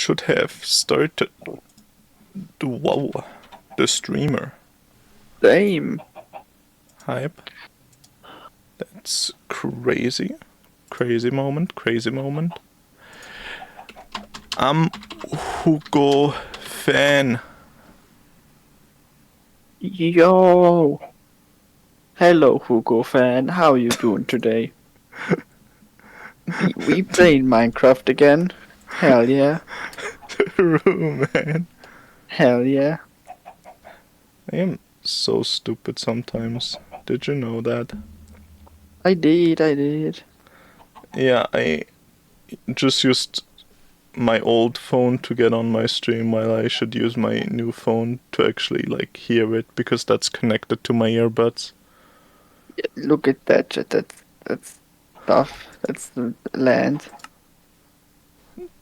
should have started. Wow, the streamer. Same. Hype. That's crazy. Crazy moment, crazy moment. I'm Hugo fan. Yo. Hello, Hugo fan. How you doing today? We playing Minecraft again? Hell yeah. True, man. Hell yeah. I am so stupid sometimes. Did you know that? I did. Yeah, I just used my old phone to get on my stream while I should use my new phone to actually like hear it because that's connected to my earbuds. Yeah, look at that. That's stuff. That's the land.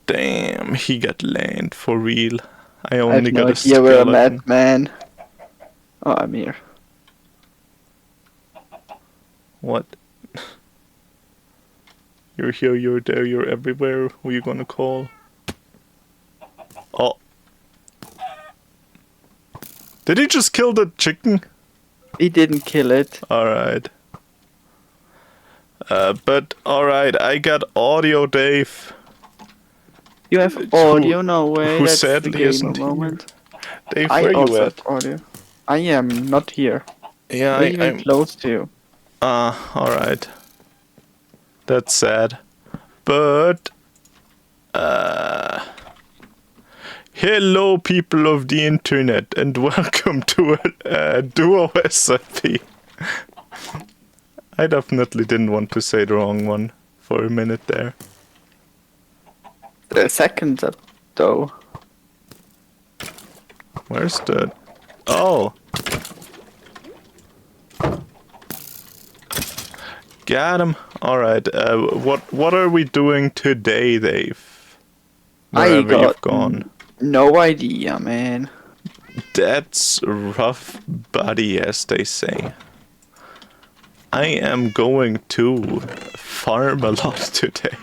Damn, he got land for real. I I only have no got a idea where I'm skeleton. at, man. Oh, I'm here. What? You're here, you're there, you're everywhere. Who you gonna call? Oh. Did he just kill the chicken? He didn't kill it. Alright. But alright, I got audio, Dave. You have audio? No way. Who That's the sadly gamer isn't moment. here. Dave, I where you also at? have audio. I am not here. Yeah, Not even I'm. close to you. Alright. That's sad. But. Hello, people of the internet, and welcome to a duo recipe. I definitely didn't want to say the wrong one for a minute there. The second up, though. Where's the... Oh! Got him. Alright, what are we doing today, Dave? Wherever you've gone. No idea, man. That's rough, buddy, as they say. I am going to farm a lot today.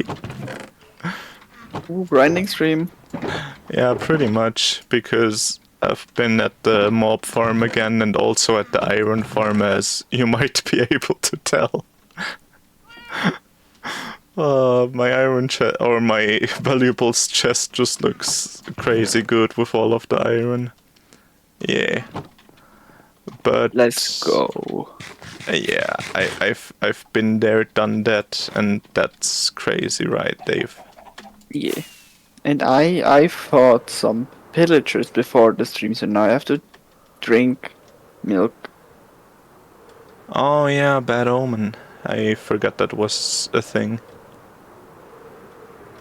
Ooh, grinding stream. Yeah, pretty much, because I've been at the mob farm again and also at the iron farm, as you might be able to tell. My iron chest, or my valuables chest just looks crazy good with all of the iron. Yeah. But Let's go. yeah, I've been there, done that, and that's crazy, right, Dave? Yeah. And I fought some pillagers before the stream, so now I have to drink milk. Oh yeah, bad omen. I forgot that was a thing.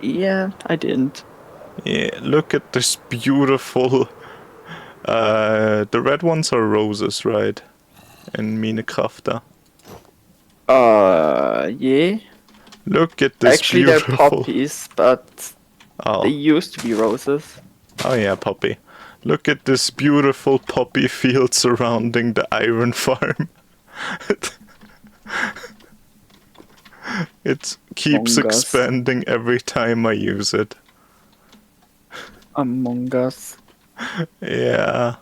Yeah, I didn't. Yeah, look at this beautiful... the red ones are roses, right? In Minecraft. Yeah. Look at this Actually, beautiful... they're poppies, but Oh. they used to be roses. Oh yeah, poppy. Look at this beautiful poppy field surrounding the iron farm. It keeps Among Us. expanding every time I use it. Among Us. Yeah.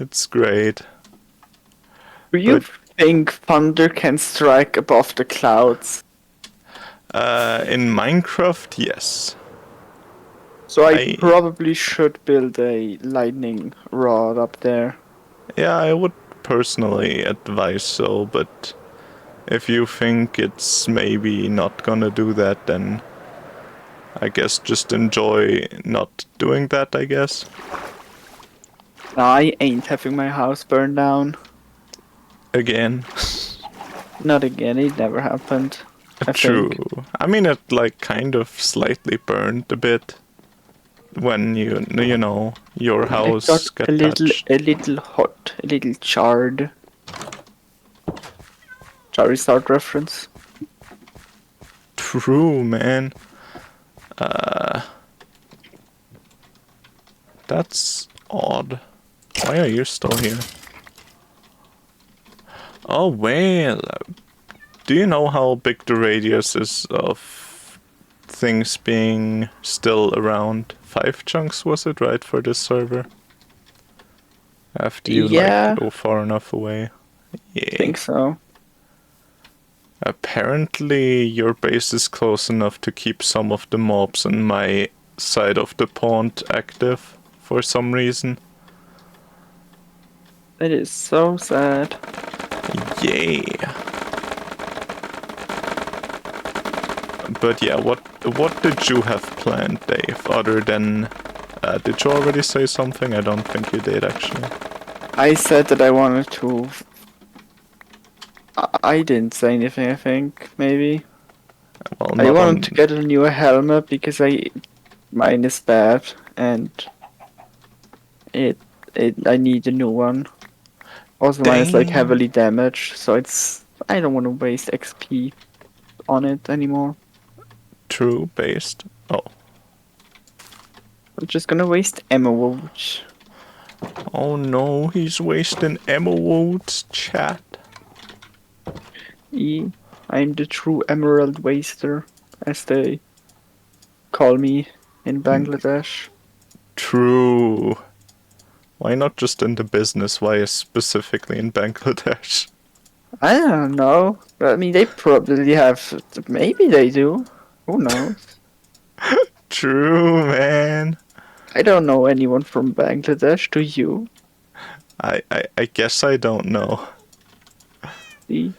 It's great. Do you But- think thunder can strike above the clouds? In Minecraft, yes. So I probably should build a lightning rod up there. Yeah, I would personally advise so, but if you think it's maybe not gonna do that, then I guess just enjoy not doing that, I guess. I ain't having my house burned down. Again. Not again, it never happened. I True. think. I mean, it like kind of slightly burned a bit when you know, your house It got got touched. a little hot, a little charred. Charizard reference. True, man. That's odd. Why are you still here? Oh, well. Do you know how big the radius is of things being still around. 5 chunks was it, right, for this server? After you, Yeah, go far enough away. I Yeah. think so. Apparently your base is close enough to keep some of the mobs on my side of the pond active for some reason. It is so sad. Yeah. But yeah, what did you have planned, Dave, other than... did you already say something? I don't think you did, actually. I said that I wanted to. I didn't say anything, I think, maybe. Well, I not wanted on... to get a new helmet because mine is bad and I need a new one. Also mine is like Dang. heavily damaged, so I don't want to waste XP on it anymore. True, based. Oh. I'm just gonna waste emeralds. Oh no, he's wasting emeralds, chat. I'm the true emerald waster, as they call me in Bangladesh. True. Why not just in the business? Why specifically in Bangladesh? I don't know. I mean, they probably have. Maybe they do. Who knows? True, man. I don't know anyone from Bangladesh. Do you? I guess I don't know. See?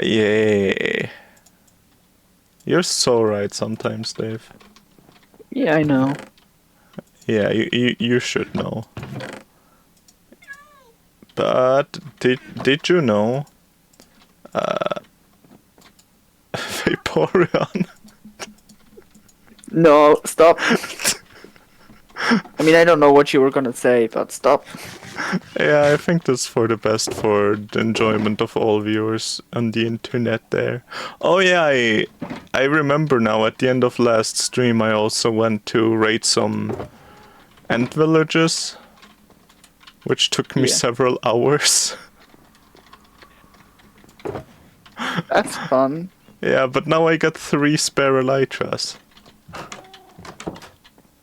Yeah. You're so right sometimes, Dave. Yeah, I know. Yeah, you should know. But did you know Vaporeon? No, stop. I mean, I don't know what you were gonna say, but stop. Yeah, I think that's for the best for the enjoyment of all viewers on the internet there. Oh yeah, I remember now at the end of last stream I also went to raid some ant villages, which took me Yeah. several hours. That's fun. Yeah, but now I got 3 spare elytras.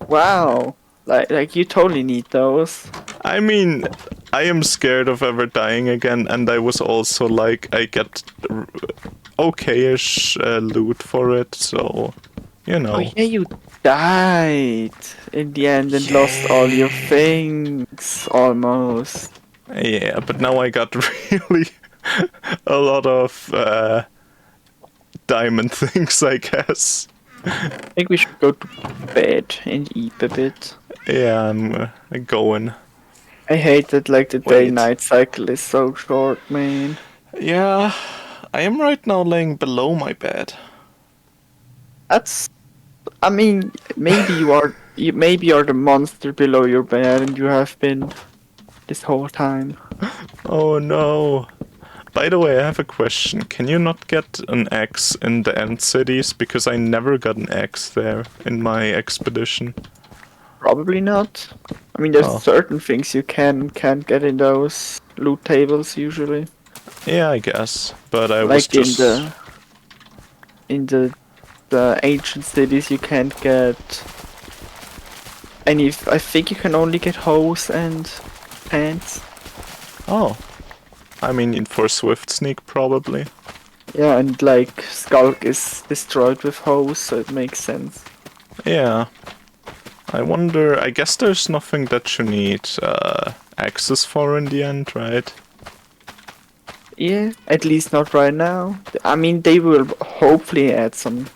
Wow. Like you totally need those. I mean, I am scared of ever dying again, and I was also like, I get okay-ish loot for it, so, you know. Oh yeah, you died in the end and lost all your things almost. Yeah, but now I got really a lot of diamond things, I guess. I think we should go to bed and eat a bit. Yeah, I'm going. I hate that like the Wait. day-night cycle is so short, man. Yeah, I am right now laying below my bed. I mean, maybe maybe you're the monster below your bed and you have been this whole time. Oh no. By the way, I have a question. Can you not get an X in the end cities? Because I never got an X there in my expedition. Probably not. I mean, there's Oh. certain things you can't get in those loot tables usually. Yeah, I guess. But I was Like just... in the ancient cities, you can't get any. I think you can only get hose and pants. Oh. I mean, for Swift Sneak, probably. Yeah, and like Skulk is destroyed with hose, so it makes sense. Yeah. I wonder... I guess there's nothing that you need access for in the end, right? Yeah, at least not right now. I mean, they will hopefully add some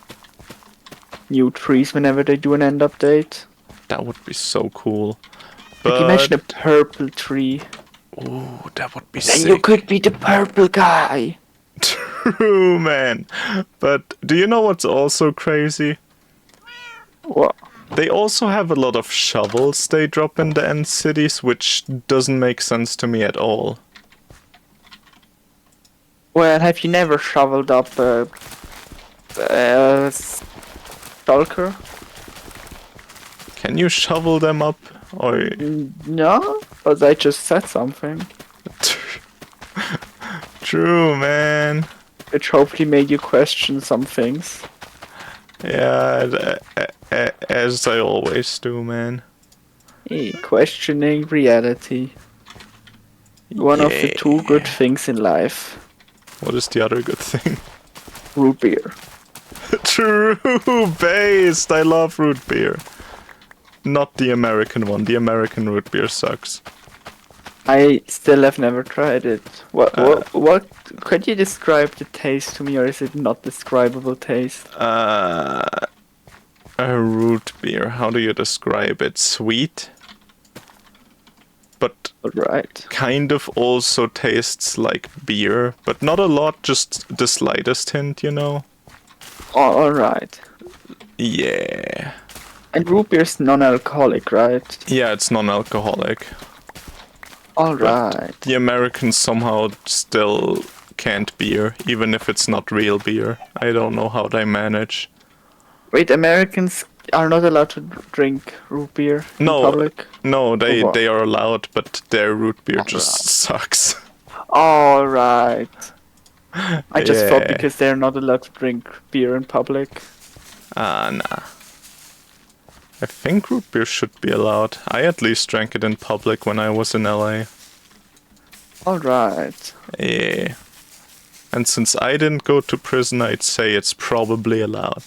new trees whenever they do an end update. That would be so cool. Like, imagine a purple tree. Ooh, that would be Then sick. you could be the purple guy. True, man. But do you know what's also crazy? What? They also have a lot of shovels they drop in the end cities, which doesn't make sense to me at all. Well, have you never shoveled up a stalker? Can you shovel them up? Or... No, but I just said something. True, man. Which hopefully made you question some things. Yeah, as I always do, man. Hey, questioning reality. One of the two good Yeah. things in life. What is the other good thing? Root beer. True based. I love root beer. Not the American one. The American root beer sucks. I still have never tried it. Uh, What could you describe the taste to me, or is it not describable taste? a root beer. How do you describe it? Sweet, but Alright. kind of also tastes like beer, but not a lot. Just the slightest hint, you know. Alright. Yeah. And root beer's non-alcoholic, right? Yeah, it's non-alcoholic. Alright. The Americans somehow still can't beer, even if it's not real beer. I don't know how they manage. Wait, Americans are not allowed to drink root beer in No, public? no, Or what? they are allowed, but their root beer Alright. just sucks. Alright. I just thought Yeah. because they're not allowed to drink beer in public. Nah. I think root beer should be allowed. I at least drank it in public when I was in LA. Alright. Yeah. And since I didn't go to prison, I'd say it's probably allowed.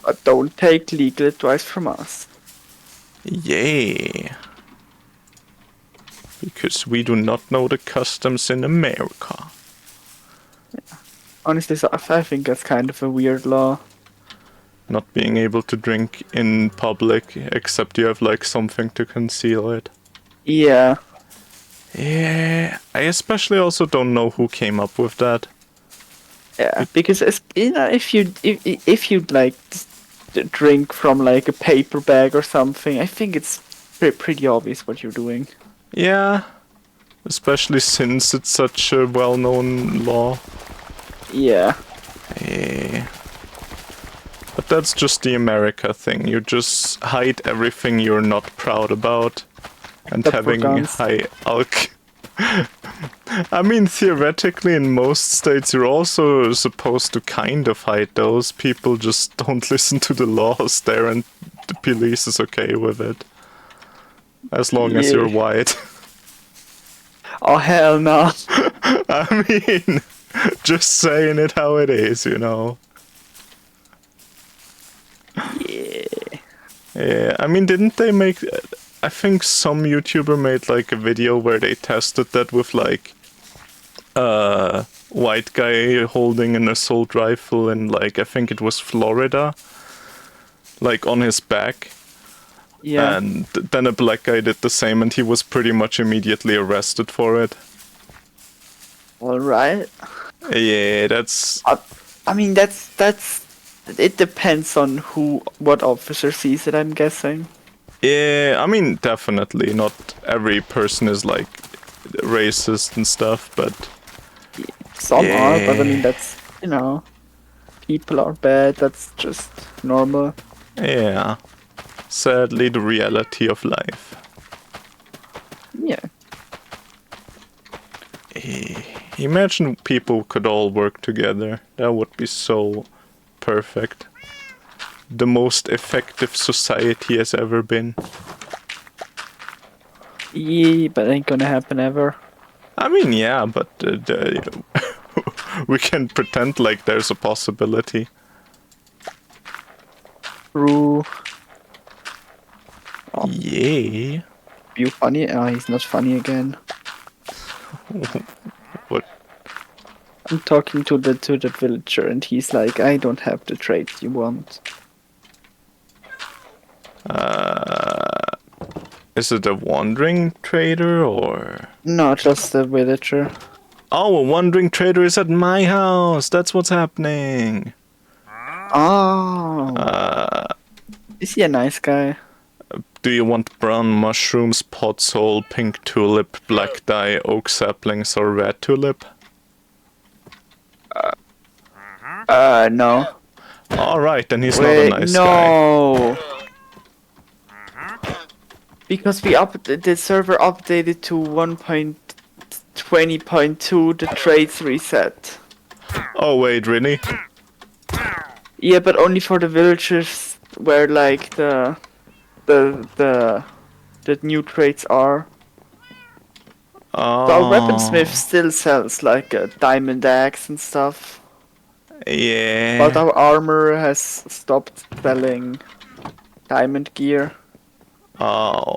But don't take legal advice from us. Yeah. Because we do not know the customs in America. Honestly, so I think that's kind of a weird law. Not being able to drink in public, except you have like something to conceal it. Yeah. Yeah, I especially also don't know who came up with that. Yeah, because if you like drink from like a paper bag or something, I think it's pretty obvious what you're doing. Yeah, especially since it's such a well-known law. Yeah. Yeah. But that's just the America thing. You just hide everything you're not proud about. And Except for having guns. high alk. I mean, theoretically, in most states, you're also supposed to kind of hide those. People just don't listen to the laws there, and the police is okay with it. As long as you're Yeah. white. Oh hell no. I mean, just saying it how it is, you know. Yeah. Yeah, I mean, didn't they make... I think some YouTuber made like a video where they tested that with like a white guy holding an assault rifle in like, I think it was Florida, like on his back. Yeah. And then a black guy did the same, and he was pretty much immediately arrested for it. Alright. Yeah, that's... I mean that's it depends on what officer sees it, I'm guessing. Yeah, I mean, definitely not every person is like racist and stuff, but Some are, but I mean Yeah. that's people are bad, that's just normal. yeah, sadly the reality of life. Yeah. Imagine people could all work together. That would be so perfect. The most effective society has ever been. Yeah, but ain't gonna happen ever. I mean, yeah, but we can pretend like there's a possibility. True. Yeah. You funny? Oh, he's not funny again. What? I'm talking to the villager, and he's like, I don't have the traits you want. Is it a wandering trader or? No, just the villager. Oh, a wandering trader is at my house. That's what's happening. Oh. Is he a nice guy? Do you want brown mushrooms, potsole, pink tulip, black dye, oak saplings, or red tulip? No. Alright, then he's Wait, not a nice guy. no. Because the server updated to 1.20.2, the traits reset. Oh, wait, really? Yeah, but only for the villagers where like the the new traits are. So our weaponsmith Oh, still sells like a diamond axe and stuff, but yeah. our armor has stopped selling diamond gear. Oh,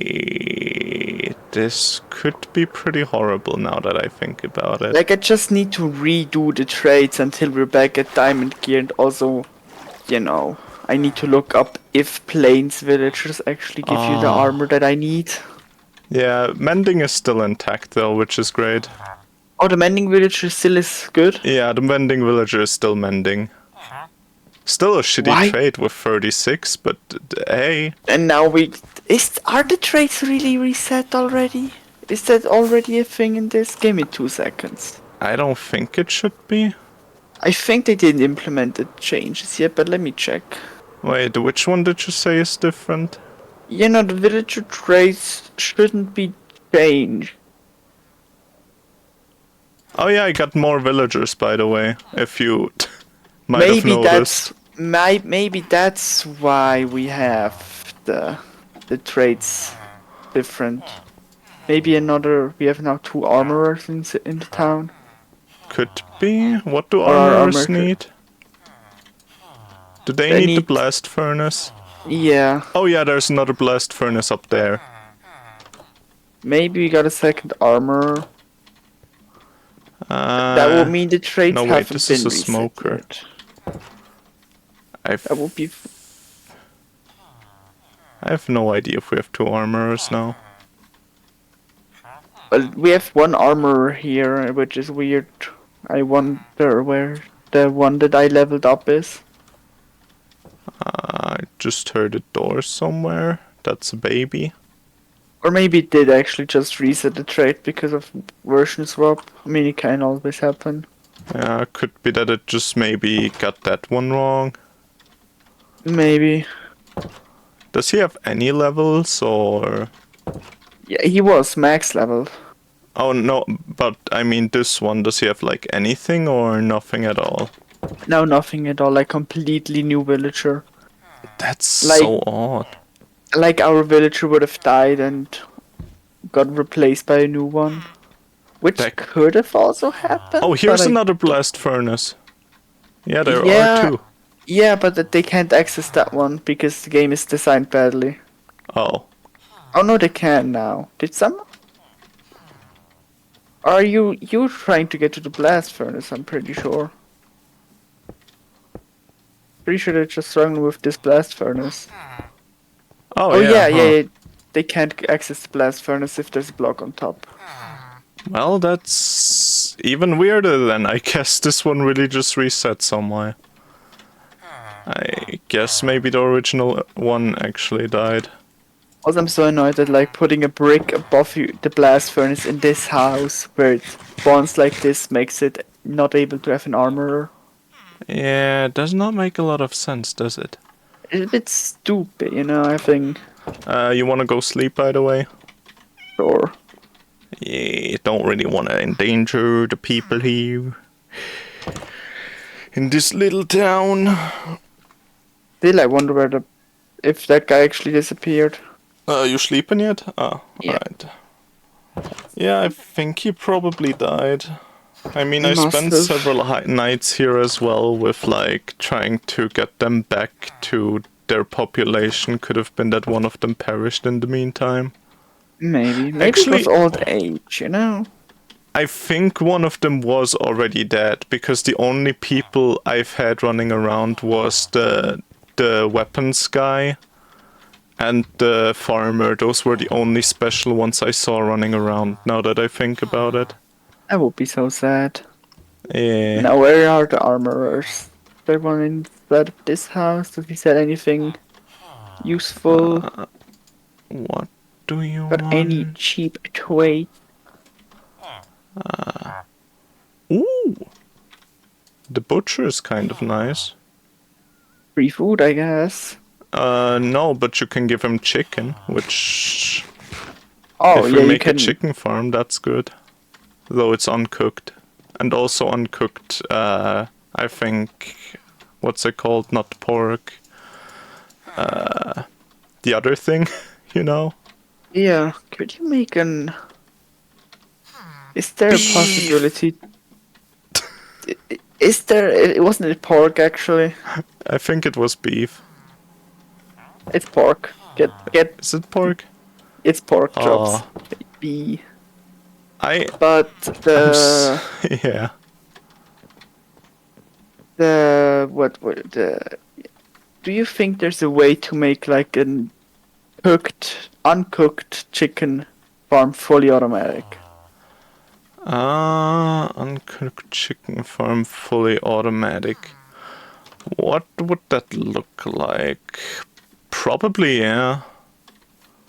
wait. This could be pretty horrible now that I think about it. Like I just need to redo the trades until we're back at diamond gear, and also, you know, I need to look up if plains villagers actually give you the Ah, armor that I need. yeah, mending is still intact though, which is great. Oh, the mending villager still is good. Yeah, the mending villager is still mending. Still a shitty Why? trade with 36, but hey, And now we are the trades really reset already? Is that already a thing in this? Give me 2 seconds. I don't think it should be. I think they didn't implement the changes yet, but let me check. Wait, which one did you say is different? You know, the villager trades shouldn't be changed. Oh yeah, I got more villagers by the way, if you might have Maybe noticed. maybe that's why we have the traits different. Maybe we have now 2 armorers in the town. Could be. What do Or our armorers armor. need? Do they They need the need. blast furnace? Yeah. Oh yeah, there's another blast furnace up there. Maybe we got a second armor. That would mean the traits No wait, haven't this is been a reset smoker. yet. I That would be. have no idea if we have 2 armorers now. Well, we have 1 armor here, which is weird. I wonder where the one that I leveled up is. I just heard a door somewhere. That's a baby. Or maybe it did actually just reset the trait because of version swap. I mean, it can always happen. Yeah, could be that it just maybe got that one wrong. Maybe. Does he have any levels or... Yeah, he was max level. Oh no, but I mean this one, does he have like anything or nothing at all? Now nothing at all, like completely new villager. That's Like- so odd. Like our villager would have died and got replaced by a new one. Which That- could have also happened. Oh, here's but another blast furnace. Yeah, there Yeah. are 2. Yeah, but they can't access that one because the game is designed badly. Oh. Oh no, they can now. Did some? Are you trying to get to the blast furnace? I'm pretty sure. Pretty sure they're just struggling with this blast furnace. Oh yeah, huh. yeah. They can't access the blast furnace if there's a block on top. Well, that's even weirder then. I guess this one really just reset somewhere. I guess maybe the original one actually died. Also, I'm so annoyed that like putting a brick above the blast furnace in this house where it spawns like this makes it not able to have an armorer. Yeah, it does not make a lot of sense, does it? It's a bit stupid, you know, I think. You wanna go sleep, by the way? Sure. Yeah, don't really wanna endanger the people here. In this little town. Still, I wonder if that guy actually disappeared. You sleeping yet? Ah, Yeah. right. Yeah, I think he probably died. I mean, He I must spent have. several nights here as well with, like, trying to get them back to their population. Could have been that one of them perished in the meantime. Maybe. Maybe Actually- it was old age, you know? I think one of them was already dead, because the only people I've had running around was the weapons guy and the farmer. Those were the only special ones I saw running around, now that I think about it. That would be so sad. Yeah. Now, where are the armorers? There one inside of this house? Does he sell anything useful? What do you Got want? any cheap trade? Ooh! The butcher is kind of nice. Free food, I guess. No, but you can give him chicken, which... Oh, if yeah, we you make can. a chicken farm, that's good. Though it's uncooked. and also uncooked, I think, what's it called? Not pork. The other thing, you know? Yeah, could you make an... Is there a possibility... Is there... It wasn't it pork, actually. I think it was beef. It's pork. Get... Is it pork? It's pork chops. Oh, Baby. I... But I'm the... yeah. The... Do you think there's a way to make like an uncooked chicken farm fully automatic? Uncooked chicken farm fully automatic. What would that look like? Probably, yeah.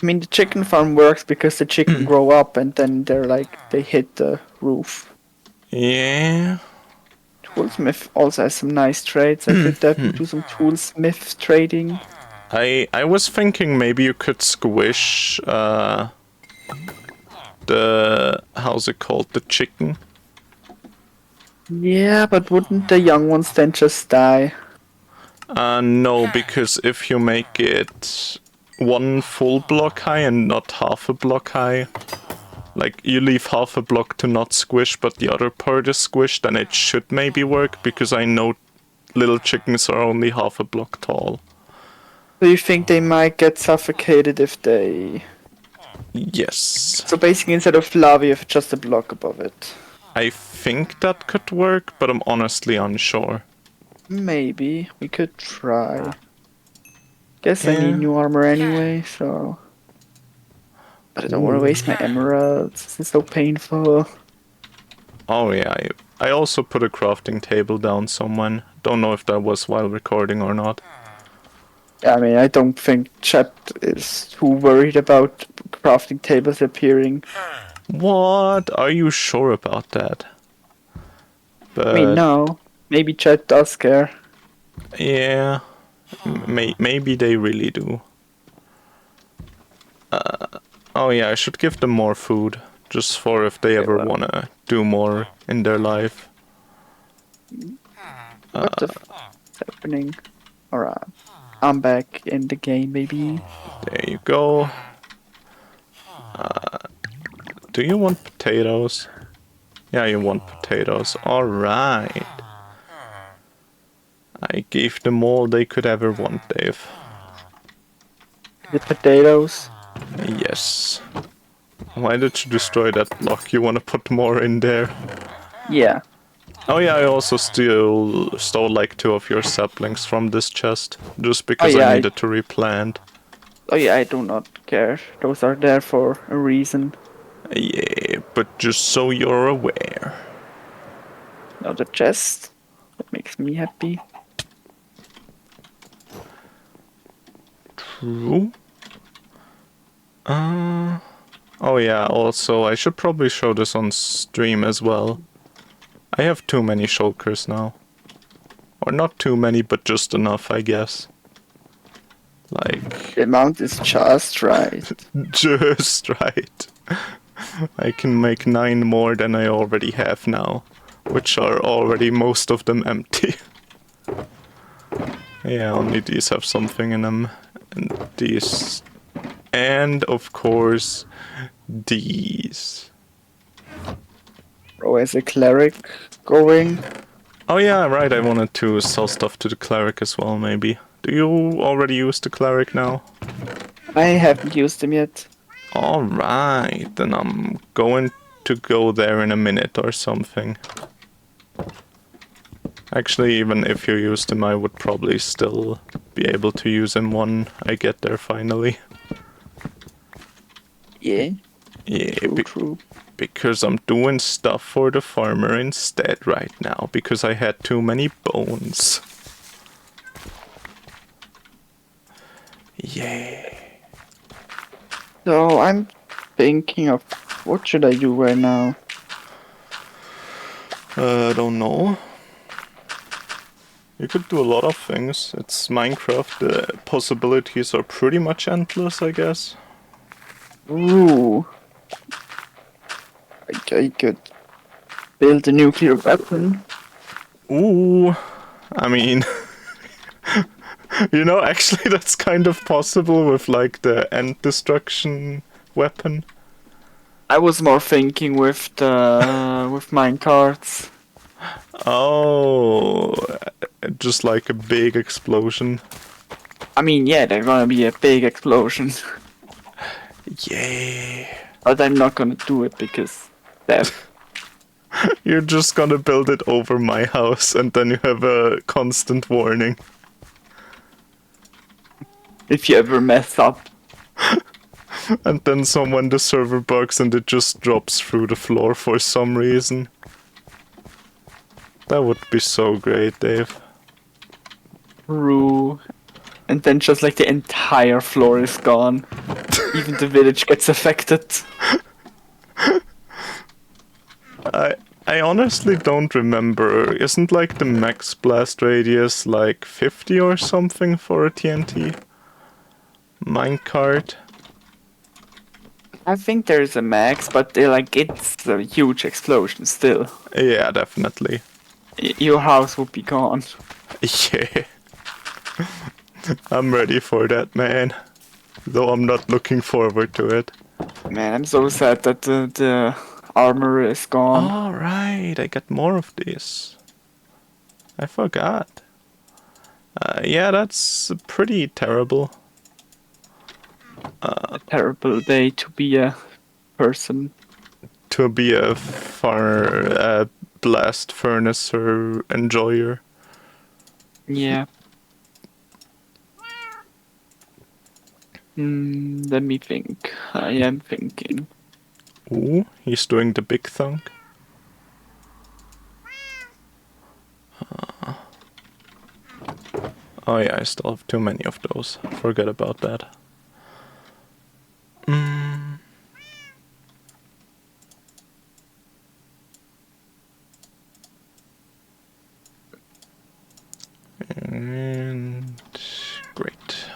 I mean, the chicken farm works because the chicken grow up and then they hit the roof. Yeah. Toolsmith also has some nice trades. I could do some toolsmith trading. I was thinking maybe you could squish the how's it called? The chicken. Yeah, but wouldn't the young ones then just die? No, because if you make it one full block high and not half a block high, like you leave half a block to not squish, but the other part is squished, then it should maybe work, because I know little chickens are only half a block tall. So you think they might get suffocated if they... Yes. So basically instead of lava you have just a block above it. I think that could work, but I'm honestly unsure. Maybe. We could try. Guess I Yeah. need new armor anyway, so... But I don't want to waste my emeralds. This is so painful. Oh yeah, I also put a crafting table down somewhere. Don't know if that was while recording or not. I mean, I don't think chat is too worried about crafting tables appearing. What? Are you sure about that? But I mean, no. Maybe chat does care. yeah, maybe they really do. Oh yeah, I should give them more food, just for if they ever wanna do more in their life. What the f***'s happening? Alright. I'm back in the game, baby. There you go. Do you want potatoes? Yeah, you want potatoes. Alright. I gave them all they could ever want, Dave. The potatoes. Yes. Why did you destroy that block? You want to put more in there? Yeah. Oh yeah, I also stole like 2 of your saplings from this chest, just because yeah, I needed to replant. Oh yeah, I do not care. Those are there for a reason. Yeah, but just so you're aware. Now the chest. That makes me happy. True. Oh yeah, also, I should probably show this on stream as well. I have too many shulkers now. Or not too many, but just enough, I guess. Like... The amount is just right. just right. I can make 9 more than I already have now. Which are already most of them empty. Yeah, only these have something in them. And these... And, of course, these. Bro, as a cleric going. Oh yeah, right, I wanted to sell stuff to the cleric as well, maybe. Do you already use the cleric now? I haven't used them yet. Alright, then I'm going to go there in a minute or something. Actually, even if you used him, I would probably still be able to use him when I get there finally. Yeah. Yeah, True. because I'm doing stuff for the farmer instead right now, because I had too many bones. Yeah. So I'm thinking of what should I do right now? I don't know. You could do a lot of things. It's Minecraft. The possibilities are pretty much endless, I guess. Ooh. I could build a nuclear weapon. Ooh, I mean, actually that's kind of possible with like the end destruction weapon. I was more thinking with the with minecarts. Oh, just like a big explosion. I mean, yeah, they're gonna be a big explosion, Yeah. but I'm not gonna do it because death. You're just gonna build it over my house and then you have a constant warning. If you ever mess up, And then someone the server bugs and it just drops through the floor for some reason. That would be so great, Dave. through, and then just like the entire floor is gone. Even the village gets affected. I honestly don't remember. Isn't like the max blast radius like 50 or something for a TNT minecart? I think there's a max, but it's a huge explosion still. Yeah, definitely. Your house would be gone. Yeah. I'm ready for that, man. Though I'm not looking forward to it. Man, I'm so sad that the armor is gone. Alright, I got more of this. I forgot. Yeah, that's pretty terrible. A terrible day to be a person. To be a blast furnace or enjoyer. Yeah. Let me think. I am thinking. Ooh, he's doing the big thunk. Oh yeah, I still have too many of those. Forget about that. And great.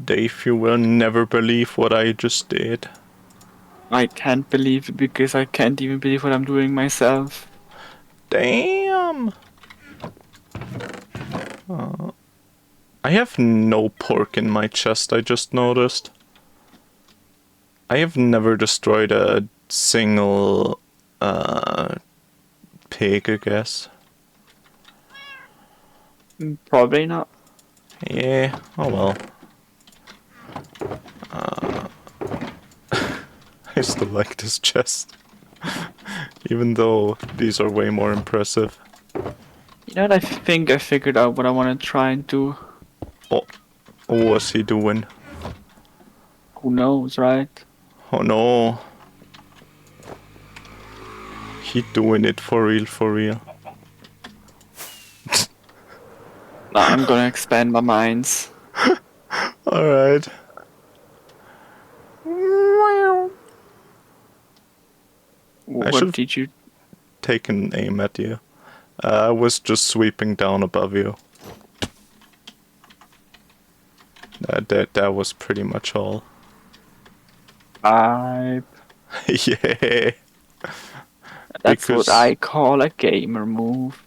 Dave, you will never believe what I just did. I can't believe it because I can't even believe what I'm doing myself. Damn! I have no pork in my chest, I just noticed. I have never destroyed a single pig, I guess. Probably not. Yeah, oh well. I still like this chest. Even though these are way more impressive. You know what? I think I figured out what I want to try and do. Oh, what's he doing? Who knows, right? Oh no. He doing it for real, for real. Nah, I'm gonna expand my mines. Alright. I What should did you... take an aim at you. I was just sweeping down above you. That was pretty much all. I... Yeah. That's Because what I call a gamer move.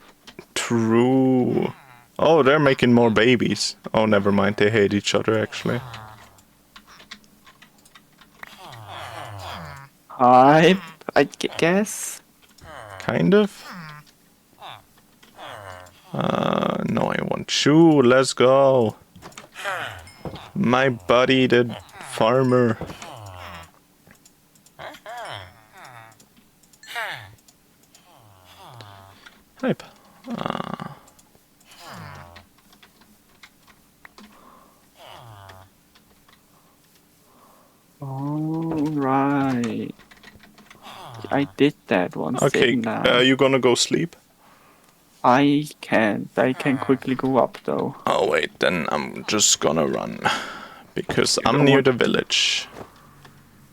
true. Oh, they're making more babies. Oh, never mind. They hate each other, actually. I guess. Kind of. No, I want you. Let's go. My buddy, the farmer. Hype. Alright. I did that once, Okay, didn't I? you gonna go sleep? I can't. I can quickly go up though. Oh wait, then I'm just gonna run. Because You I'm don't near want- the village.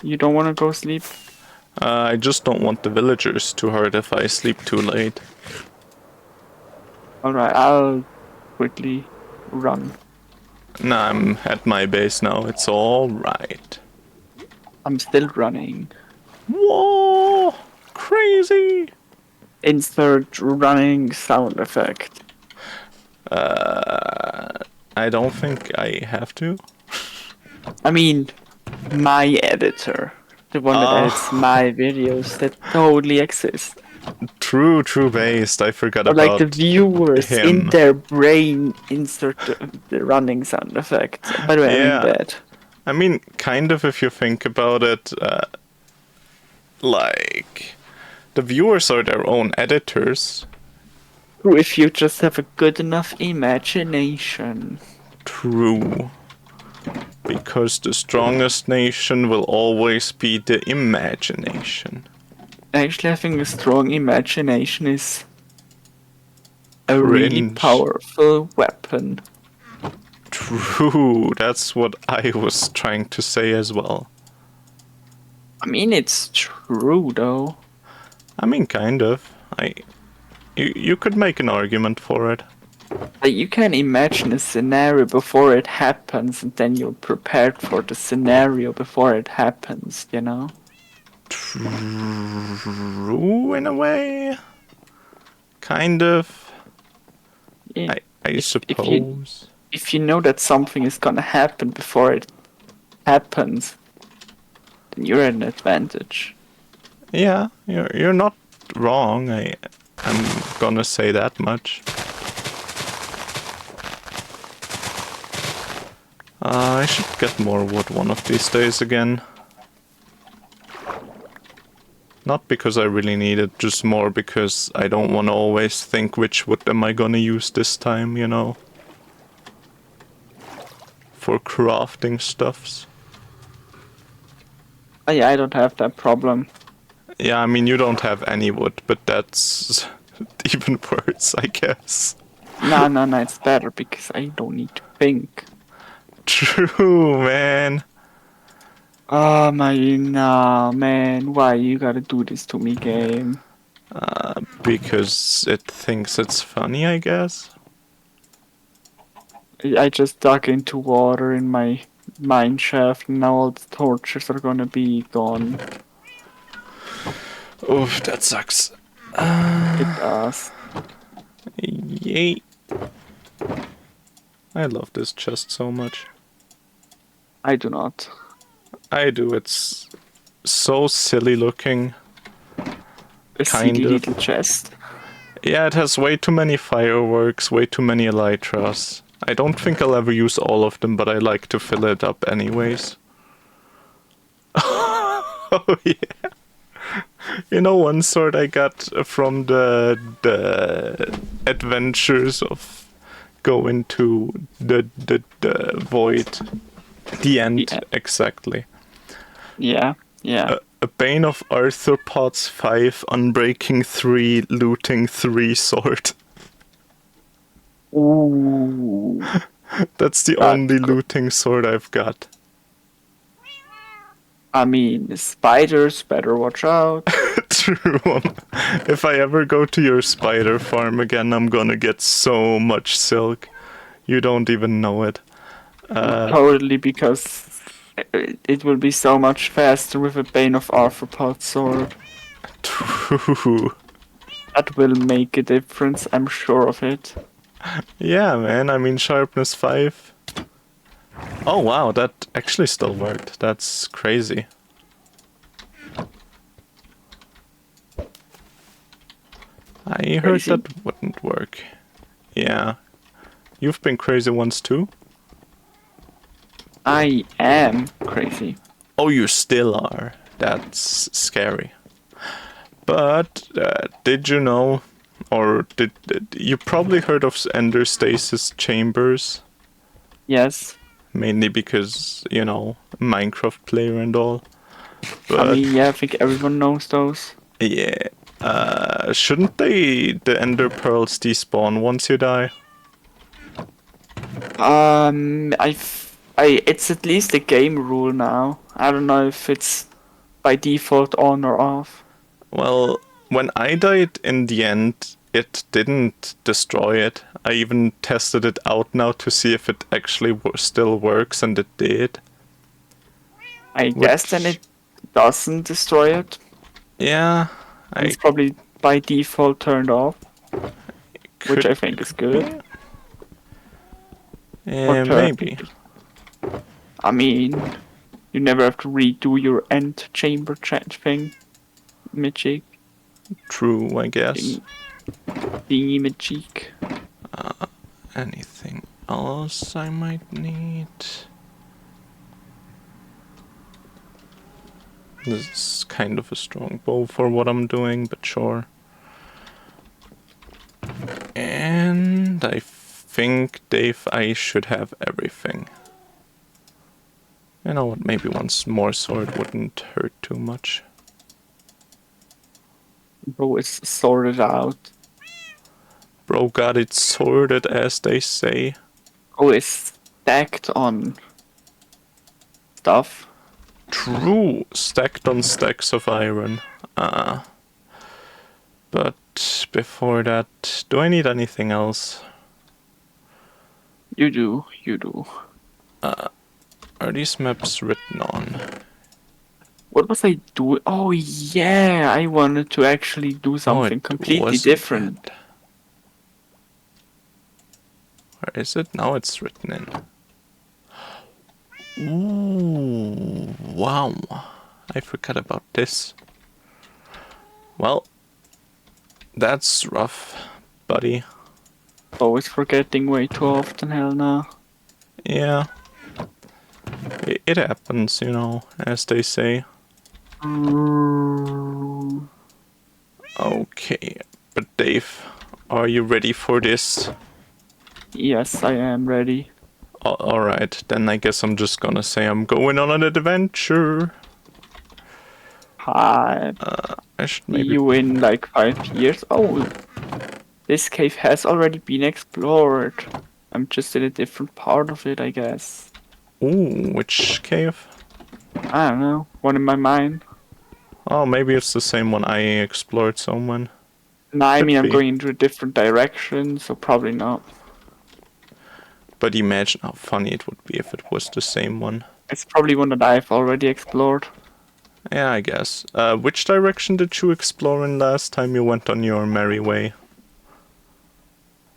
You don't want to go sleep? I just don't want the villagers to hurt if I sleep too late. Alright, I'll quickly run. Nah, I'm at my base now. It's all right. I'm still running. Whoa! crazy. Insert running sound effect. I don't think I have to. I mean, my editor. The one that edits Oh, my videos that totally exists. true, based. I forgot Or like the about viewers in him. their brain insert the running sound effect. By the way, I mean Yeah, that. I mean, kind of if you think about it, like, the viewers are their own editors. If you just have a good enough imagination. True. Because the strongest nation will always be the imagination. Actually, having a strong imagination is a really Cringe. powerful weapon. True, that's what I was trying to say as well. I mean, it's true though. I mean, kind of. You could make an argument for it. Like, you can imagine a scenario before it happens, and then you're prepared for the scenario before it happens, you know? True, in a way. Kind of. Yeah. I suppose. If you know that something is gonna happen before it happens, then you're at an advantage. Yeah, you're not wrong. I'm gonna say that much. I should get more wood one of these days again. Not because I really need it, just more because I don't want to always think which wood am I gonna use this time, you know? For crafting stuffs. Oh, yeah, I don't have that problem. Yeah, I mean, you don't have any wood, but that's even worse, I guess. No, it's better because I don't need to think. True, man. Oh my, nah, man, why you gotta do this to me, game? Because it thinks it's funny, I guess. I just dug into water in my mine shaft, and now all the torches are gonna be gone. Oof, that sucks. It does. Yay. I love this chest so much. I do not. I do, it's so silly looking. A Kind silly of. little chest. Yeah, it has way too many fireworks, way too many elytras. I don't think I'll ever use all of them, but I like to fill it up anyways. Oh yeah. You know, one sword I got from the adventures of going to the void. The end, Yeah. exactly. Yeah. A Bane of Arthropods 5, Unbreaking 3, Looting 3 sword. Ooh. That's the only looting sword I've got. I mean, spiders, better watch out. True. If I ever go to your spider farm again, I'm gonna get so much silk. You don't even know it. Totally, because it will be so much faster with a Bane of Arthropod sword. True. That will make a difference, I'm sure of it. Yeah, man. I mean, sharpness 5. Oh wow, that actually still worked. That's crazy. I heard Crazy? that wouldn't work. Yeah. You've been crazy once too? I am crazy. Oh, you still are. That's scary. But did you know, or did you probably heard of ender stasis chambers? Yes. Mainly because, you know, Minecraft player and all. I But mean, yeah, I think everyone knows those. yeah, shouldn't the ender pearls despawn once you die? It's at least a game rule now. I don't know if it's by default on or off. Well, when I died in the end, it didn't destroy it. I even tested it out now to see if it actually still works, and it did. I guess then it doesn't destroy it. Yeah, And I it's probably by default turned off, which could I think is be. good. Or Maybe. turned. I mean, you never have to redo your end chamber thing, magic, True, I guess. thingy magic. Anything else I might need? This is kind of a strong bow for what I'm doing, but sure. And I think, Dave, I should have everything. You know what, maybe one more sword wouldn't hurt too much. Bro is sorted out. Bro got it sorted, as they say. Bro is stacked on stuff. True, stacked on stacks of iron. But before that, do I need anything else? You do, you do. Are these maps written on? What was I doing? Oh yeah, I wanted to actually do No, something it completely wasn't different. that. Where is it? Now it's written in. Ooh, wow. I forgot about this. Well, that's rough, buddy. Always forgetting way too often, hell no. Yeah. It happens, you know, as they say. Okay, but Dave, are you ready for this? Yes, I am ready. Alright, then I guess I'm just gonna say I'm going on an adventure. Hi. I should See maybe... you in like 5 years. Oh, this cave has already been explored. I'm just in a different part of it, I guess. Ooh, which cave? I don't know. One in my mind. Oh, maybe it's the same one I explored someone. No, I Could mean I'm be. going into a different direction, so probably not. But imagine how funny it would be if it was the same one. It's probably one that I've already explored. Yeah, I guess. Which direction did you explore in last time you went on your merry way?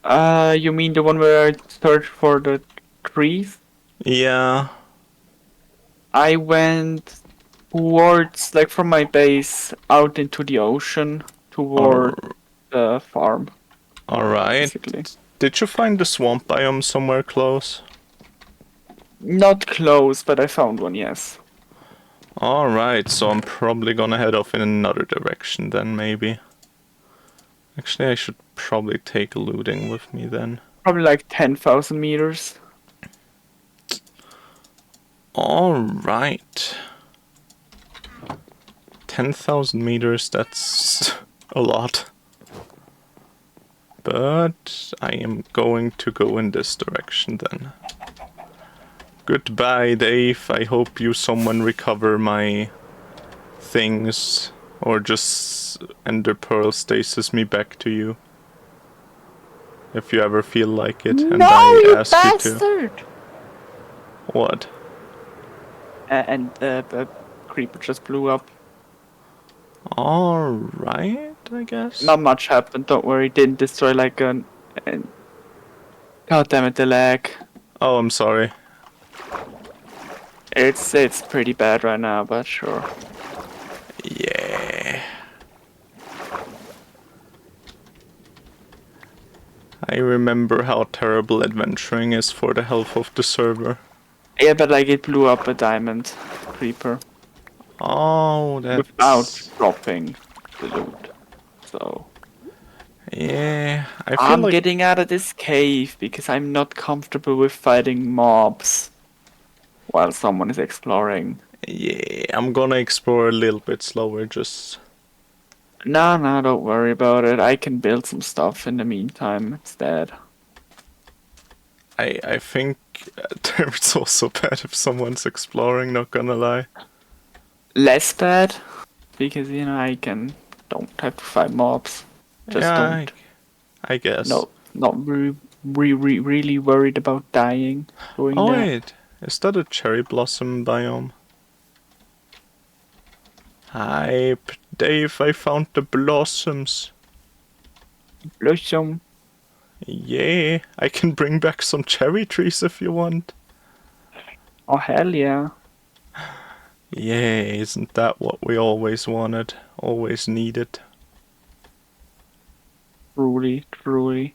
You mean the one where I searched for the trees? Yeah. I went towards, like from my base, out into the ocean, toward the farm, Alright. basically. Did you find the swamp biome somewhere close? Not close, but I found one, yes. Alright, so I'm probably gonna head off in another direction then, maybe. Actually, I should probably take looting with me then. Probably like 10,000 meters. Alright. 10,000 meters, that's a lot. But I am going to go in this direction then. Goodbye, Dave. I hope you someone recover my things, or just Ender Pearl stasis me back to you. If you ever feel like it, and No, I you ask you to. bastard! What? And the creeper just blew up. Alright, I guess. Not much happened, don't worry. Didn't destroy like an... God damn it, the lag. Oh, I'm sorry. It's pretty bad right now, but sure. Yeah. I remember how terrible adventuring is for the health of the server. Yeah, but like it blew up a diamond creeper Oh, without that's... dropping the loot. So Yeah, I feel I'm like... getting out of this cave because I'm not comfortable with fighting mobs while someone is exploring. Yeah, I'm gonna explore a little bit slower, just... No, don't worry about it. I can build some stuff in the meantime instead. I think it's also bad if someone's exploring, not gonna lie. Less bad because I don't have to fight mobs. Just Yeah, don't. I guess. No, not really worried about dying doing Oh that. wait, is that a cherry blossom biome? Hype, Dave, I found the blossoms. Blossom. Yeah, I can bring back some cherry trees if you want. Oh, hell yeah. Yeah, isn't that what we always wanted? Always needed? Truly, truly.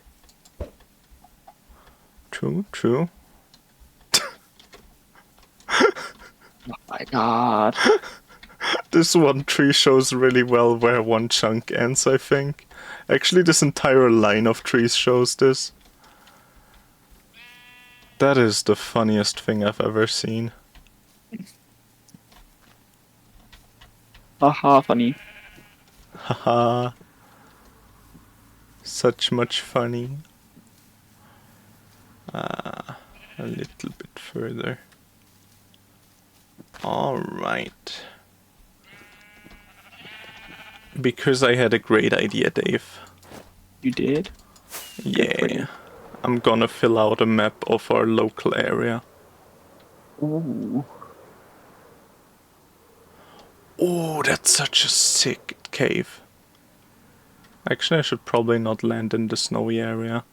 True, true. Oh my god. This one tree shows really well where one chunk ends, I think. Actually, this entire line of trees shows this. That is the funniest thing I've ever seen. Haha, funny. Haha. Such much funny. A little bit further. Alright. Because I had a great idea, Dave. You did? Good for Yeah. you. I'm gonna fill out a map of our local area. Ooh. Oh, that's such a sick cave. Actually, I should probably not land in the snowy area.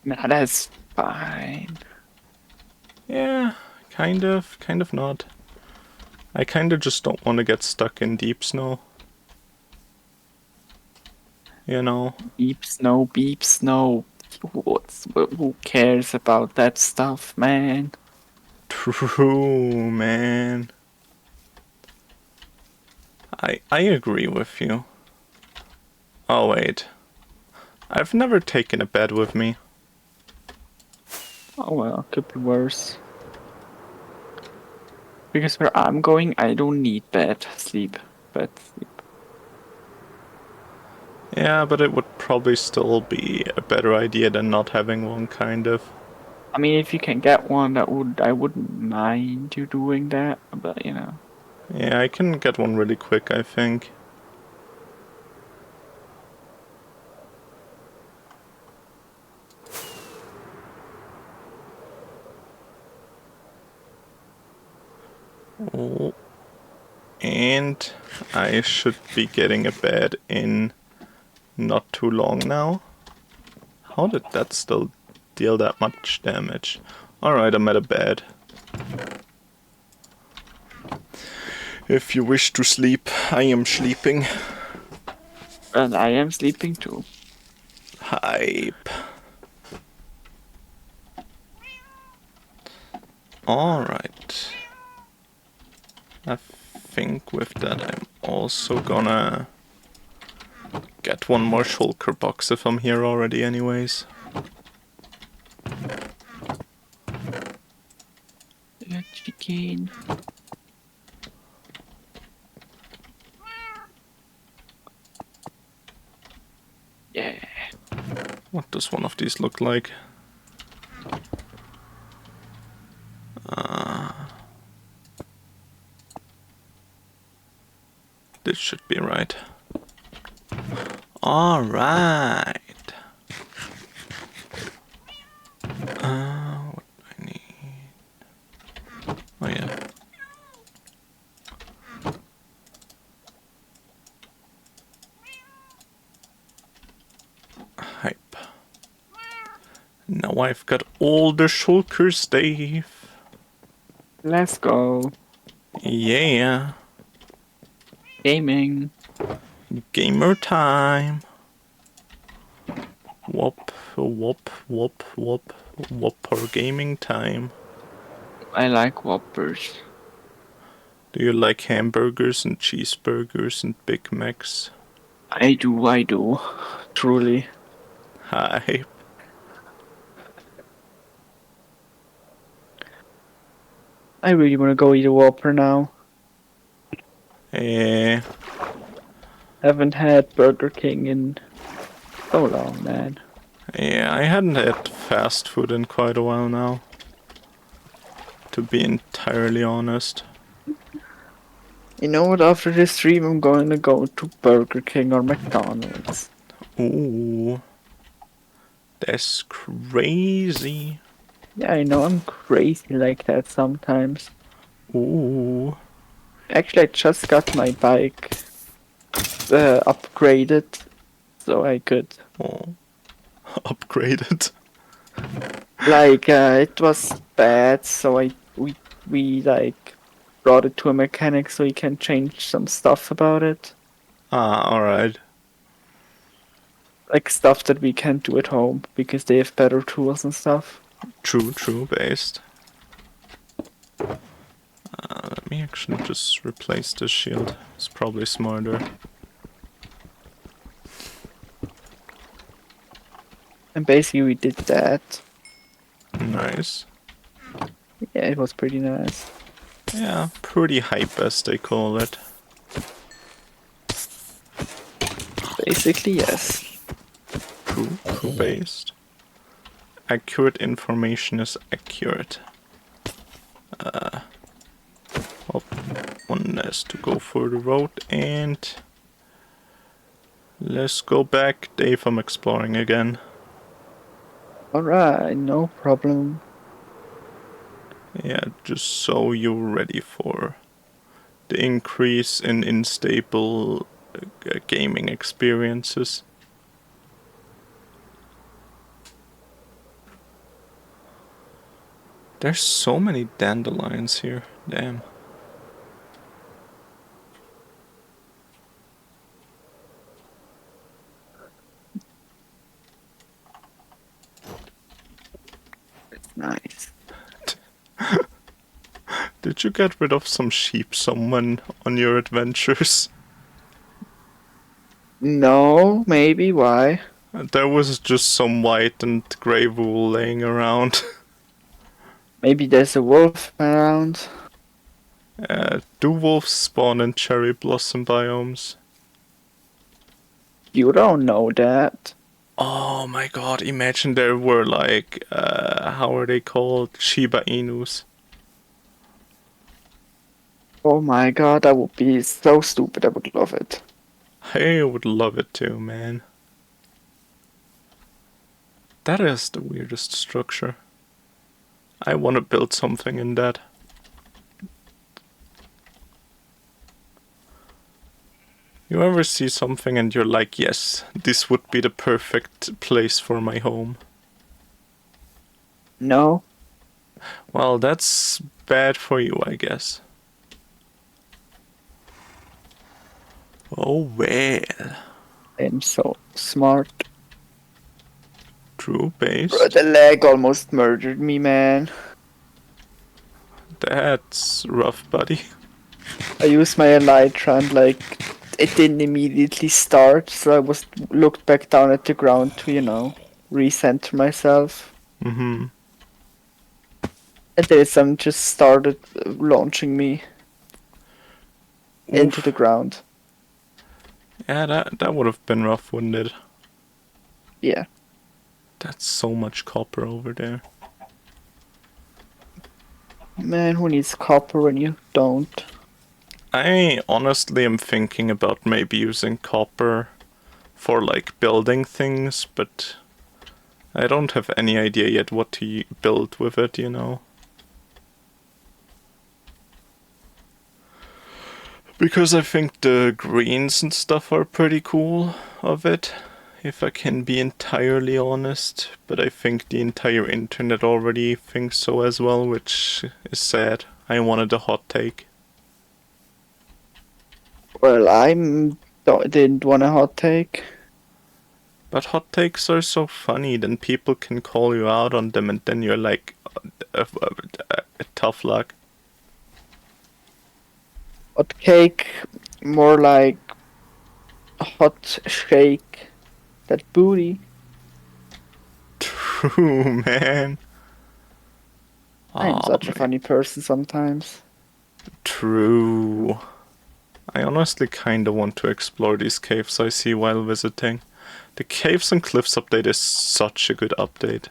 Nah, that's fine. Yeah, kind of not. I kind of just don't want to get stuck in deep snow. You know? Beep snow, beep snow. Who cares about that stuff, man? True, man. I agree with you. Oh, wait. I've never taken a bed with me. Oh well, could be worse. Because where I'm going, I don't need bed sleep. Bed sleep. Yeah, but it would probably still be a better idea than not having one, kind of. I mean, if you can get one, I wouldn't mind you doing that. But you know, Yeah, I can get one really quick, I think. Oh. And I should be getting a bed in not too long now. How did that still deal that much damage? Alright, I'm at a bed. If you wish to sleep, I am sleeping. and I am sleeping too. Hype. Alright. I think with that I'm also gonna get one more shulker box if I'm here already anyways. Chicken. Yeah. What does one of these look like? This should be right. Alright. What do I need? Oh yeah. Hype. Now I've got all the shulkers, Dave. Let's go. Yeah. Gaming. Gamer time. Whoop, whoop, whoop, whoop, whopper gaming time. I like Whoppers. Do you like hamburgers and cheeseburgers and Big Macs? I do. Truly. Hype. I really want to go eat a Whopper now. Eh, Haven't had Burger King in so long, man. yeah, I hadn't had fast food in quite a while now. To be entirely honest. You know what? After this stream, I'm going to go to Burger King or McDonald's. Ooh. That's crazy. Yeah, I know I'm crazy like that sometimes. Ooh. Actually, I just got my bike upgraded, so I could. Oh, upgraded. Like, it was bad, so we like brought it to a mechanic so he can change some stuff about it. Ah, alright. Like stuff that we can't do at home because they have better tools and stuff. True, based. Let me actually just replace this shield. It's probably smarter. And basically we did that. Nice. Yeah, it was pretty nice. Yeah, pretty hype as they call it. Basically, yes. True based. Accurate information is accurate. Well, one has to go for the road and let's go back. Dave, I'm exploring again. Alright, no problem. Yeah, just so you're ready for the increase in unstable gaming experiences. There's so many dandelions here, damn. Nice. Did you get rid of some sheep someone on your adventures? No, maybe, why? There was just some white and grey wool laying around. Maybe there's a wolf around. Do wolves spawn in cherry blossom biomes? You don't know that. Oh my god, imagine there were like, how are they called? Shiba Inus. Oh my god, that would be so stupid. I would love it. I would love it too, man. That is the weirdest structure. I want to build something in that. You ever see something and you're like, yes, this would be the perfect place for my home? No? Well, that's bad for you, I guess. Oh well. I am so smart. True Bro, based. the leg almost murdered me, man. That's rough, buddy. I used my elytra and like it didn't immediately start, so I was looked back down at the ground to, recenter myself. Mm-hmm. And then some just started launching me into the Oof. ground. Yeah, that would have been rough, wouldn't it? Yeah. That's so much copper over there. Man, who needs copper when you don't? I honestly am thinking about maybe using copper for like building things, but I don't have any idea yet what to build with it, you know. Because I think the greens and stuff are pretty cool of it, if I can be entirely honest. But I think the entire internet already thinks so as well, which is sad. I wanted a hot take. Well, didn't want a hot take. But hot takes are so funny, then people can call you out on them and then you're like, tough luck. Hot cake, more like hot shake. That booty. True, man. I'm such a funny person sometimes. True. I honestly kinda want to explore these caves I see while visiting. The Caves and Cliffs update is such a good update.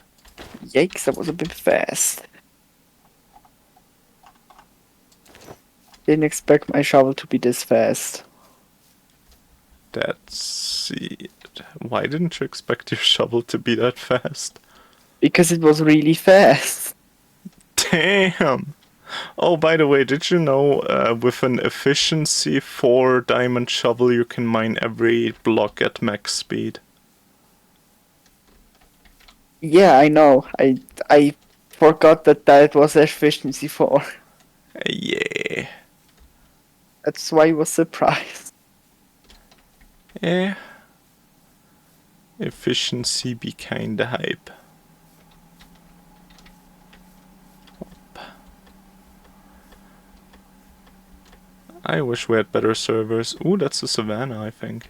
Yikes, that was a bit fast. Didn't expect my shovel to be this fast. That's it. Why didn't you expect your shovel to be that fast? Because it was really fast. Damn! Oh, by the way, did you know with an efficiency 4 diamond shovel you can mine every block at max speed? Yeah, I know. I forgot that was efficiency 4. Yeah. That's why I was surprised. Yeah. Efficiency be kinda hype. I wish we had better servers. Ooh, that's a savannah, I think.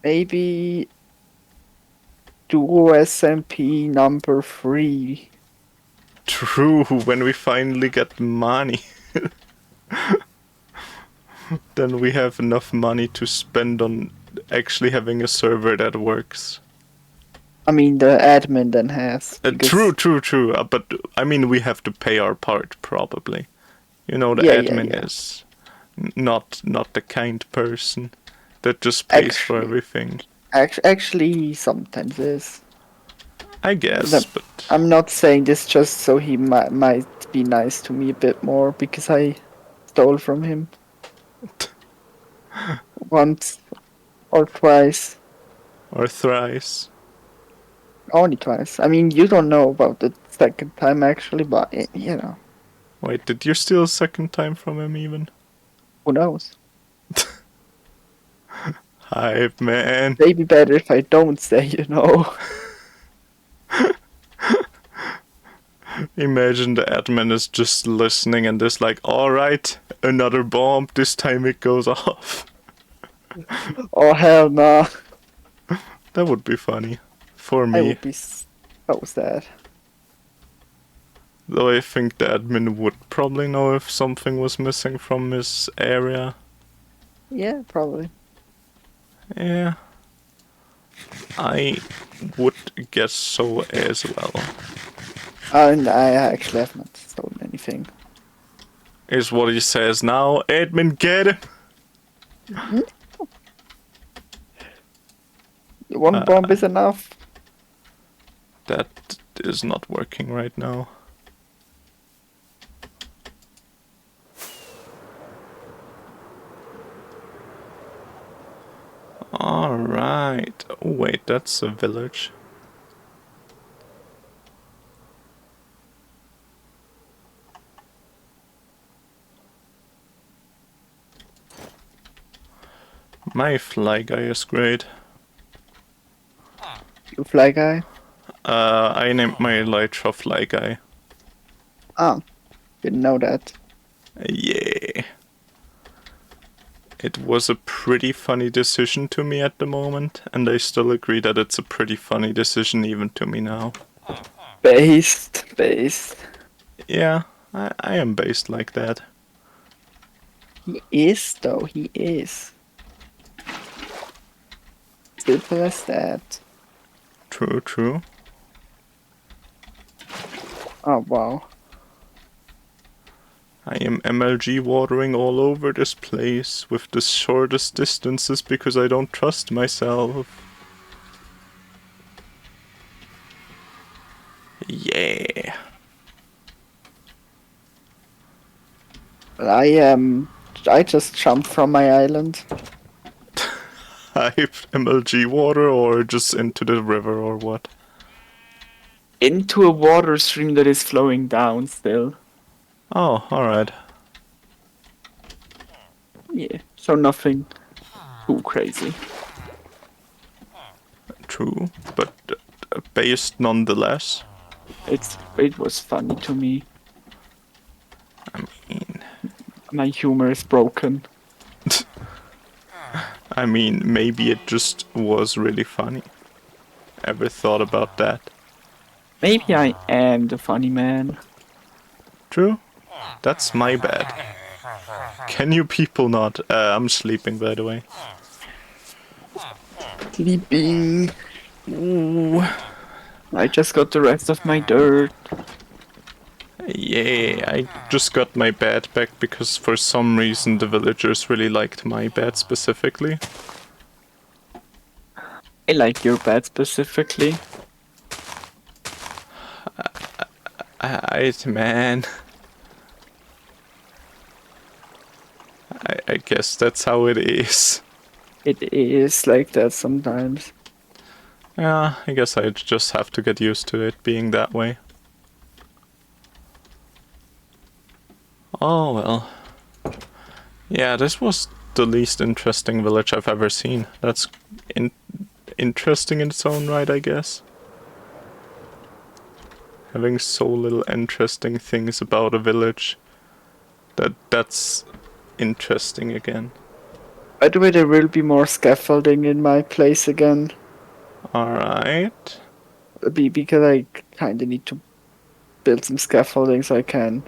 Maybe Duo SMP number 3. True, when we finally get money. Then we have enough money to spend on actually having a server that works. I mean, the admin then has. True, Because, true, true. But I mean, we have to pay our part, probably. You know, the yeah, yeah, admin yeah. is not the kind person that just pays for Actually, everything. actually, he sometimes is. I No, guess, but I'm not saying this just so he might be nice to me a bit more because I stole from him once or twice. or thrice. Only twice. I mean, you don't know about the second time actually, but you know, Wait, did you steal a second time from him even? who knows? Hype, man. Maybe better if I don't say, you know. Imagine the admin is just listening and is like, alright, another bomb, this time it goes off. Oh hell no! That would be funny. For I me. would be so sad. Though I think the admin would probably know if something was missing from his area. Yeah, probably. Yeah. I would guess so as well. And I actually have not stolen anything. Is what he says now. Admin, get him! One bomb is enough. That is not working right now. Alright. Oh, wait, that's a village. My fly guy is great. You fly guy. I named my elytra fly guy. Oh, didn't know that. Yeah. It was a pretty funny decision to me at the moment, and I still agree that it's a pretty funny decision even to me now. Based. Yeah, I am based like that. He is though. He is. Simple as that. True, true. Oh wow. I am MLG watering all over this place with the shortest distances because I don't trust myself. Yeah. I just jumped from my island. Hype MLG water or just into the river or what? Into a water stream that is flowing down still. Oh, alright. Yeah, so nothing too crazy. True, but based nonetheless. It was funny to me. I mean, My humor is broken. maybe it just was really funny. Ever thought about that? Maybe I am the funny man. True? That's my bad. Can you people not? I'm sleeping, by the way. Sleeping. Ooh. I just got the rest of my dirt. Yeah, I just got my bed back because for some reason the villagers really liked my bed specifically. I like your bed specifically. Man. I guess that's how it is. It is like that sometimes. Yeah, I guess I just have to get used to it being that way. Oh well. Yeah, this was the least interesting village I've ever seen. That's interesting in its own right, I guess. Having so little interesting things about a village. That's interesting again. By the way, there will be more scaffolding in my place again. Alright. Because I kinda need to build some scaffolding so I can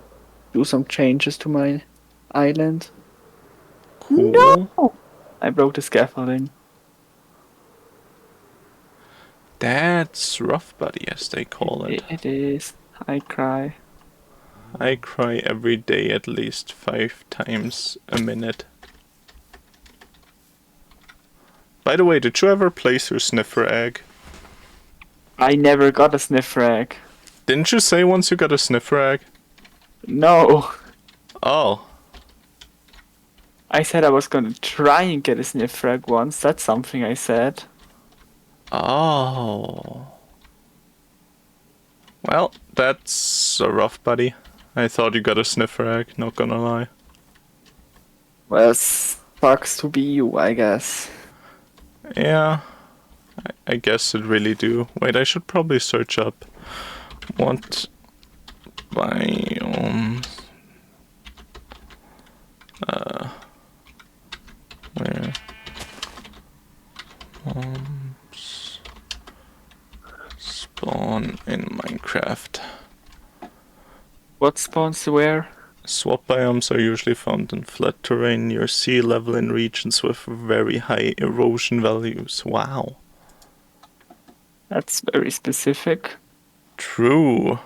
do some changes to my island. Cool. No! I broke the scaffolding. That's rough, buddy, as they call it. It is. I cry. I cry every day at least 5 times a minute. By the way, did you ever place your sniffer egg? I never got a sniffer egg. Didn't you say once you got a sniffer egg? No. Oh. I said I was gonna try and get a sniffer egg once. That's something I said. Oh. Well, that's a rough, buddy. I thought you got a sniffer egg, not gonna lie. Well, sucks to be you, I guess. Yeah, I guess it really do. Wait, I should probably search up what biomes where bombs spawn in Minecraft. What spawns where? Swamp biomes are usually found in flat terrain near sea level in regions with very high erosion values. Wow. That's very specific. True.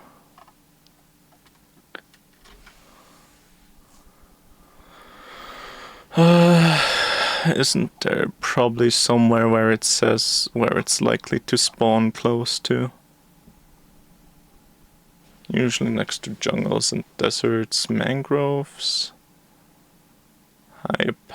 Isn't there probably somewhere where it says where it's likely to spawn close to? Usually next to jungles and deserts, mangroves. Hype.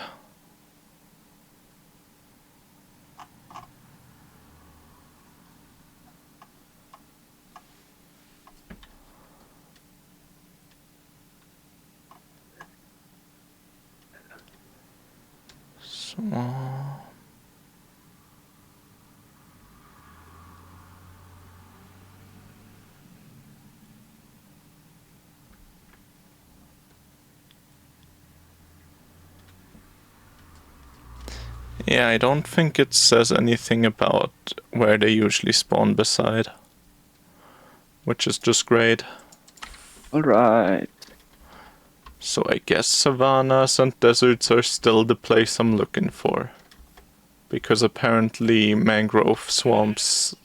So, yeah, I don't think it says anything about where they usually spawn beside. Which is just great. Alright. So I guess savannas and deserts are still the place I'm looking for. Because apparently mangrove swamps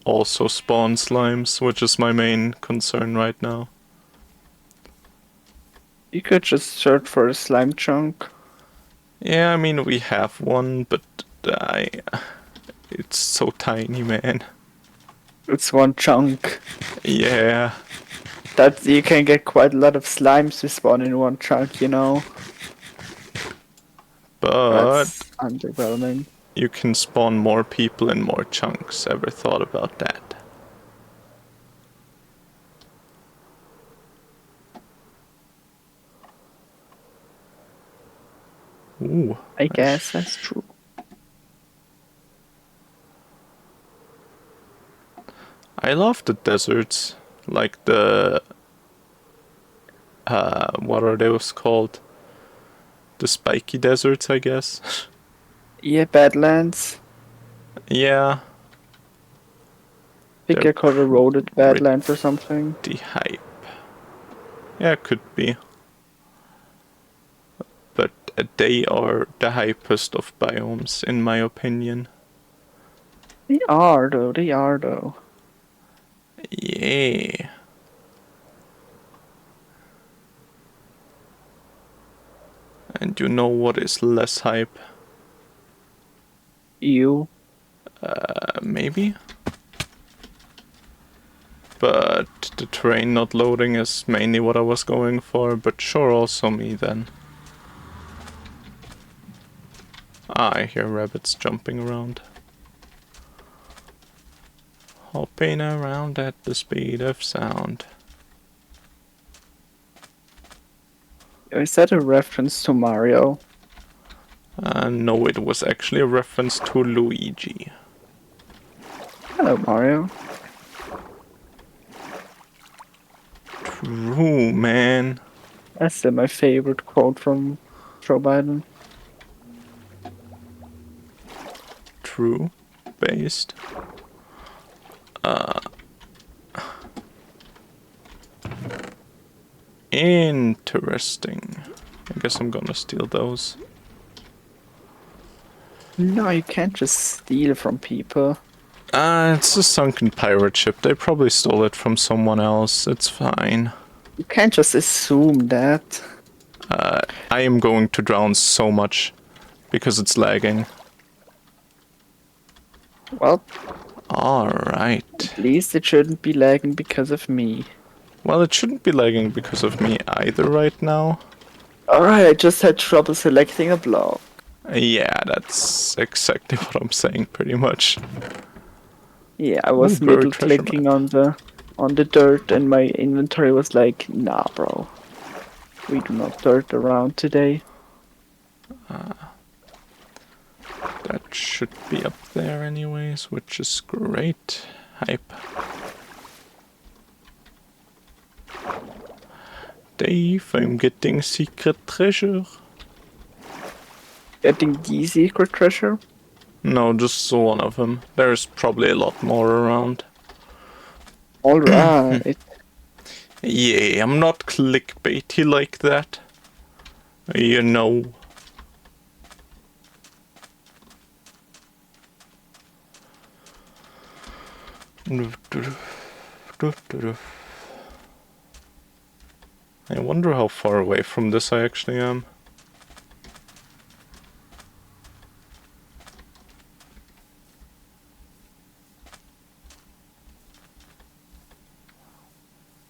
also spawn slimes, which is my main concern right now. You could just search for a slime chunk. Yeah, I mean we have one, but it's so tiny, man. It's one chunk. Yeah, That you can get quite a lot of slimes to spawn in one chunk, you know. but That's underwhelming. you can spawn more people in more chunks. Ever thought about that? Ooh, I guess that's true. I love the deserts, like the what are those called? The spiky deserts, I guess. Yeah, Badlands. Yeah, I think they're I called eroded Badlands or something. pretty hype. Yeah, could be. But they are the hypest of biomes, in my opinion. They are though, they are though. Yeah. And you know what is less hype? You. Maybe? But the train not loading is mainly what I was going for, but sure, also me then. I hear rabbits jumping around. Hopping around at the speed of sound. Is that a reference to Mario? No, it was actually a reference to Luigi. Hello, Mario. True, man. That's my favorite quote from Joe Biden. True. Based. Interesting. I guess I'm gonna steal those. No, you can't just steal from people. It's a sunken pirate ship. They probably stole it from someone else. It's fine. You can't just assume that. I am going to drown so much because it's lagging. Well, Alright. at least it shouldn't be lagging because of me. Well, it shouldn't be lagging because of me either right now. Alright, I just had trouble selecting a block. Yeah, that's exactly what I'm saying, pretty much. Yeah, I was Ooh, buried middle treasure clicking on the dirt and my inventory was like, nah bro. We do not dirt around today. That should be up there anyways, which is great. Hype. Dave, I'm getting secret treasure. Getting the secret treasure? No, just one of them. There's probably a lot more around. Alright. Yeah, I'm not clickbaity like that. You know. I wonder how far away from this I actually am.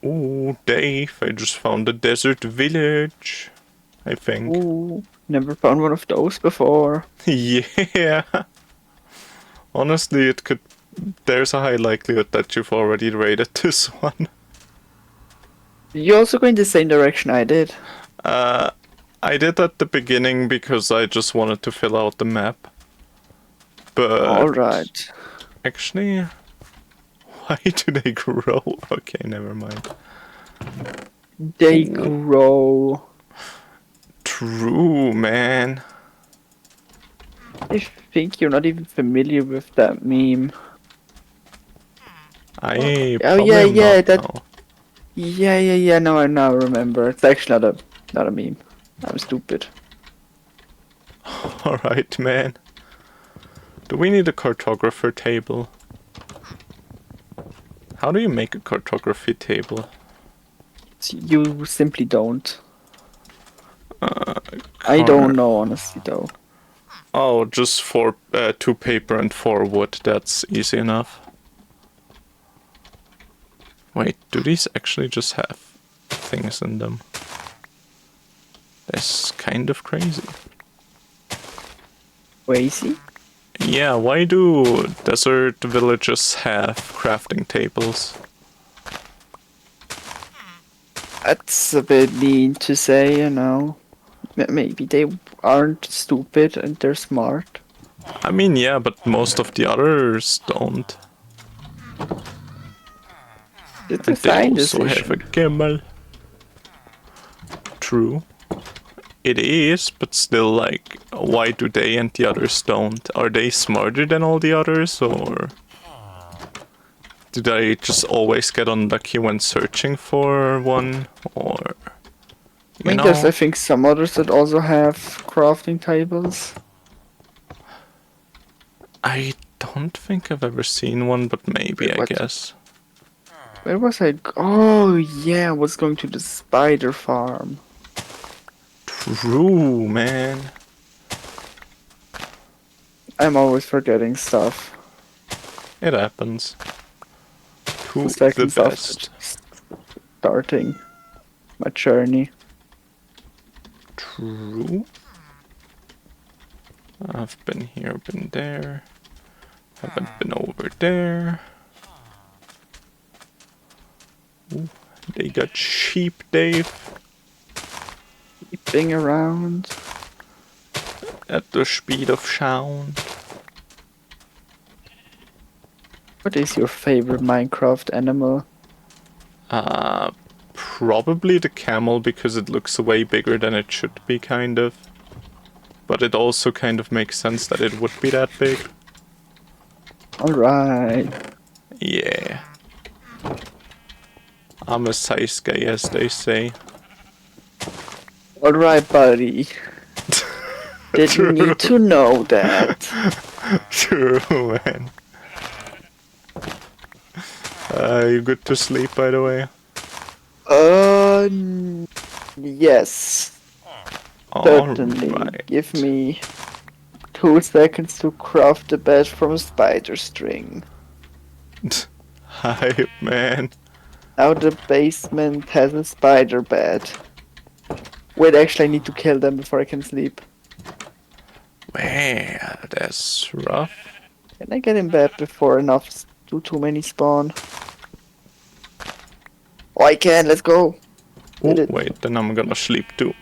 Ooh, Dave, I just found a desert village. I think. Ooh, never found one of those before. Yeah. Honestly, it could. There's a high likelihood that you've already raided this one. You also go in the same direction I did. I did at the beginning because I just wanted to fill out the map. But Alright. actually, why do they grow? Okay, never mind. They grow. True, man. I think you're not even familiar with that meme. I Oh probably yeah, am yeah, not that. now. Yeah. No, I now remember. It's actually not a meme. I'm stupid. Alright, man. Do we need a cartographer table? How do you make a cartography table? You simply don't. I don't know honestly though. Oh, just 2 paper and 4 wood. That's easy enough. Wait, do these actually just have things in them? That's kind of crazy. Crazy? Yeah, why do desert villages have crafting tables? That's a bit mean to say, you know. Maybe they aren't stupid and they're smart. I mean, yeah, but most of the others don't. It's a And they fine also have a decision. camel. True. It is, but still, like, why do they and the others don't? Are they smarter than all the others, or do they just always get unlucky when searching for one, or I mean, there's I think some others that also have crafting tables. I don't think I've ever seen one, but maybe, Wait, I what? guess. Where was I? Oh yeah, I was going to the spider farm. True, man. I'm always forgetting stuff. It happens. To 2 the seconds after best. just starting my journey. True. I've been here, been there. Haven't been over there. Ooh, they got sheep, Dave. Keeping around. At the speed of sound. What is your favorite Minecraft animal? Probably the camel because it looks way bigger than it should be, kind of. But it also kind of makes sense that it would be that big. Alright. Yeah. I'm a size guy, as they say. Alright, buddy. Didn't need to know that. True, man. You good to sleep, by the way? Yes. Certainly. Alright. Give me 2 seconds to craft a bed from spider string. Hype, man. Now the basement has a spider bed. Wait, actually I need to kill them before I can sleep. Man, that's rough. Can I get in bed before too many spawn? Oh, I can, let's go. Oh, Did it. wait, then I'm gonna sleep too.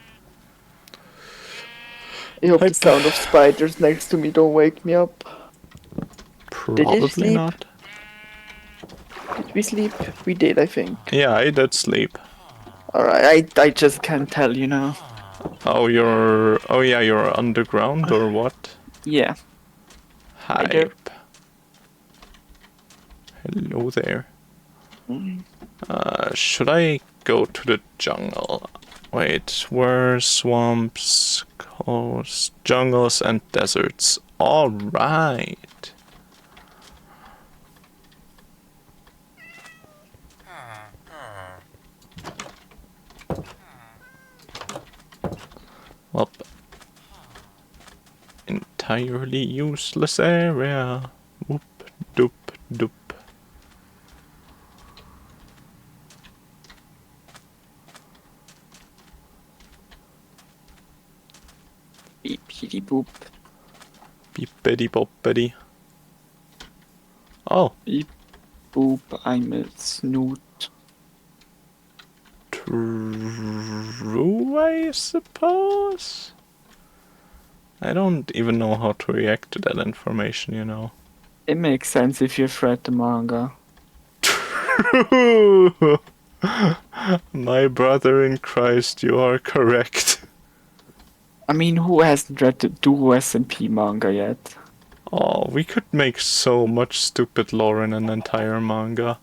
I hope Hype. the sound of spiders next to me don't wake me up. Did you Probably sleep? not. Did we sleep? We did, I think. Yeah, I did sleep. Alright, I just can't tell you now. Oh, you're... Oh yeah, you're underground or what? Yeah. Hi there. Hype. Hello there. Should I go to the jungle? Wait, where swamps, coast, jungles, and deserts? Alright. Well, entirely useless area. Whoop, doop, doop. Beepity boop. Beepity boppity. Oh, Beep boop, I'm a snoot. true, I suppose? I don't even know how to react to that information, you know. It makes sense if you've read the manga. True! My brother in Christ, you are correct. I mean, who hasn't read the Duo SMP manga yet? Oh, we could make so much stupid lore in an entire manga.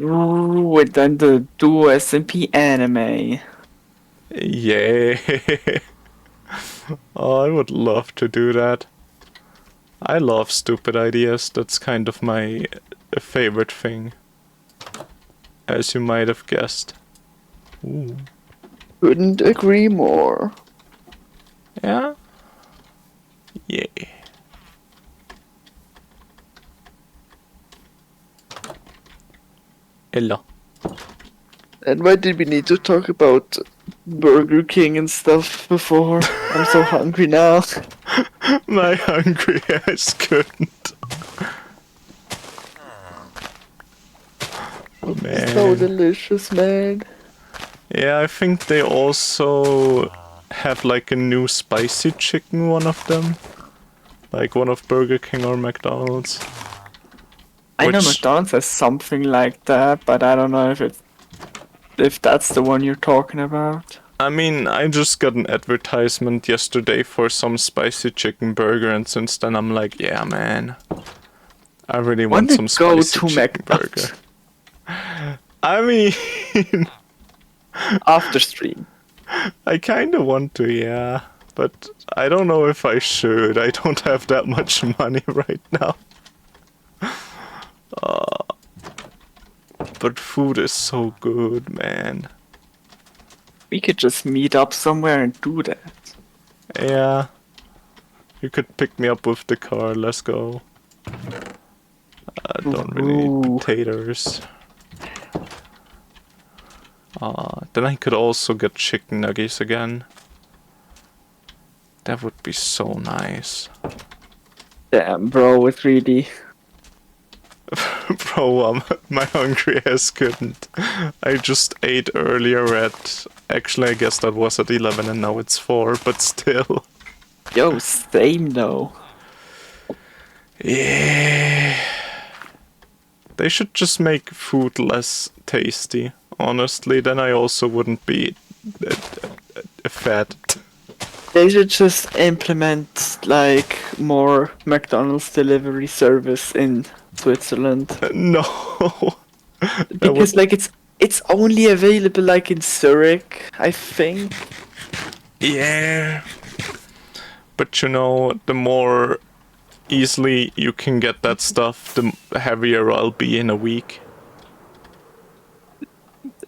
Ooh, and then the Duo SMP anime. Yeah. Oh, I would love to do that. I love stupid ideas. That's kind of my favorite thing. As you might have guessed. Ooh. Couldn't agree more. Yeah? Yeah. Hello. And why did we need to talk about Burger King and stuff before? I'm so hungry now. My hungry ass couldn't. Oh, man. So delicious, man. Yeah, I think they also have like a new spicy chicken, one of them. Like one of Burger King or McDonald's. I know Which- McDonald's has something like that, but I don't know if that's the one you're talking about. I mean, I just got an advertisement yesterday for some spicy chicken burger, and since then I'm like, yeah, man. I really want Wanna some go spicy to chicken McDonald's? burger. I mean, After stream. I kind of want to, yeah. But I don't know if I should. I don't have that much money right now. But food is so good, man. We could just meet up somewhere and do that. Yeah. You could pick me up with the car. Let's go. I don't really Ooh. need potatoes. Then I could also get chicken nuggets again. That would be so nice. Damn, bro, it really. Bro, my hungry ass couldn't. I just ate earlier at... Actually, I guess that was at 11 and now it's 4, but still. Yo, same though. Yeah. They should just make food less tasty. Honestly, then I also wouldn't be fat. They should just implement like more McDonald's delivery service in Switzerland. No. Because like it's only available like in Zurich, I think. Yeah. But you know, the more easily you can get that stuff, the heavier I'll be in a week.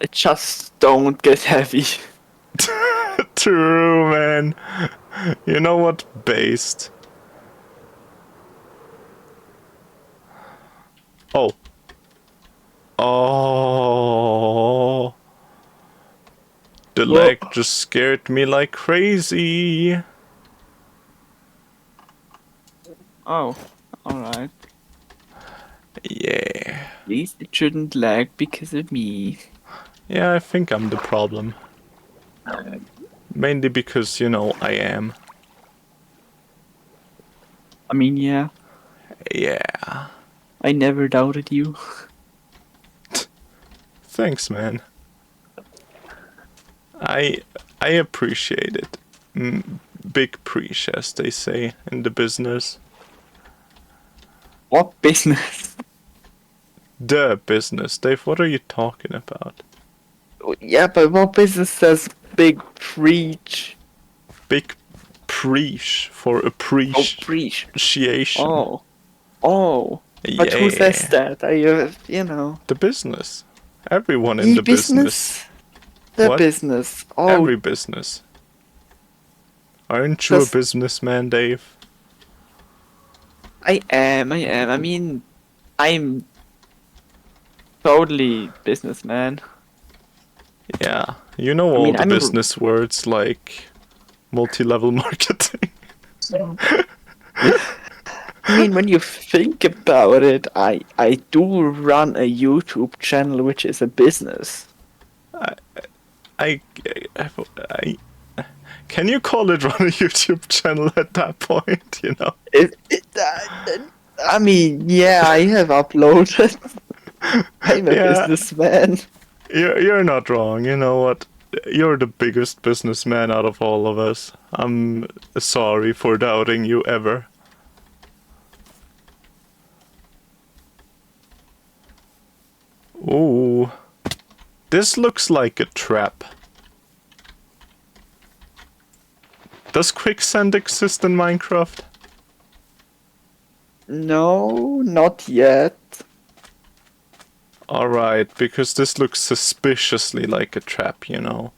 It just don't get heavy. True, man. You know what? Based. Oh. Oh. The Whoa. leg just scared me like crazy. Oh, alright. Yeah. At least it shouldn't lag because of me. Yeah, I think I'm the problem. Mainly because, you know, I am. I mean, yeah, Yeah. I never doubted you. Thanks, man. I appreciate it. Big preach, as they say in the business. What business? The business, Dave. What are you talking about? Yeah, but what business says big preach? Big preach for Oh, preach. appreciation. Oh. Oh. But who says that? You know. The business. Everyone in the business. The What? business. Oh, Every business. Aren't you a Just- businessman, Dave? I am. I mean, I'm totally businessman. Yeah. You know all mean, the I'm a- business words like multi-level marketing. I mean, when you think about it, I do run a YouTube channel which is a business. I can you call it run a YouTube channel at that point, you know? I mean, yeah, I have uploaded. I'm a Yeah. businessman. You're not wrong, you know what? You're the biggest businessman out of all of us. I'm sorry for doubting you ever. Ooh. This looks like a trap. Does quicksand exist in Minecraft? No, not yet. Alright, because this looks suspiciously like a trap, you know.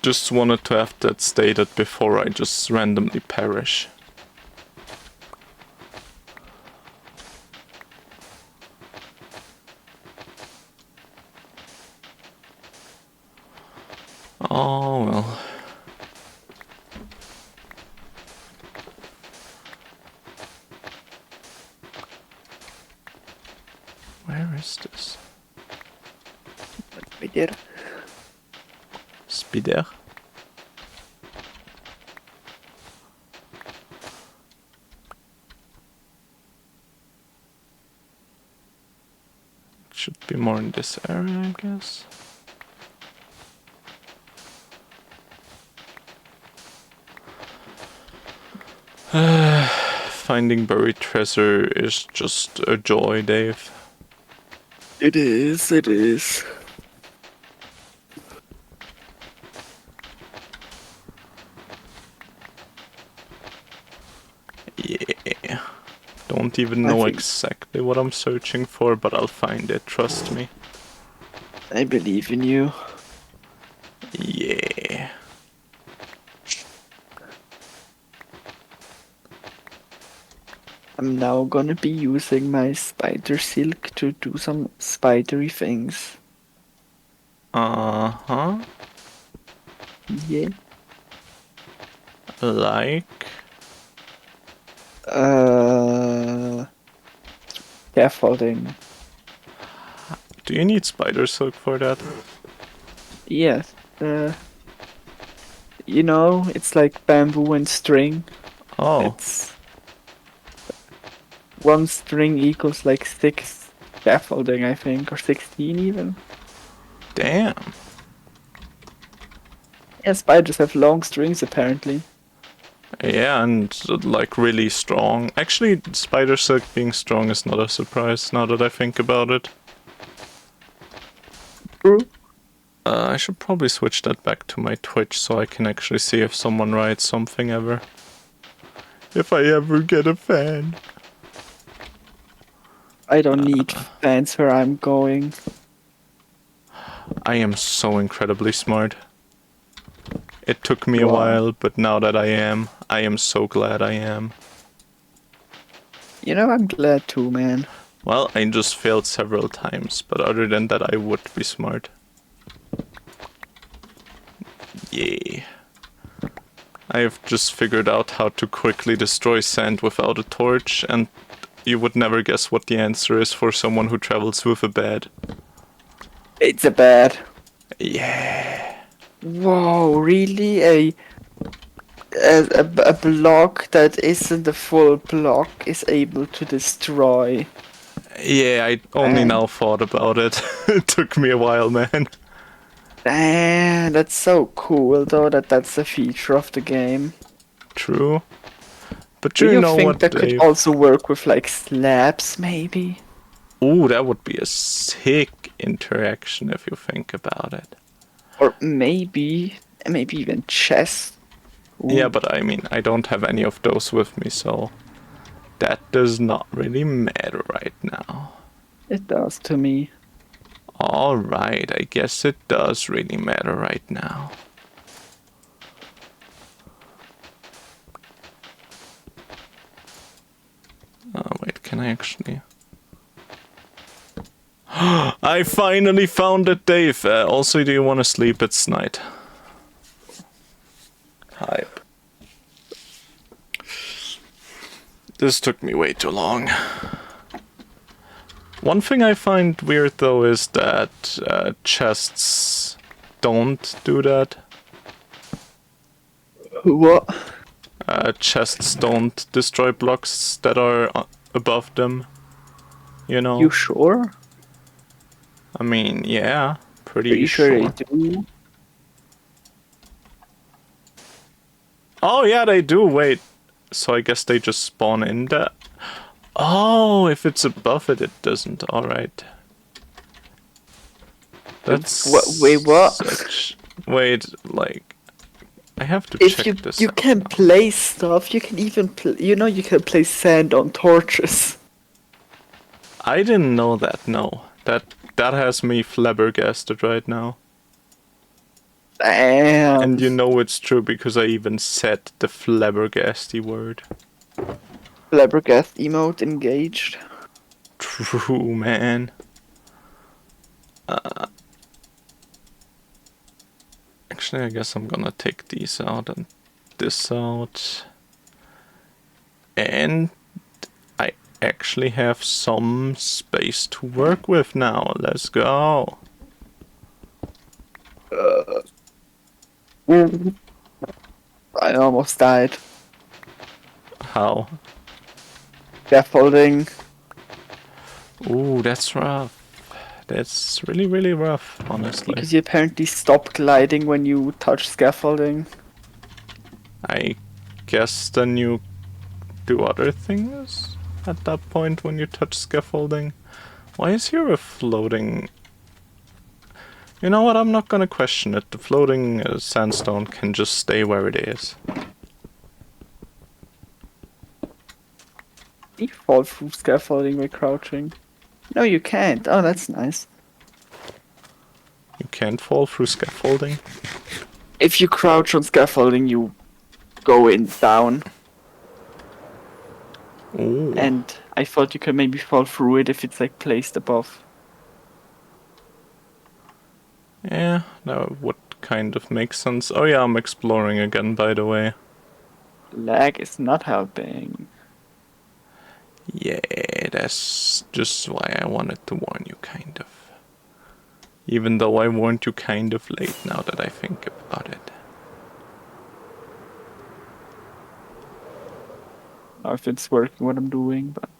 Just wanted to have that stated before I just randomly perish. Oh well. Where is this? We did. Spider? Should be more in this area, I guess. Finding buried treasure is just a joy, Dave. It is, it is. Yeah. Don't even I know think- exactly what I'm searching for, but I'll find it, trust me. I believe in you. Yeah. I'm now gonna be using my spider silk to do some spidery things. Uh-huh. Yeah. Like, Scaffolding. do you need spider silk for that? Yes. It's like bamboo and string. Oh, It's one string equals like 6 scaffolding, I think, or 16 even. damn. Yeah, spiders have long strings apparently. Yeah, and like really strong. Actually, spider silk being strong is not a surprise now that I think about it. True. I should probably switch that back to my Twitch so I can actually see if someone writes something ever. If I ever get a fan. I don't need fans where I'm going. I am so incredibly smart. It took me a You are. while, but now that I am so glad I am. I'm glad too, man. Well, I just failed several times, but other than that I would be smart. Yeah. I have just figured out how to quickly destroy sand without a torch, and you would never guess what the answer is for someone who travels with a bed. It's a bad. Yeah. Whoa, really? A block that isn't a full block is able to destroy. Yeah, I only Man. now thought about it. It took me a while, man. Damn, that's so cool though that's a feature of the game. True. But Do you you know think what, that could Dave? also work with like slabs maybe? Ooh, that would be a sick interaction if you think about it. Or maybe even chests? Yeah, Ooh, but I mean, I don't have any of those with me, so that does not really matter right now. it does to me. Alright, I guess it does really matter right now. Oh, wait, can I actually... I finally found it, Dave! Also, do you want to sleep? It's night. Hype. This took me way too long. One thing I find weird, though, is that chests don't do that. What? Chests don't destroy blocks that are above them. You know? You sure? I mean, yeah, pretty Pretty sure they sure. do. Oh, yeah, they do. Wait. So I guess they just spawn in there. Oh, if it's above it, it doesn't. Alright. That's What? Wait, what? such... Wait, like... I have to If check this you out can now. place stuff, you can even you can place sand on torches. I didn't know that, no. That has me flabbergasted right now. Damn. And you know it's true because I even said the flabbergasty word. Flabbergast emote engaged. True, man. Actually, I guess I'm gonna take these out and this out. And I actually have some space to work with now. Let's go. I almost died. How? Scaffolding. Ooh, that's rough. That's really, really rough, honestly. Because you apparently stop gliding when you touch scaffolding. I guess then you do other things at that point when you touch scaffolding. Why is here a floating... You know what, I'm not gonna question it. The floating sandstone can just stay where it is. You fall through scaffolding by crouching. No, you can't. Oh, that's nice. You can't fall through scaffolding. If you crouch on scaffolding, you go in down. Ooh. And I thought you could maybe fall through it if it's like placed above. Yeah, that would kind of makes sense. Oh yeah, I'm exploring again, by the way. Lag is not helping. Yeah, that's just why I wanted to warn you, kind of. Even though I warned you kind of late now that I think about it. Or if it's working what I'm doing, but at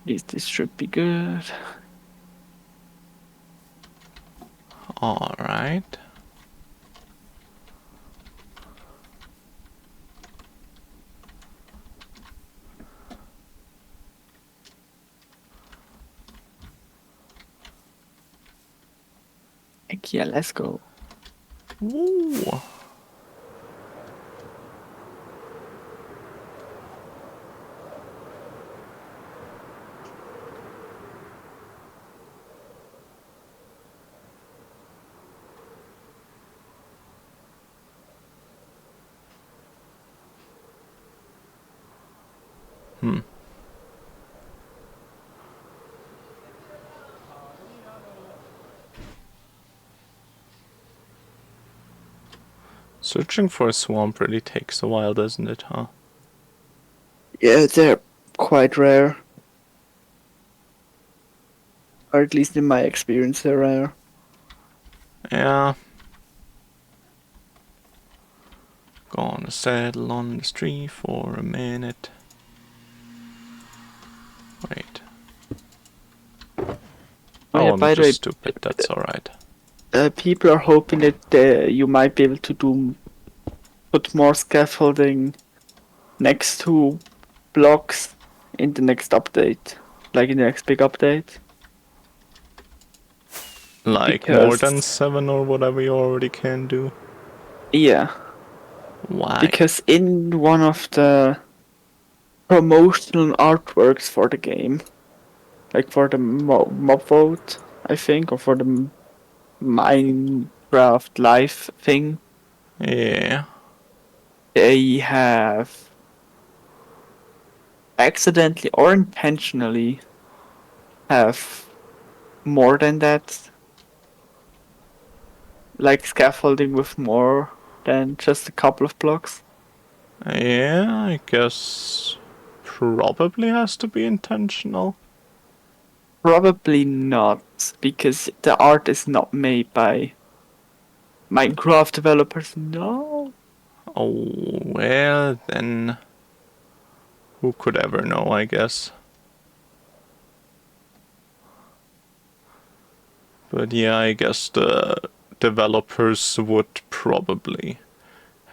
least this should be good. Alright. Heck yeah, let's go. Woo. Searching for a swamp really takes a while, doesn't it, huh? Yeah, they're quite rare. Or at least in my experience, they're rare. Yeah. Gonna settle on this tree for a minute. Wait. Oh Oh, yeah, I'm by the way, just stupid, that's alright. people are hoping that you might be able to put more scaffolding next to blocks in the next update, like in the next big update. Like more than Because 7 or whatever you already can do. yeah, Why? because in one of the promotional artworks for the game, like for the mob vote, I think, or for the Minecraft Live thing, Yeah. they have accidentally or intentionally have more than that, like scaffolding with more than just a couple of blocks. Yeah, I guess probably has to be intentional. Probably not, because the art is not made by Minecraft developers. No. Oh, well, then who could ever know, I guess. But yeah, I guess the developers would probably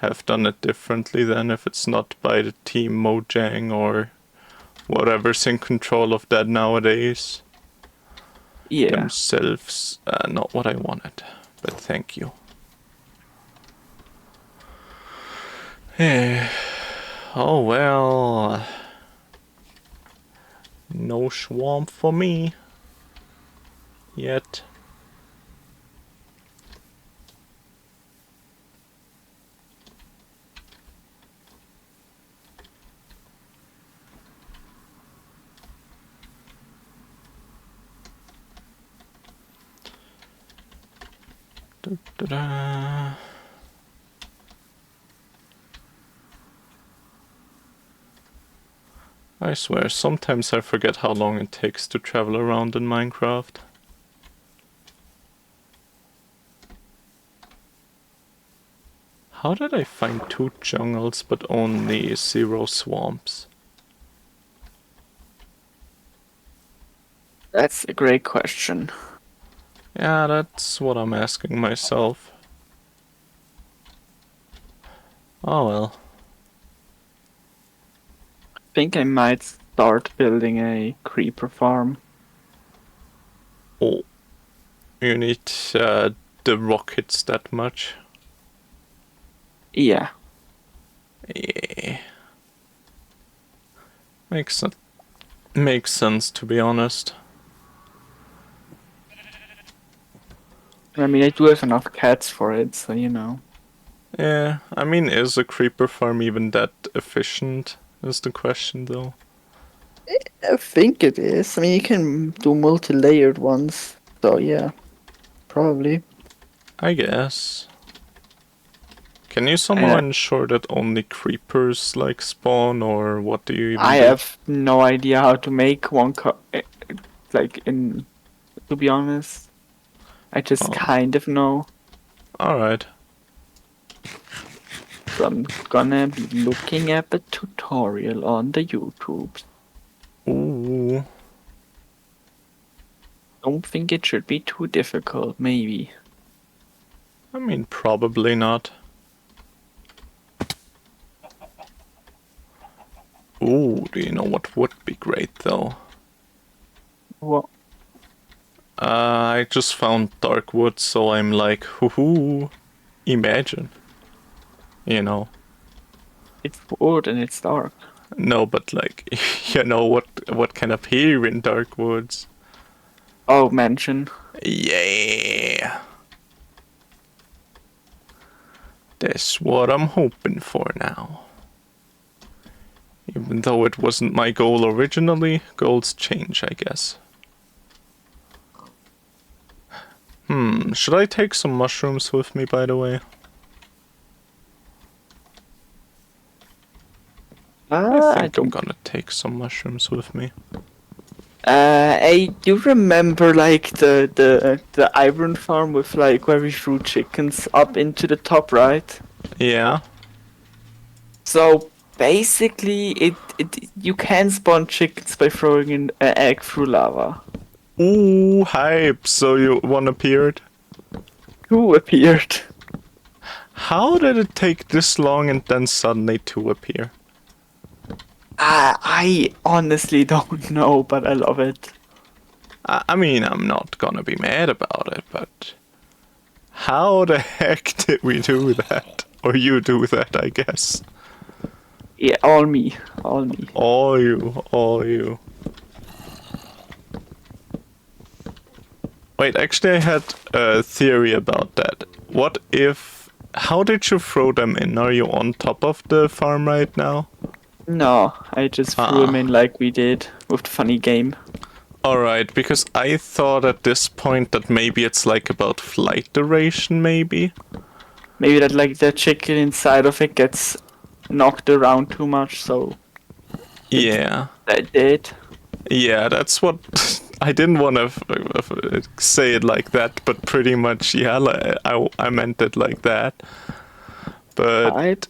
have done it differently then if it's not by the team Mojang or whatever's in control of that nowadays. Yeah. Themselves. Not what I wanted, but thank you. Oh well. No swamp for me. Yet. Da-da-da. I swear, sometimes I forget how long it takes to travel around in Minecraft. How did I find 2 jungles but only 0 swamps? That's a great question. Yeah, that's what I'm asking myself. Oh well. I think I might start building a creeper farm. Oh, you need the rockets that much? Yeah. Yeah. Makes sense, to be honest. I mean, I do have enough cats for it, so you know. Yeah, I mean, is a creeper farm even that efficient? Is the question though. I think it is. I mean, you can do multi-layered ones. So yeah, probably. I guess. Can you somehow I ensure that only creepers like spawn, or what do you even I do? have no idea how to make one. Like in, to be honest, I just Oh, kind of know. alright. So I'm gonna be looking at the tutorial on the YouTube. Ooh. Don't think it should be too difficult, maybe. I mean, probably not. Ooh, do you know what would be great though? What? I just found dark wood, so I'm like, hoo, imagine. You know. It's wood and it's dark. No, but like, you know what can appear in dark woods. Oh, mansion. Yeah. That's what I'm hoping for now. Even though it wasn't my goal originally, goals change, I guess. Should I take some mushrooms with me, by the way? I I think I'm don't. gonna take some mushrooms with me. You remember like the iron farm with like where we threw chickens up into the top, right? Yeah. So basically, it you can spawn chickens by throwing in an egg through lava. Ooh, hype! So you one appeared? Two appeared. How did it take this long and then suddenly two appear? I honestly don't know, but I love it. I mean, I'm not gonna be mad about it, but how the heck did we do that? Or you do that, I guess. Yeah, all me, all me. All you, all you. Wait, actually, I had a theory about that. What if. How did you throw them in? Are you on top of the farm right now? No, I just threw him in like we did with the funny game. Alright, because I thought at this point that maybe it's like about flight duration, maybe? Maybe that like the chicken inside of it gets knocked around too much, so Yeah. that did. Yeah, that's what. I didn't want to say it like that, but pretty much, yeah, I meant it like that. But Right?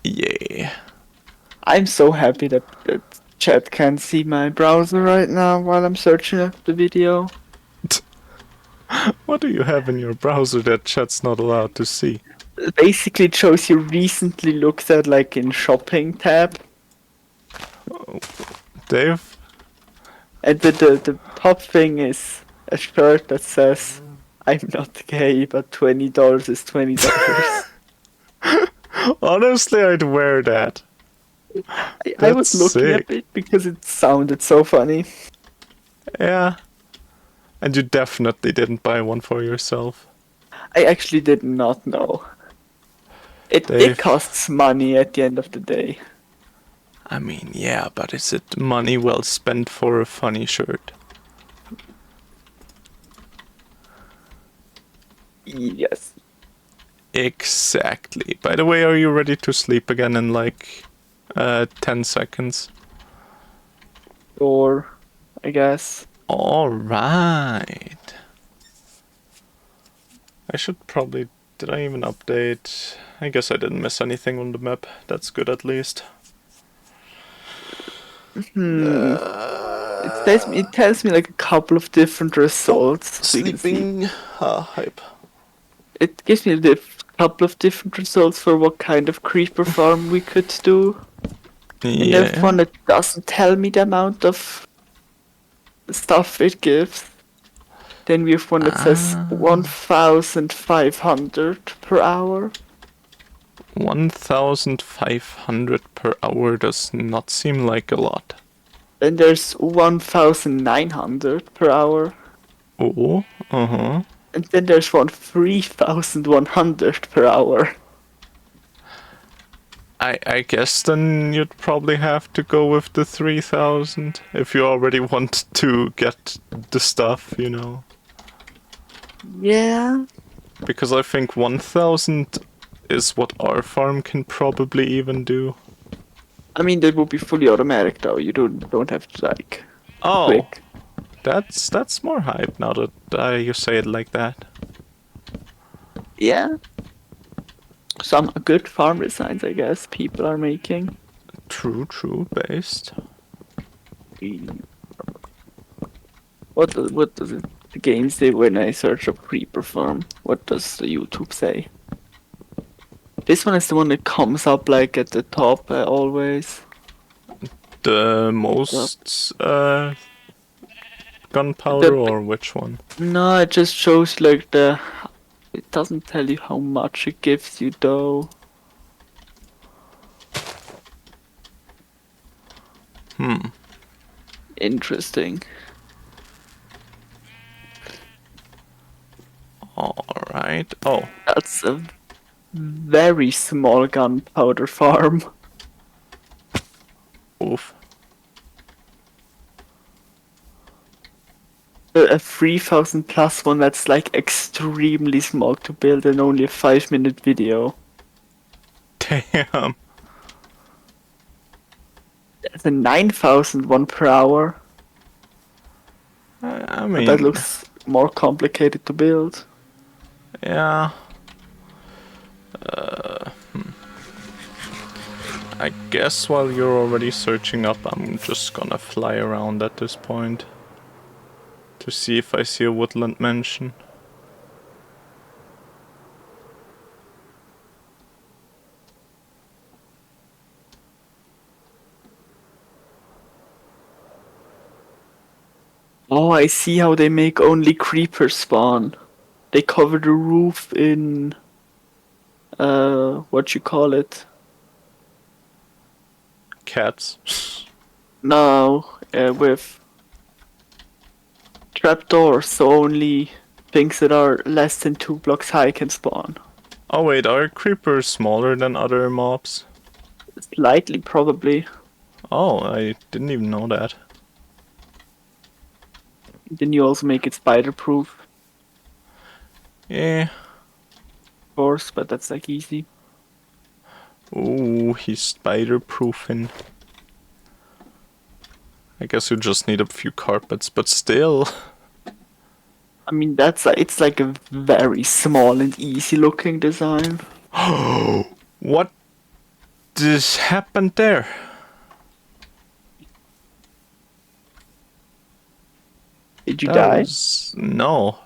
yeah. I'm so happy that chat can see my browser right now while I'm searching up the video. What do you have in your browser that chat's not allowed to see? Basically, it shows you recently looked at like in shopping tab, Dave? and the top thing is a shirt that says, "I'm not gay, but $20 is $20." Honestly, I'd wear that. I That's was looking at sick. it because it sounded so funny. Yeah. And you definitely didn't buy one for yourself. I actually did not know. It Dave. costs money at the end of the day. I mean, yeah, but is it money well spent for a funny shirt? Yes. Exactly. By the way, are you ready to sleep again in like 10 seconds? Or, I guess. Alright. I should probably. Did I even update? I guess I didn't miss anything on the map. That's good at least. It tells me like a couple of different results. So you can see. Sleeping. Hype. It gives me a couple of different results for what kind of creeper farm we could do. And there's one Yeah. that doesn't tell me the amount of stuff it gives. Then we have one that says 1,500 per hour. 1,500 per hour does not seem like a lot. Then there's 1,900 per hour. Oh, uh-huh. And then there's one 3,100 per hour. I guess then you'd probably have to go with the 3,000 if you already want to get the stuff, you know. Yeah. Because I think 1,000 is what our farm can probably even do. I mean, that would be fully automatic though. You don't have to like Oh, click. that's more hype now that you say it like that. Yeah. Some good farm designs, I guess, people are making. True, based. What does it, the game say when I search up creeper farm? What does the YouTube say? This one is the one that comes up like at the top always. The The, most gunpowder the or which one? no, it just shows like the. It doesn't tell you how much it gives you though. Interesting. Alright. Oh, That's a very small gunpowder farm. oof. A 3000 plus one that's like extremely small to build and only a 5-minute video. Damn. There's a 9000 one per hour, I but that mean, looks more complicated to build. yeah. I guess while you're already searching up, I'm just gonna fly around at this point to see if I see a woodland mansion. Oh, I see how they make only creepers spawn. They cover the roof in what you call it? Cats. No, with trapdoors, so only things that are less than 2 blocks high can spawn. Oh wait, are creepers smaller than other mobs? Slightly, probably. Oh, I didn't even know that. Then you also make it spider proof, Yeah. of course, but that's like easy. Ooh, he's spider proofing. I guess you just need a few carpets, but still. I mean, it's like a very small and easy looking design. What just happened there? Did you That die? was. No.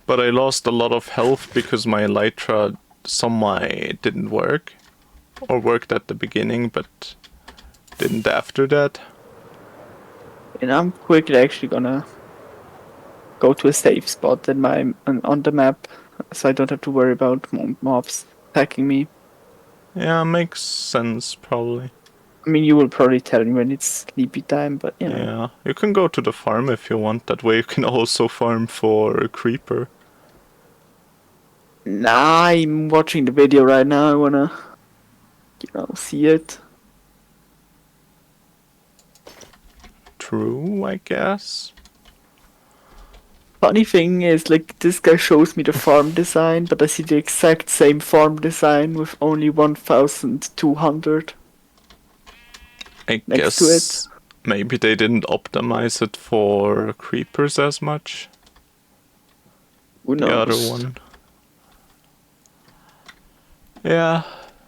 But I lost a lot of health because my elytra semi didn't work. Or worked at the beginning, but didn't after that. And I'm quickly actually gonna go to a safe spot in on the map, so I don't have to worry about mobs attacking me. Yeah, makes sense, probably. I mean, you will probably tell me when it's sleepy time, but you know. Yeah, you can go to the farm if you want. That way you can also farm for a creeper. Nah, I'm watching the video right now. I wanna, see it. True, I guess. Funny thing is, like, this guy shows me the farm design, but I see the exact same farm design with only 1200 I next to it. guess maybe they didn't optimize it for creepers as much. Who The other knows? one. Yeah.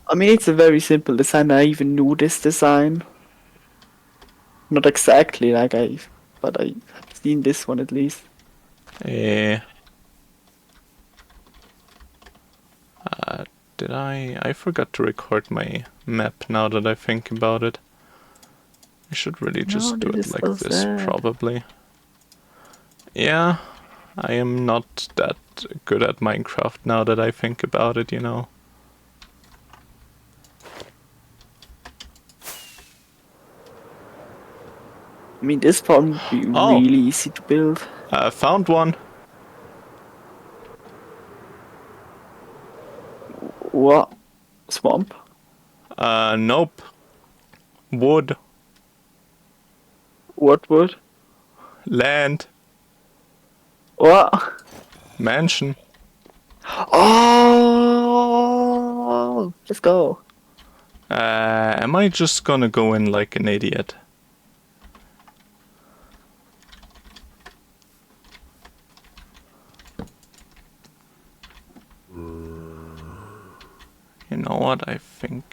I mean, it's a very simple design. I even knew this design. Not exactly but I have seen this one at least. Eh. Did I forgot to record my map now that I think about it. I should really just No, do this it is like so this, sad. probably. Yeah, I am not that good at Minecraft now that I think about it, you know. I mean, this farm would be Oh, really easy to build. I found one. What? Swamp? Nope. Wood. What wood? Land. What? Mansion. Oh, let's go. Am I just gonna go in like an idiot? You know what I think?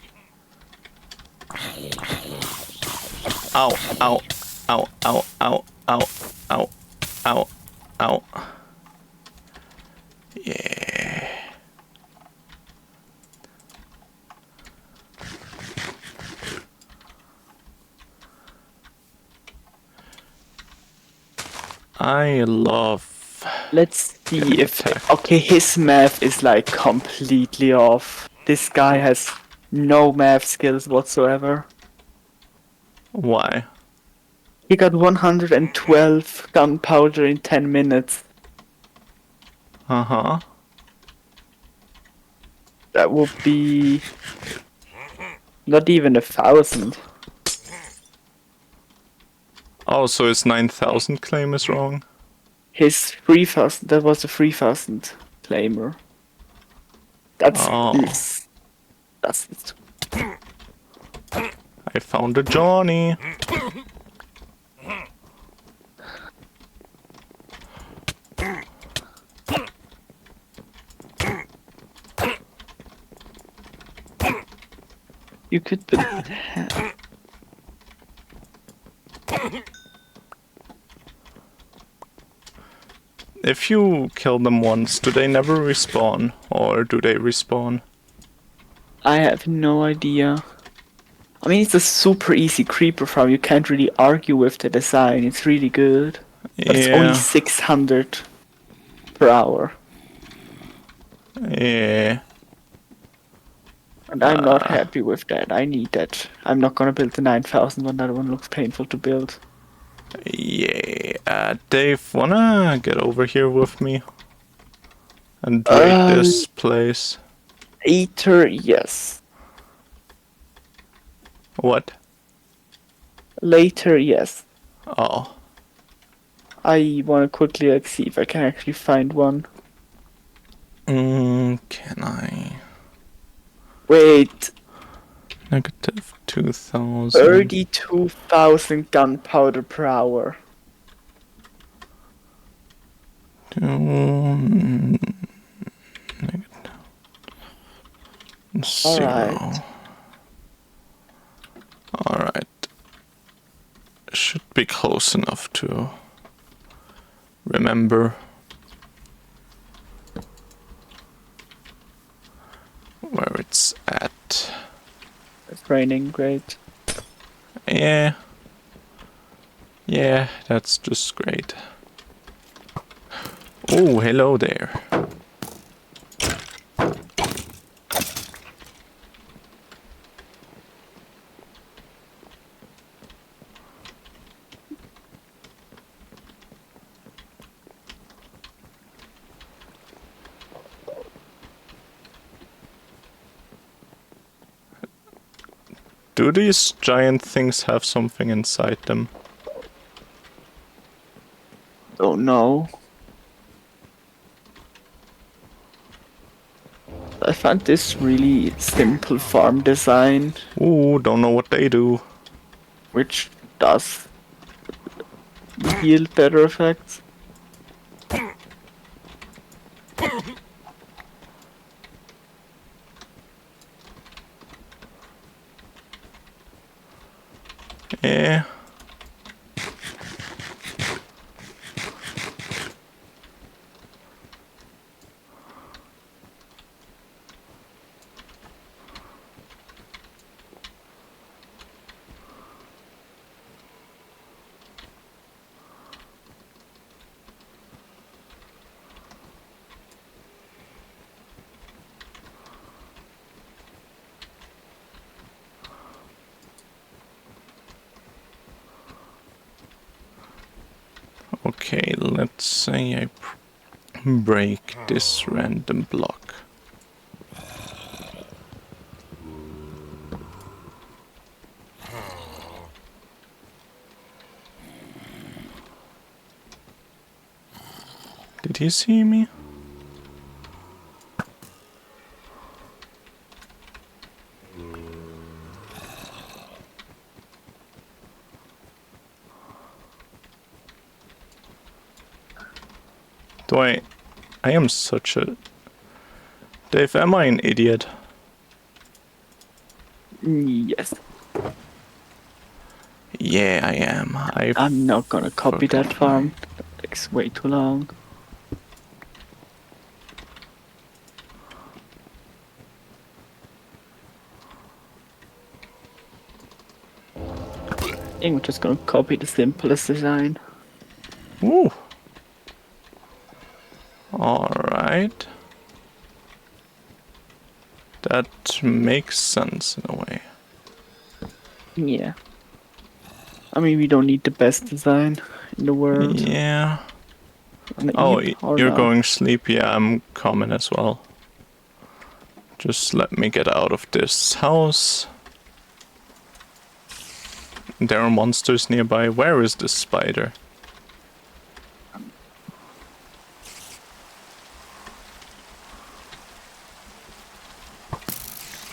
Ow, ow, ow, ow, ow, ow, ow, ow, ow. Yeah. I love Let's see if... attack. Okay, his math is like completely off. This guy has no math skills whatsoever. Why? He got 112 gunpowder in 10 minutes. Uh-huh. That would be... not even 1,000. Oh, so his 9,000 claim is wrong? His 3,000, that was a 3,000 claimer. That's... Oh. That's... I found a Johnny. You could put... If you kill them once, do they never respawn? Or do they respawn? I have no idea. I mean, it's a super easy creeper farm. You can't really argue with the design. It's really good. But it's only Yeah. 600 per hour. Yeah. And I'm not happy with that. I need that. I'm not gonna build the 9,000 one. That one looks painful to build. Yeah. Dave, wanna get over here with me? And raid this place? Later, yes. What? Later, yes. Oh. I wanna quickly like, see if I can actually find one. Can I? Wait, Negative 2,000. 32,000 gunpowder per hour. Zero. Alright. Alright. Should be close enough to remember where it's at. It's raining, great. Yeah. Yeah, that's just great. Oh, hello there. Do these giant things have something inside them? Oh no. I found this really simple farm design, Ooh, don't know what they do. which does yield better effects. Yeah. Okay, let's say I break this random block. Did he see me? Do I am such a... Dave, am I an idiot? Yes. Yeah, I am. I'm not gonna copy that forgot farm. That takes way too long. I think we're just gonna copy the simplest design. Ooh. Alright. That makes sense in a way. Yeah. I mean, we don't need the best design in the world. Yeah. Wanna Oh, eat or you're no? going sleep? Yeah, I'm coming as well. Just let me get out of this house. There are monsters nearby. Where is this spider?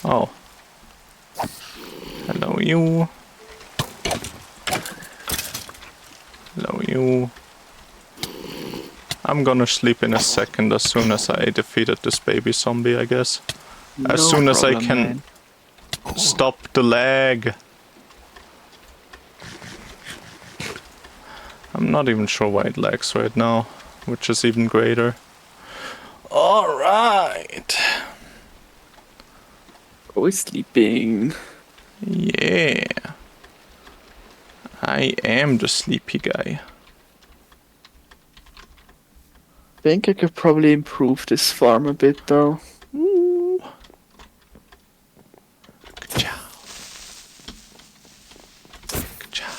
Oh. Hello, you. Hello, you. I'm gonna sleep in a second as soon as I defeated this baby zombie, I guess. As No soon as I problem, can man. stop the lag. I'm not even sure why it lags right now, which is even greater. Alright. Go sleeping. Yeah. I am the sleepy guy. Think I could probably improve this farm a bit though. Ooh. Good job. Good job.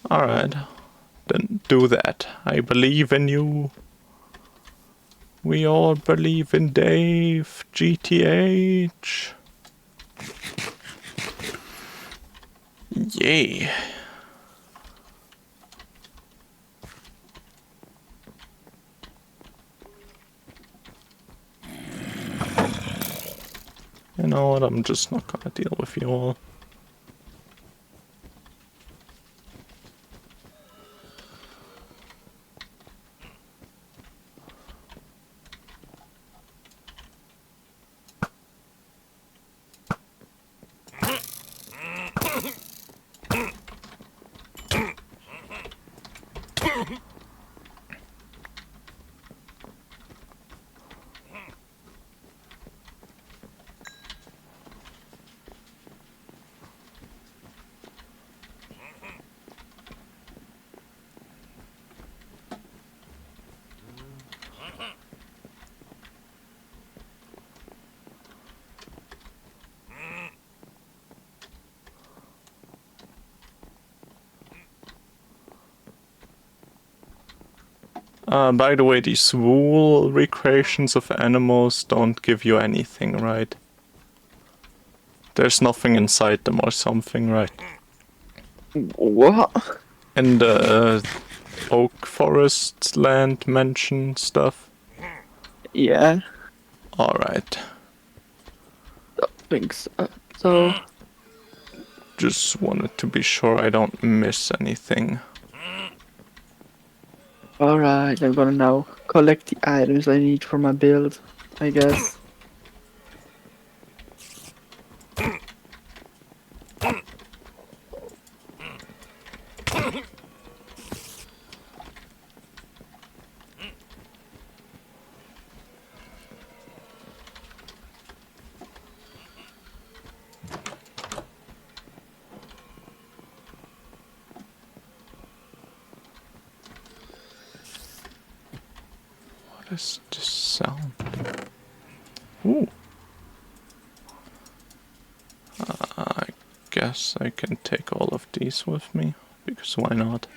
Alright. Then do that. I believe in you. We all believe in Dave. GTH. Yay. You know what? I'm just not gonna deal with you all. By the way, these wool recreations of animals don't give you anything, right? There's nothing inside them or something, right? What? In the oak forest land mansion stuff? Yeah, Alright. I think so. So, Just wanted to be sure I don't miss anything. alright, I'm gonna now collect the items I need for my build, I guess. What is this sound? Ooh. I guess I can take all of these with me, because why not?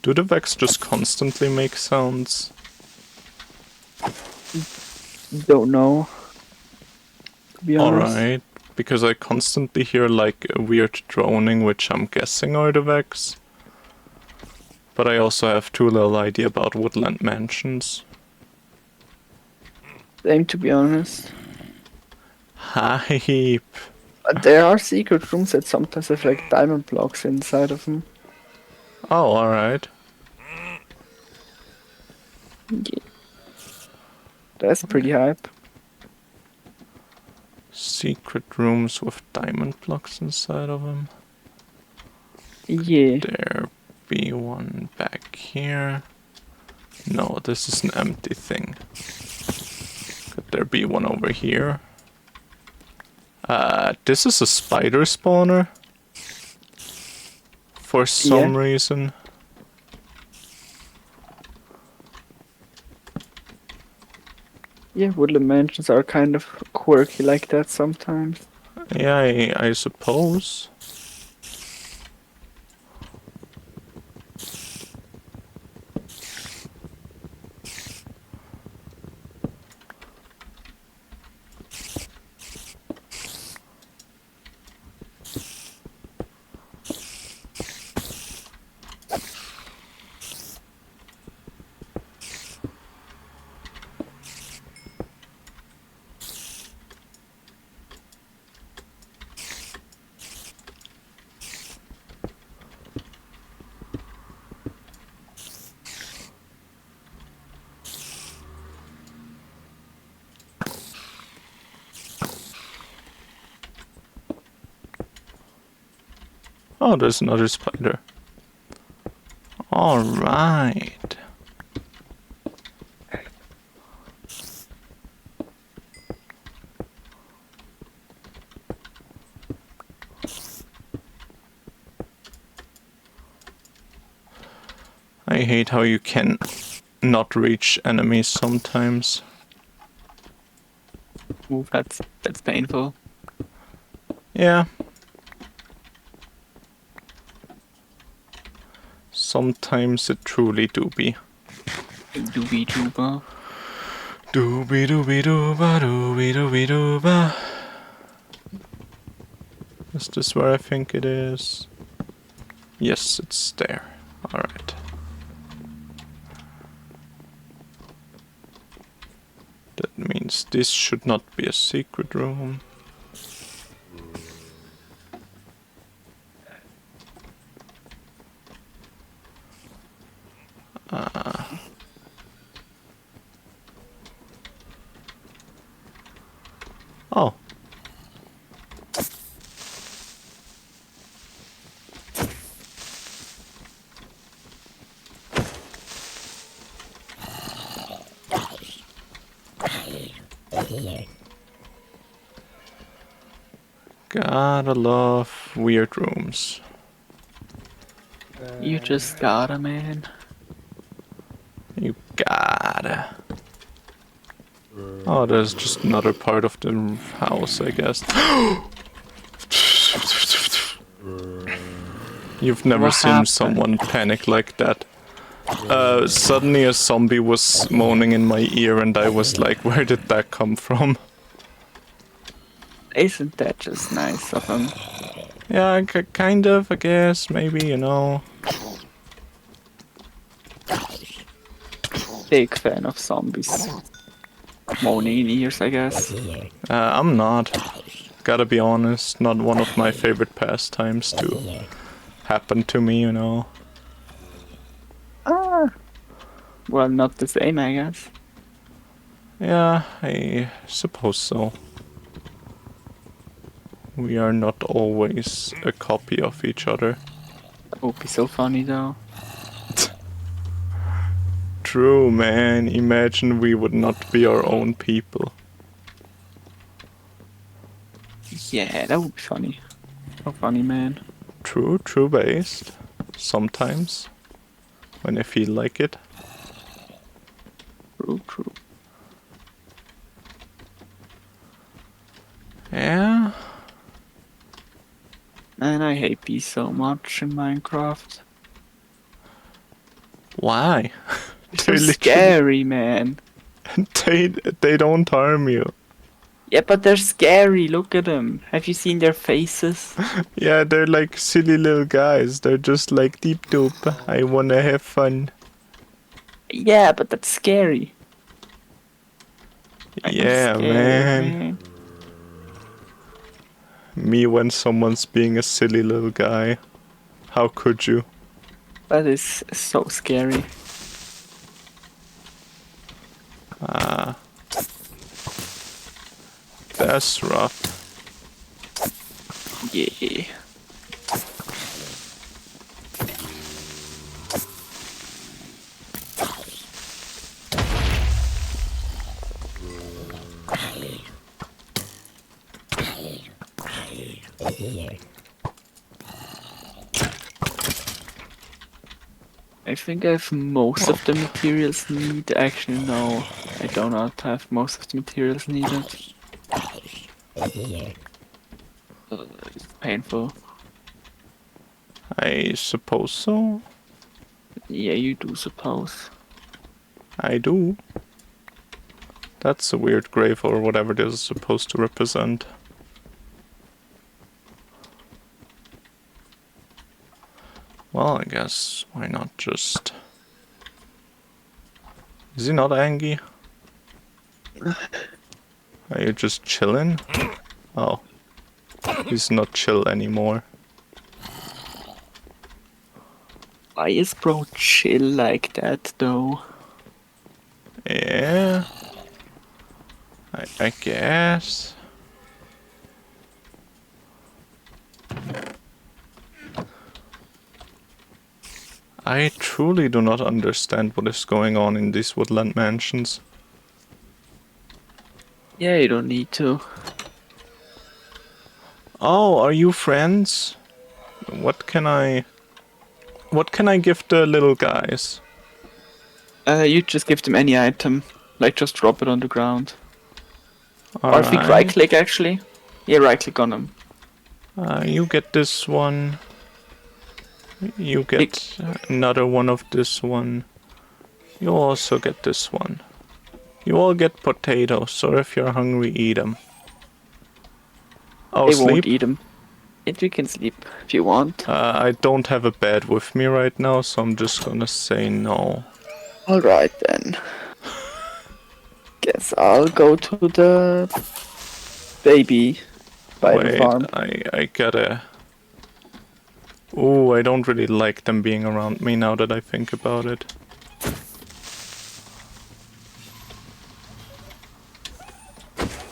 Do the Vex just constantly make sounds? Don't know, to be honest. Alright, because I constantly hear like a weird droning, which I'm guessing are the Vex. But I also have too little idea about woodland mansions. Same, to be honest. Hype. But there are secret rooms that sometimes have like diamond blocks inside of them. Oh, alright. Yeah. That's pretty hype. Secret rooms with diamond blocks inside of them. Yeah. There be one back here. No, this is an empty thing. Could there be one over here? This is a spider spawner. For some reason. Yeah, woodland mansions are kind of quirky like that sometimes. Yeah, I suppose. Oh, there's another spider. Alright. I hate how you can not reach enemies sometimes. Ooh, that's painful. Yeah. Sometimes it truly do be. Doobie dooba. Dooby dooby dooba dooby dooby dooba. Is this where I think it is? Yes, it's there. Alright. That means this should not be a secret room. Oh. Gotta love weird rooms. You just gotta, man. You gotta. Oh, there's just another part of the house, I guess. You've never What seen happened? someone panic like that. Suddenly a zombie was moaning in my ear and I was like, where did that come from? Isn't that just nice of him? Yeah, kind of, I guess, maybe, you know. Big fan of zombies. Moaning in ears, I guess. I'm not. Gotta be honest, not one of my favorite pastimes to happen to me, you know. Ah. Well, not the same, I guess. Yeah, I suppose so. We are not always a copy of each other. That would be so funny though. True, man. Imagine we would not be our own people. Yeah, that would be funny. So funny, man. True based. Sometimes. When I feel like it. True. Yeah. Man, I hate bees so much in Minecraft. Why? So They're literally- scary, man. they don't harm you. Yeah, but they're scary. Look at them. Have you seen their faces? Yeah, they're like silly little guys. They're just like deep dope. I wanna have fun. Yeah, but that's scary. I'm Yeah, scared, man. Me when someone's being a silly little guy. How could you? That is so scary. That's rough. Yeah. I think I have most of the materials needed. Actually, no. I do not have most of the materials needed. It's painful. I suppose so. Yeah, you do suppose. I do. That's a weird grave or whatever this is supposed to represent. Well, I guess why not just... Is he not angry? Are you just chilling? Oh. He's not chill anymore. Why is bro chill like that though? Yeah. I guess. I truly do not understand what is going on in these woodland mansions. Yeah, you don't need to. Oh, are you friends? What can I give the little guys? You just give them any item. Like just drop it on the ground. Or I think right Alright. click actually. Yeah, right click on them. You get this one. You get another one of this one. You also get this one. You all get potatoes, so if you're hungry, eat them. Oh, They sleep? won't eat them. If you can sleep if you want. I don't have a bed with me right now, so I'm just gonna say no. Alright then. Guess I'll go to the baby by the Wait, farm. I gotta... Ooh, I don't really like them being around me now that I think about it.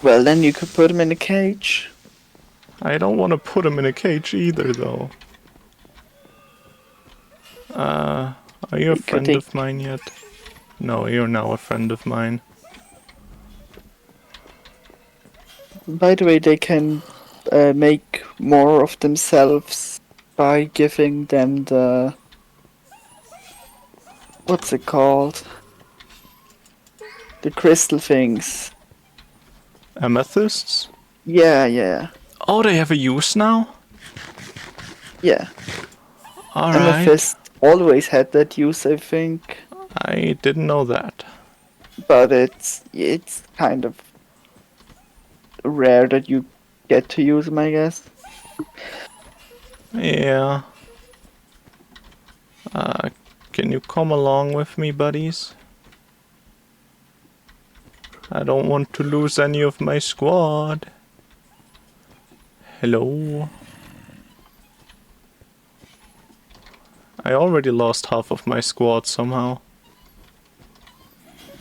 Well, then you could put him in a cage. I don't want to put them in a cage either, though. Are you a You could friend take- of mine yet? No, you're now a friend of mine. By the way, they can make more of themselves by giving them the... What's it called? The crystal things. Amethysts? Yeah. Oh, they have a use now? Yeah. Alright. Amethyst always had that use, I think. I didn't know that. But it's kind of rare that you get to use them, I guess. Yeah. Can you come along with me, buddies? I don't want to lose any of my squad. Hello? I already lost half of my squad somehow.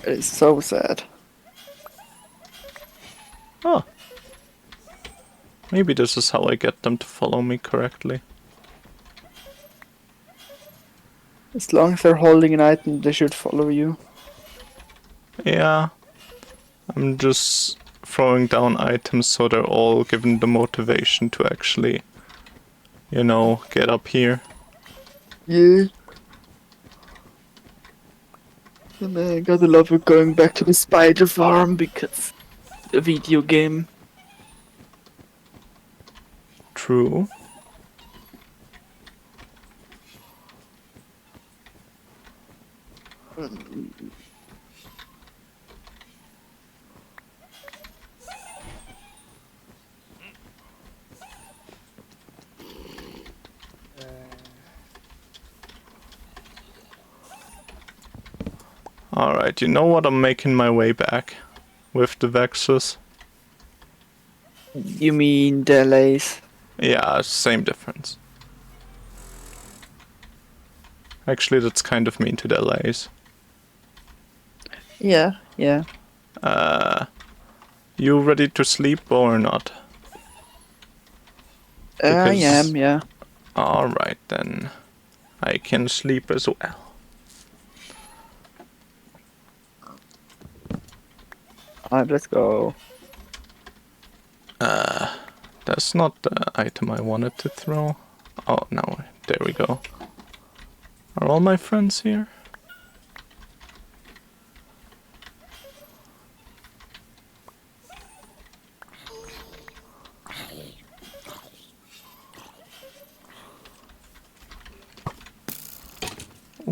It's so sad. Oh. Maybe this is how I get them to follow me correctly. As long as they're holding an item, they should follow you. Yeah. I'm just throwing down items so they're all given the motivation to actually, you know, get up here. Yeah. And I gotta love it going back to the spider farm because the video game. True. Alright, you know what? I'm making my way back with the Vexus. You mean delays? Yeah, same difference. Actually, that's kind of mean to the LAs. Yeah, yeah. You ready to sleep or not? I am, yeah. Alright then. I can sleep as well. Alright, let's go. That's not the item I wanted to throw. Oh, no, there we go. Are all my friends here?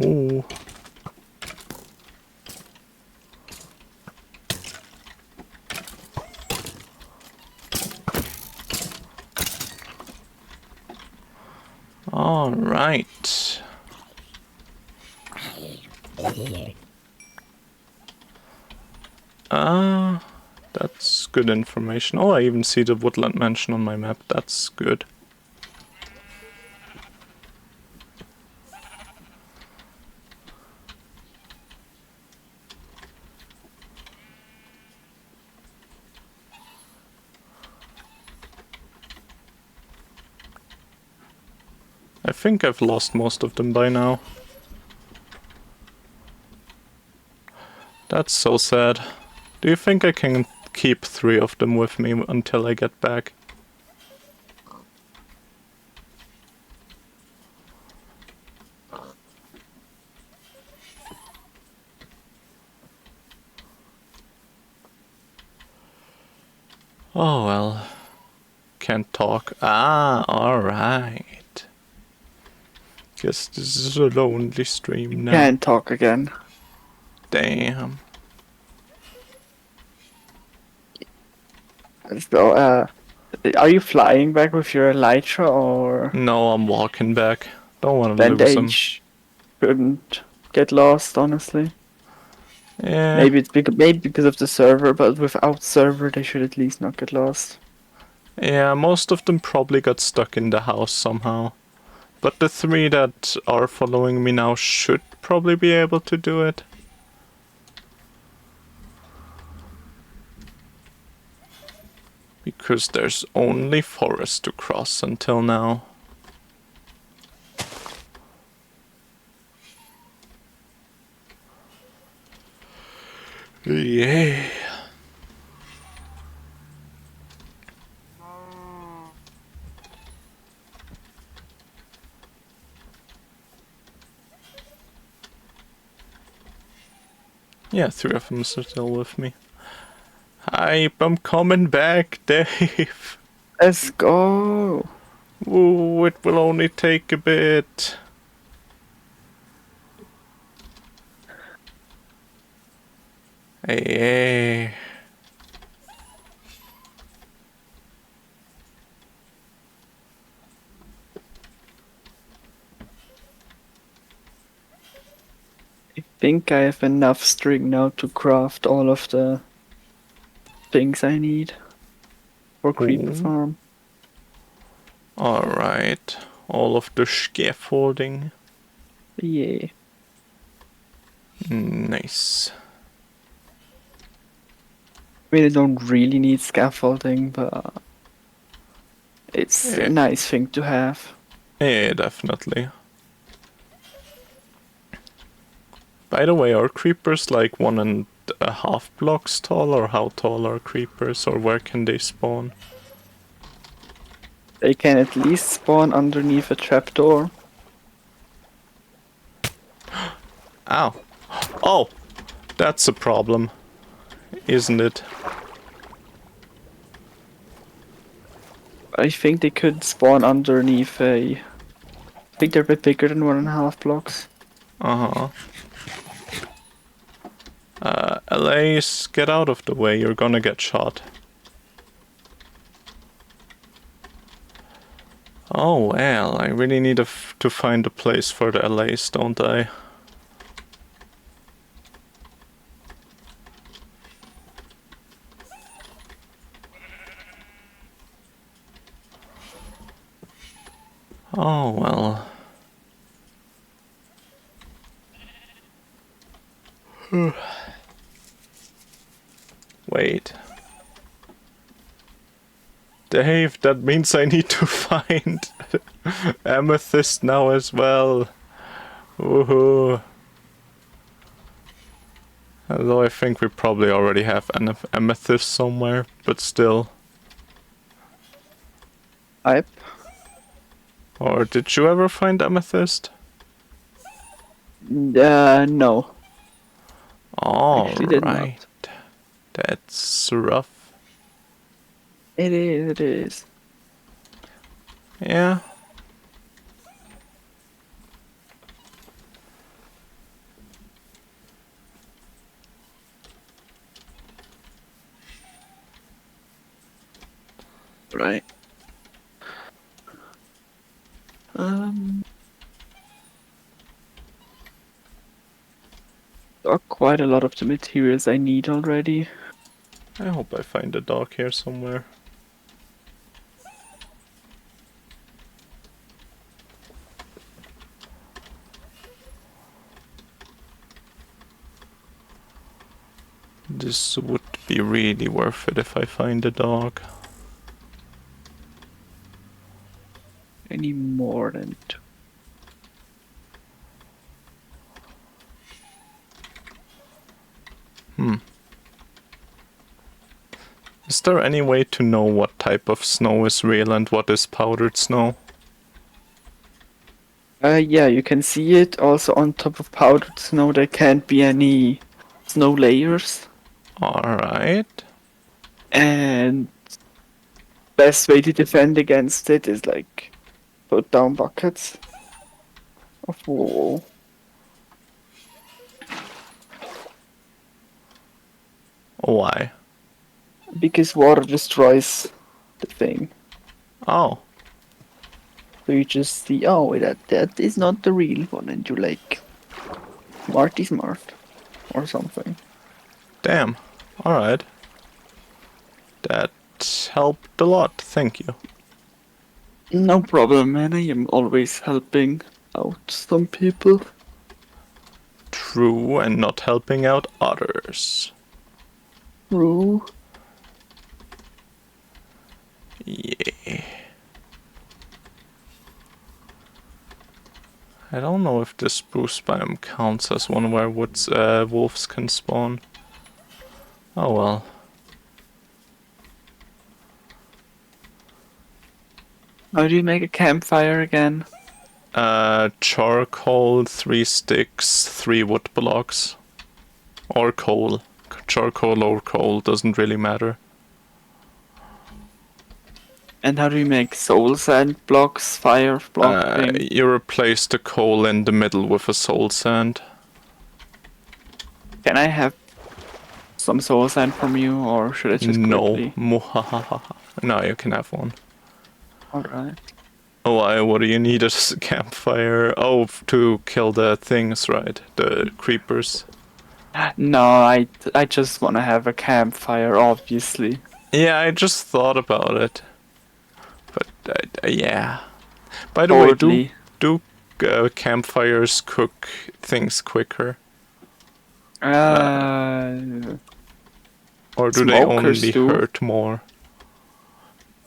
Ooh. All right. That's good information. Oh, I even see the woodland mansion on my map. That's good. I think I've lost most of them by now. That's so sad. Do you think I can keep 3 of them with me until I get back? Oh well. Can't talk. Ah, alright. Guess this is a lonely stream now. Can't talk again. Damn. Let's go. Are you flying back with your elytra or No, I'm walking back. Don't want to lose them. bandage? Couldn't get lost, honestly. Yeah. Maybe it's maybe because of the server, but without server they should at least not get lost. Yeah, most of them probably got stuck in the house somehow. But the 3 that are following me now should probably be able to do it. Because there's only forest to cross until now. Yeah. Yeah, 3 of them are still with me. Hype, I'm coming back, Dave. Let's go. Ooh, it will only take a bit. Hey. I think I have enough string now to craft all of the things I need for creeper Ooh. farm. Alright. All of the scaffolding. Yeah. Nice. I mean, I don't really need scaffolding, but it's Yeah. a nice thing to have. Yeah, definitely. By the way, are creepers like 1.5 blocks tall, or how tall are creepers, or where can they spawn? They can at least spawn underneath a trapdoor. Ow. Oh! That's a problem, isn't it? I think they could spawn underneath a... I think they're a bit bigger than 1.5 blocks. Uh-huh. Elise, get out of the way, you're gonna get shot. Oh well, I really need to find a place for the Elise, don't I? Oh well. Wait. Dave, that means I need to find amethyst now as well. Woohoo. Although I think we probably already have an amethyst somewhere, but still. Hype. Or did you ever find amethyst? No. Actually did not. Alright. That's rough. It is, it is. Yeah. Right. There are quite a lot of the materials I need already. I hope I find a dog here somewhere. This would be really worth it if I find a dog. I need more than two. Is there any way to know what type of snow is real and what is powdered snow? Yeah, you can see it. Also on top of powdered snow there can't be any snow layers. Alright. And best way to defend against it is like put down buckets of wool. Why? Because water destroys the thing. Oh. So you just see, oh, that is not the real one, and you like, Marty Smart, or something. Damn. Alright. That helped a lot, thank you. No problem, man. I am always helping out some people. True, and not helping out others. True. Yeah. I don't know if this spruce biome counts as one where wolves can spawn. Oh well. How do you make a campfire again? Charcoal, 3 sticks, 3 wood blocks. Or coal. Charcoal or coal, doesn't really matter. And how do you make soul sand blocks, fire block thing? You replace the coal in the middle with a soul sand. Can I have some soul sand from you, or should I just No. quickly? Muhahaha. No, you can have one. Alright. Oh, what do you need as a campfire? Oh, to kill the things, right? The creepers. No, I just want to have a campfire, obviously. Yeah, I just thought about it. But, yeah. By the way, Totally. do campfires cook things quicker? Or do they Smokers only do. hurt more?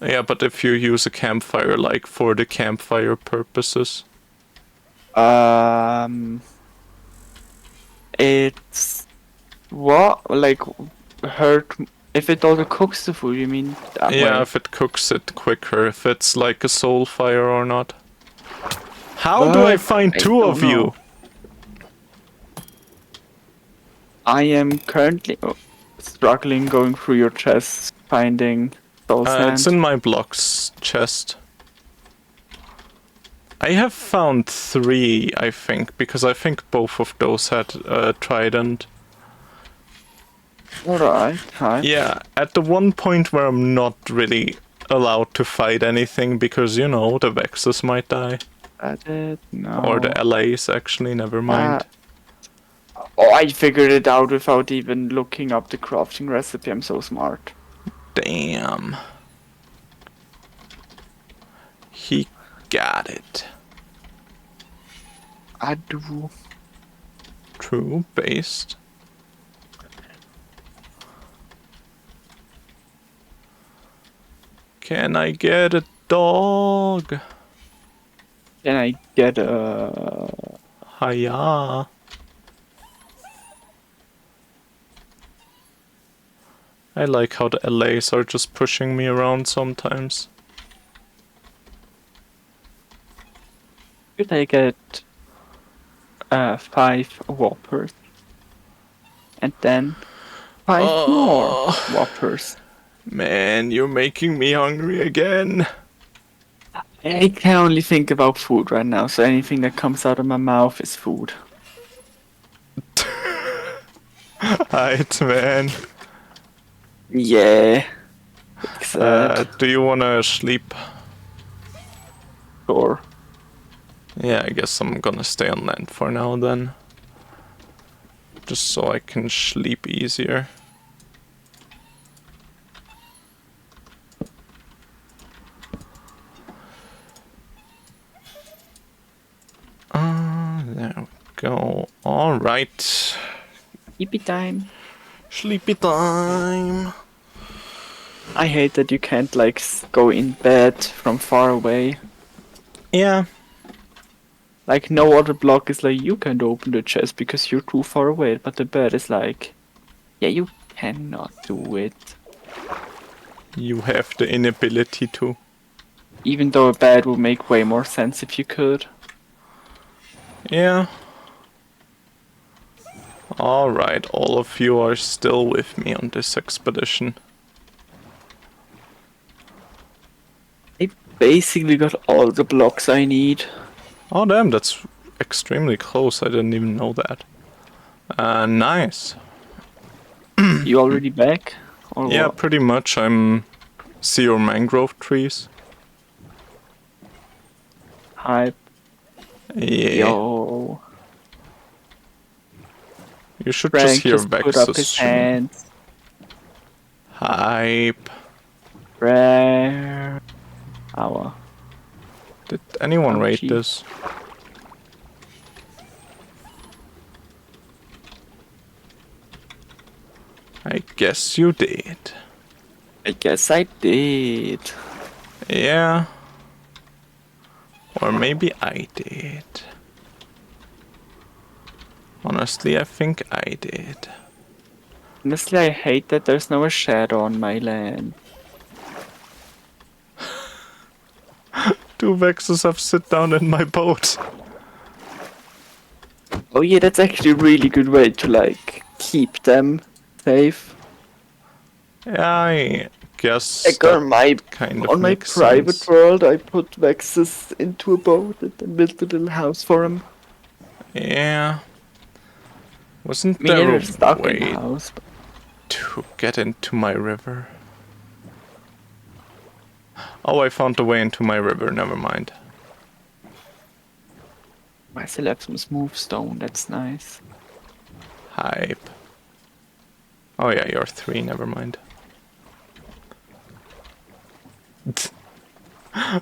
Yeah, but if you use a campfire, like, for the campfire purposes. It's what, like, hurt if it also cooks the food, you mean that Yeah, way? if it cooks it quicker, if it's like a soul fire or not. How do I find I two don't of you? know. I am currently struggling going through your chest, finding soul sand. It's in my blocks chest. I have found 3, I think, because I think both of those had trident. Alright, hi. Yeah, at the one point where I'm not really allowed to fight anything because, you know, the Vexes might die. At it? Or the No. LAs, actually, never mind. Oh, I figured it out without even looking up the crafting recipe. I'm so smart. Damn. He got it. I do. True, based. Can I get a dog? Can I get a... Hiya. I like how the LAs are just pushing me around sometimes. Could I get 5 Whoppers? And then 5 more Oh, Whoppers. man, you're making me hungry again. I can only think about food right now, so anything that comes out of my mouth is food. Right, man. Yeah. Except Do you wanna sleep? or Yeah, I guess I'm gonna stay on land for now then. Just so I can sleep easier. There we go. Alright. sleepy time. Sleepy time. I hate that you can't like go in bed from far away. Yeah. Like no other block is like you can't open the chest because you're too far away, but the bed is like, yeah, you cannot do it. You have the inability to. Even though a bed would make way more sense if you could. Yeah. Alright, all of you are still with me on this expedition. I basically got all the blocks I need. Oh damn, that's extremely close. I didn't even know that. Nice. You already back? Or Yeah, what? pretty much. See your mangrove trees? Hype. Yeah. Yo. You should just Frank hear just put up his Vexus. hands. Hype. Frank. Aua. Did anyone rate Ouchie. this? I guess you did. I guess I did. Yeah. Or maybe I did. Honestly, I think I did. Honestly, I hate that there's no shadow on my land. 2 Vexus have sit down in my boat. Oh yeah, that's actually a really good way to like keep them safe. Yeah, I guess Like that on my kind of on my makes private sense. world, I put Vexus into a boat and then built a little house for him. Yeah. I Wasn't mean, there they're a stuck in the way house. But to get into my river? Oh, I found the way into my river, never mind. I still have some smooth stone. That's nice. Hype. Oh yeah, you're 3, never mind.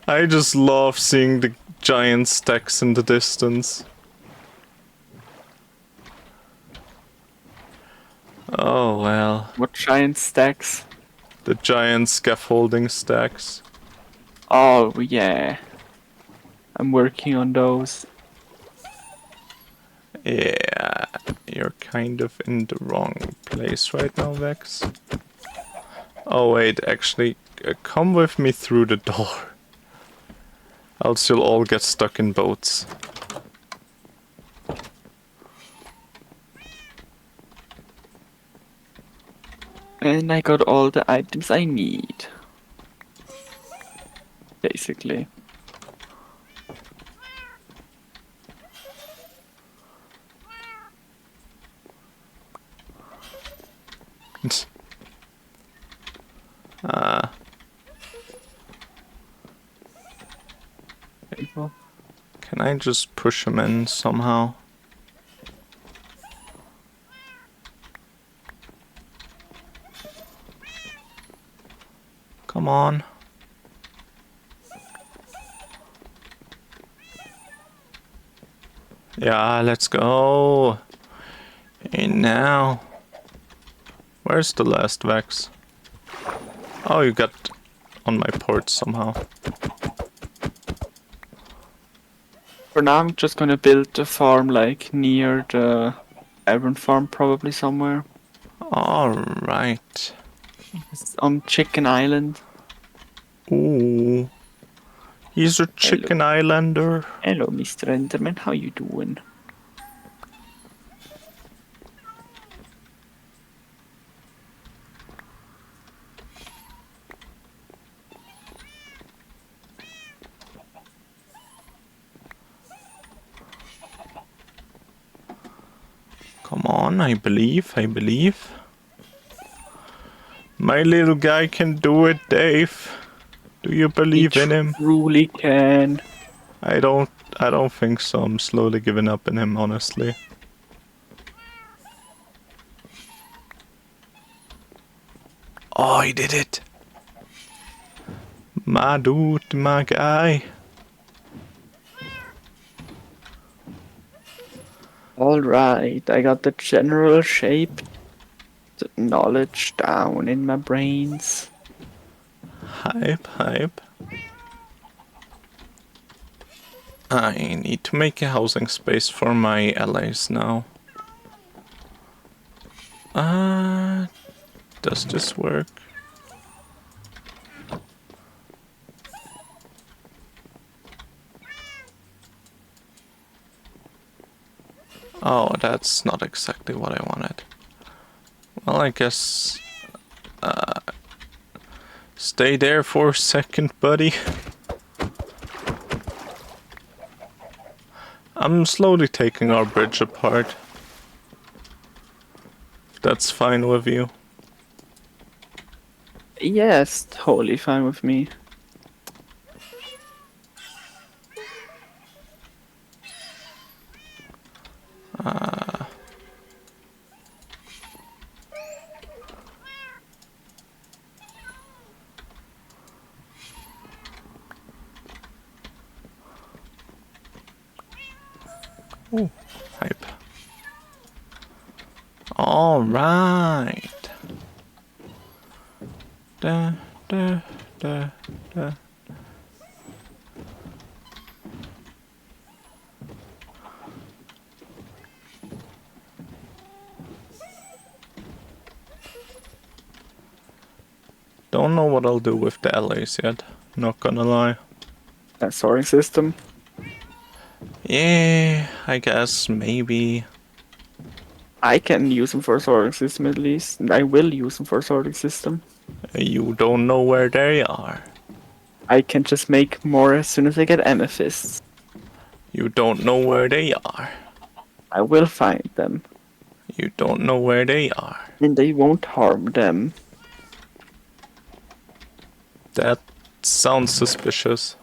I just love seeing the giant stacks in the distance. Oh well, What giant stacks? the giant scaffolding stacks. Oh yeah, I'm working on those. Yeah, you're kind of in the wrong place right now, Vex. Oh wait, actually, come with me through the door. Else you'll all get stuck in boats. And I got all the items I need. Basically. uh, Painful. can I just push him in somehow? Come on. Yeah, let's go. And now. Where's the last Vex? Oh, you got on my port somehow. For now, I'm just gonna build a farm like near the iron farm, probably somewhere. Alright. It's on Chicken Island. Ooh. He's a chicken islander. Hello, Mr. Enderman. How you doing? Come on, I believe. My little guy can do it, Dave. Do you believe in him? Truly can. I don't think so. I'm slowly giving up in him, honestly. Oh, he did it. My dude, my guy. Alright, I got the general shape, the knowledge down in my brains. Hype. I need to make a housing space for my allies now. Does this work? Oh, that's not exactly what I wanted. Well, I guess... stay there for a second, buddy. I'm slowly taking our bridge apart. If that's fine with you. Yes, totally fine with me. Ooh, hype. Alright. Da, da, da, da. Don't know what I'll do with the allies yet, not gonna lie. That sorting system. Yeah, I guess maybe. I can use them for a sorting system at least, and I will use them for a sorting system. You don't know where they are. I can just make more as soon as I get amethysts. You don't know where they are. I will find them, You don't know where they are. and they won't harm them. That sounds suspicious.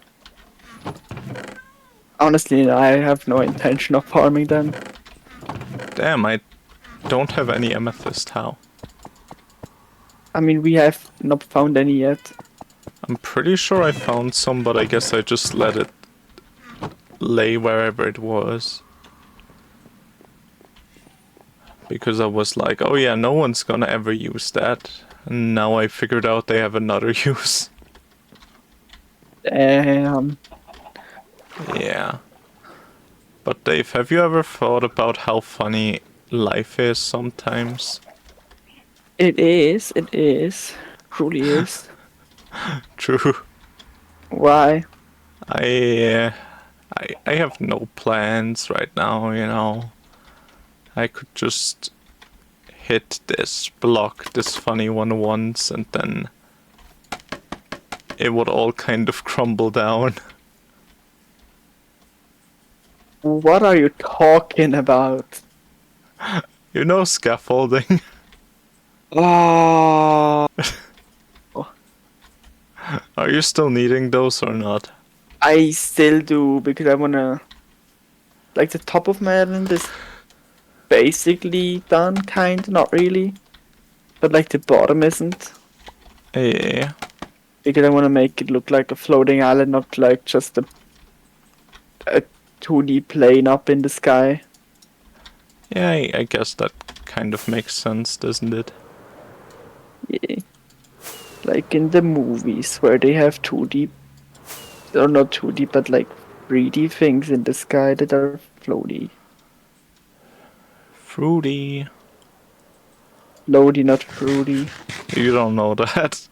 Honestly, I have no intention of harming them. Damn, I don't have any amethyst. How? I mean, we have not found any yet. I'm pretty sure I found some, but I guess I just let it lay wherever it was. Because I was like, oh yeah, no one's gonna ever use that. And now I figured out they have another use. Damn. Yeah. But Dave, have you ever thought about how funny life is sometimes? It is. Truly is. True. Why? I have no plans right now, you know. I could just hit this block, this funny one once, and then it would all kind of crumble down. What are you talking about? You know scaffolding? Oh, Are you still needing those or not? I still do because I wanna. Like the top of my island is basically done, kind, not really. But like the bottom isn't. Yeah. Because I wanna make it look like a floating island, not like just a 2D plane up in the sky. Yeah, I guess that kind of makes sense, doesn't it? Yeah. Like in the movies where they have 2D, or not 2D, but like 3D things in the sky that are floaty. Fruity. Floaty, not fruity. You don't know that.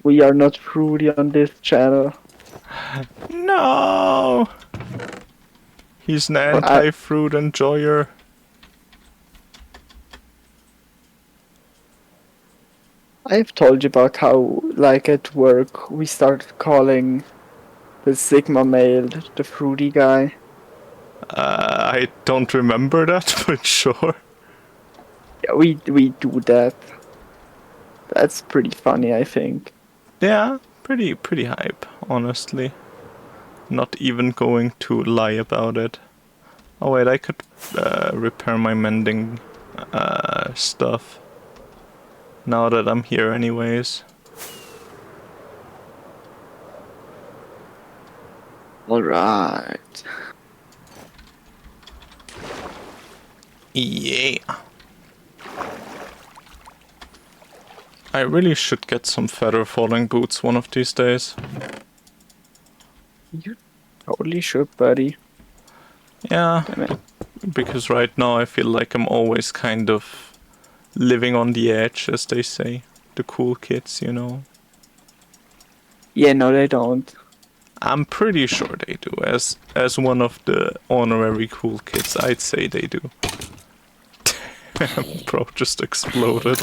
We are not fruity on this channel. No! He's an Or I, anti-fruit enjoyer. I've told you about how, like at work, we started calling the Sigma male the fruity guy. I don't remember that, but sure. Yeah, we do that. That's pretty funny, I think. Yeah, pretty hype, honestly. Not even going to lie about it. Oh wait, I could repair my mending stuff. Now that I'm here anyways. Alright. Yeah. I really should get some feather falling boots one of these days. You totally should, buddy. Yeah, Damn it. because right now I feel like I'm always kind of living on the edge, as they say. The cool kids, you know. Yeah, no, they don't. I'm pretty sure they do. As one of the honorary cool kids, I'd say they do. Damn, bro just exploded.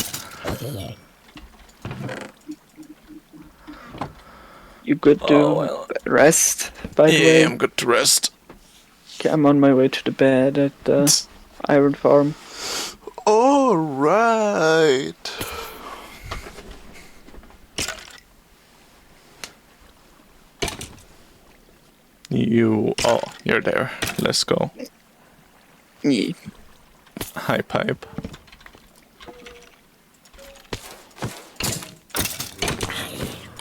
You good to Oh, well. rest, by the way? Yeah, I'm good to rest. Okay, I'm on my way to the bed at the iron farm. Alright. Oh, you're there. Let's go. Yeah. High pipe.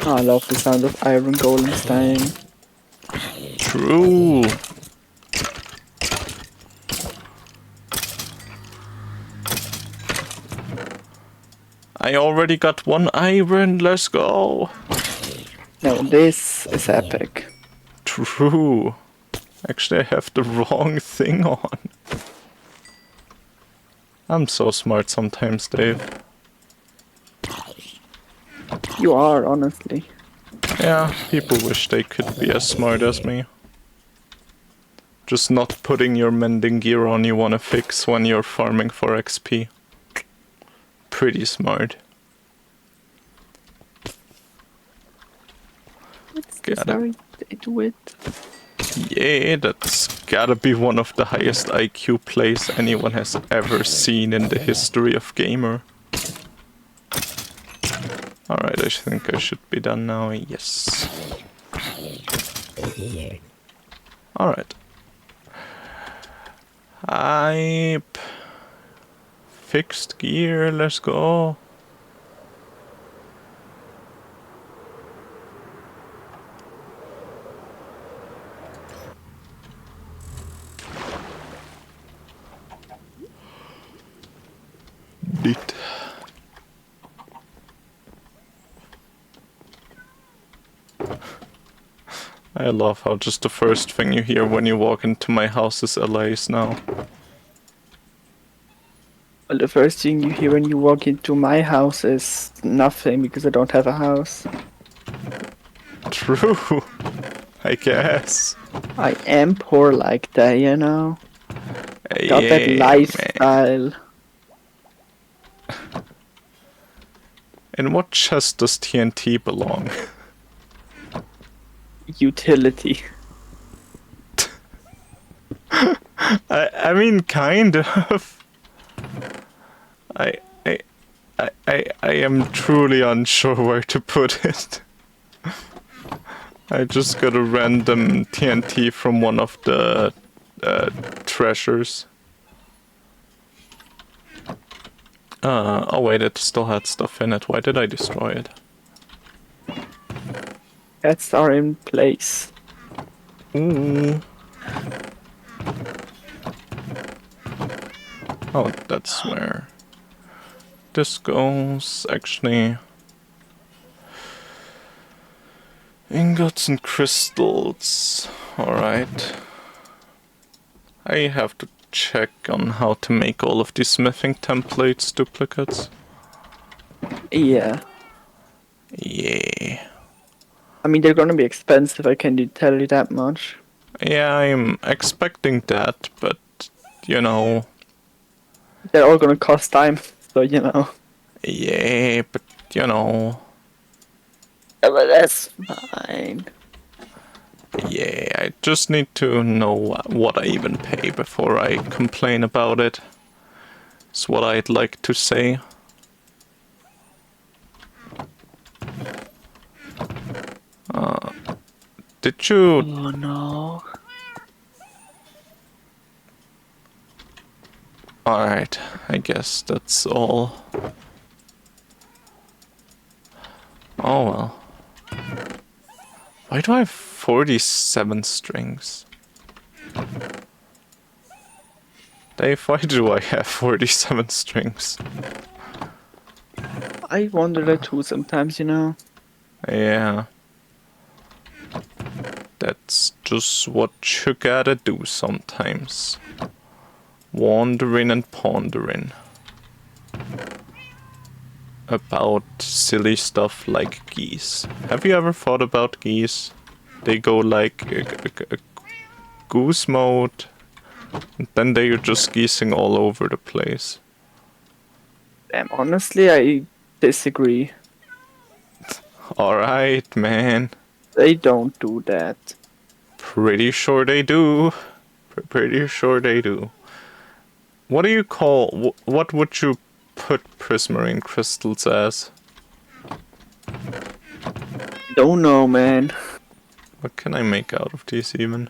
Oh, I love the sound of iron golems dying. True. I already got one iron. Let's go. Now this is epic. True. Actually, I have the wrong thing on. I'm so smart sometimes, Dave. You are, honestly. Yeah, people wish they could be as smart as me. Just not putting your mending gear on you wanna fix when you're farming for XP. Pretty smart. Sorry, they do it. Yeah, that's gotta be one of the highest IQ plays anyone has ever seen in the history of gamer. Alright, I think I should be done now, yes. Alright. Hype. Fixed gear, let's go. Neat. I love how just the first thing you hear when you walk into my house is LA's now. Well, the first thing you hear when you walk into my house is nothing because I don't have a house. True, I guess. I am poor like that, you know? Got that Yeah, lifestyle. man. In what chest does TNT belong? Utility. I mean, kind of. I, I, I am truly unsure where to put it. I just got a random TNT from one of the treasures. Oh wait, it still had stuff in it. Why did I destroy it? Cats are in place. Ooh. Oh, that's where this goes, actually. Ingots and crystals. Alright. I have to check on how to make all of these smithing templates duplicates. Yeah. Yeah. I mean, they're gonna be expensive, I can tell you that much. Yeah, I'm expecting that, but, you know... They're all gonna cost time, so you know. Yeah, but, you know... Yeah, but that's fine. Yeah, I just need to know what I even pay before I complain about it. Is what I'd like to say. Did you... Oh no. Alright, I guess that's all. Oh well. Why do I have 47 strings? Dave, why do I have 47 strings? I wonder that too sometimes, you know. Yeah. That's just what you gotta do sometimes. Wandering and pondering. About silly stuff like geese. Have you ever thought about geese? They go like goose mode, and then they're just geesing all over the place. Honestly, I disagree. Alright, man. They don't do that. Pretty sure they do. Pretty sure they do. What do you call... What would you put prismarine crystals as? Don't know, man. What can I make out of these even?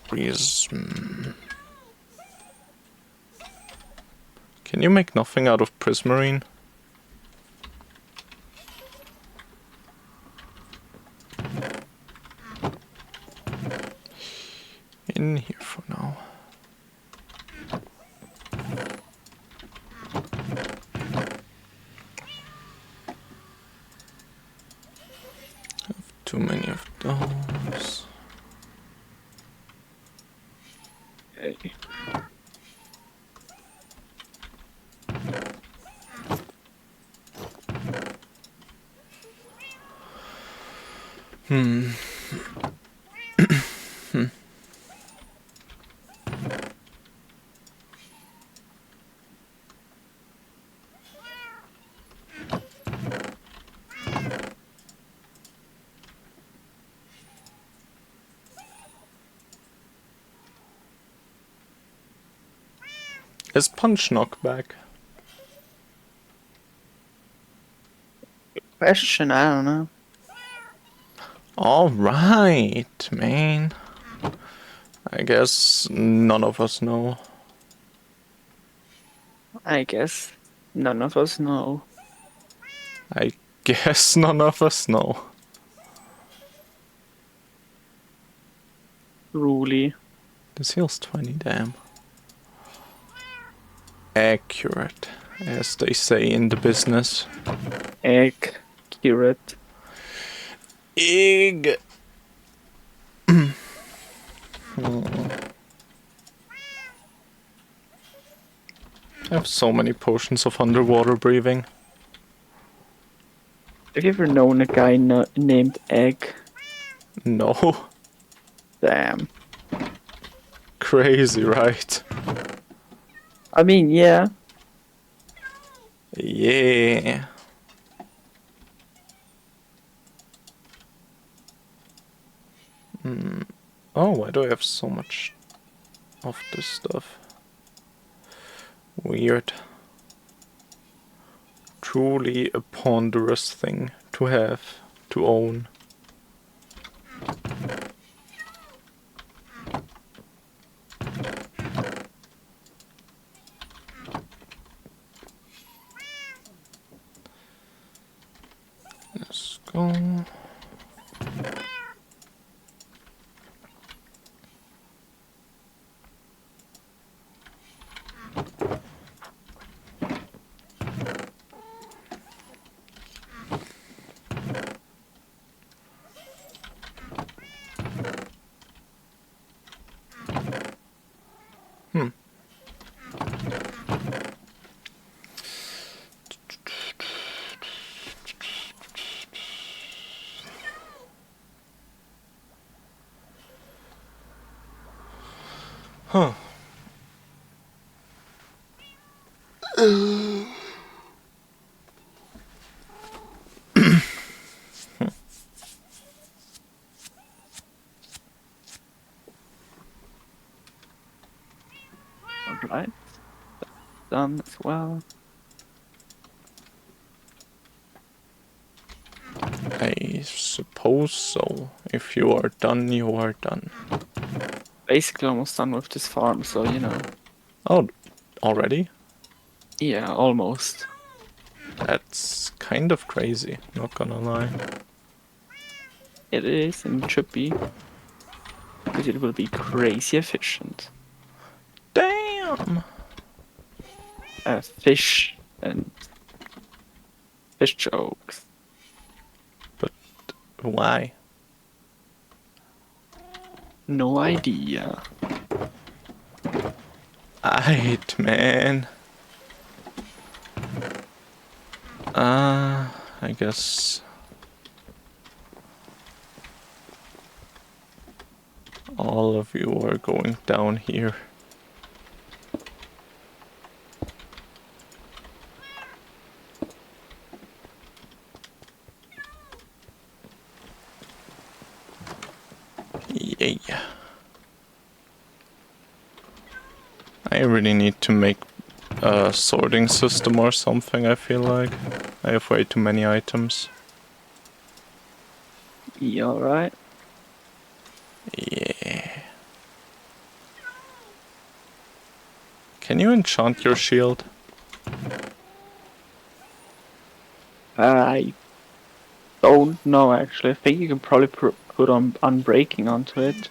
Prism... Can you make nothing out of prismarine? In here for now. Have too many of those. Okay. Is punch knockback? Question, I don't know. Alright, man. I guess none of us know. I guess none of us know. I guess none of us know. Truly. This heals 20, damn. Accurate, as they say in the business. Accurate. Egg. I have so many potions of underwater breathing. Have you ever known a guy named Egg? No. Damn. Crazy, right? I mean, yeah. Yeah. Oh, why do I have so much of this stuff? Weird. Truly a ponderous thing to have, to own. Let's go. Huh. Alright. Done as well. I suppose so. If you are done, you are done. Basically almost done with this farm, so you know. Oh, already? Yeah, almost. That's kind of crazy, not gonna lie. It is and it should be. Because it will be crazy efficient. Damn! Fish and fish jokes. But why? No idea. Aight, man. I guess all of you are going down here. Yeah. I really need to make a sorting system or something, I feel like. I have way too many items. Yeah, alright. Yeah. Can you enchant your shield? I don't know actually. I think you can probably put on unbreaking onto it.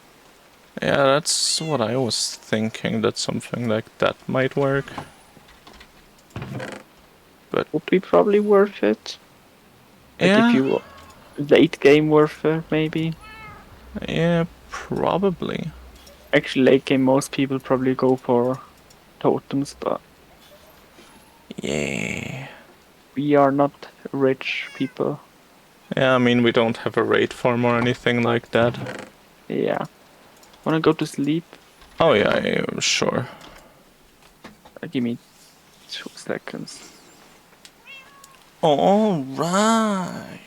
Yeah, that's what I was thinking, that something like that might work. But Would be probably worth it. Like if yeah, you late game warfare maybe. yeah, probably. Actually late game most people probably go for totems, but Yeah. we are not rich people. Yeah, I mean, we don't have a raid farm or anything like that. Yeah. Wanna go to sleep? Oh yeah, yeah, sure. Give me 2 seconds. All right.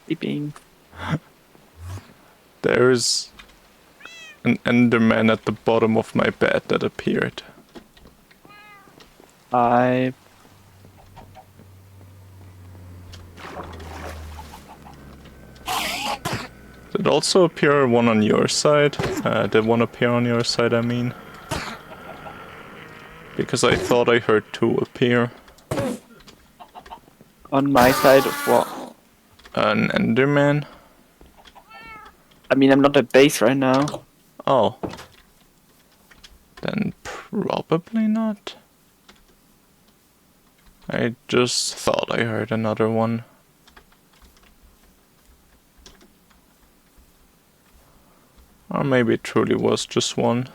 Sleeping. There's an Enderman at the bottom of my bed that appeared. I Did also appear one on your side? Did one appear on your side, I mean? Because I thought I heard two appear. on my side of what? An Enderman? I mean I'm not at base right now. Oh. Then probably not. I just thought I heard another one. Or maybe it truly was just one.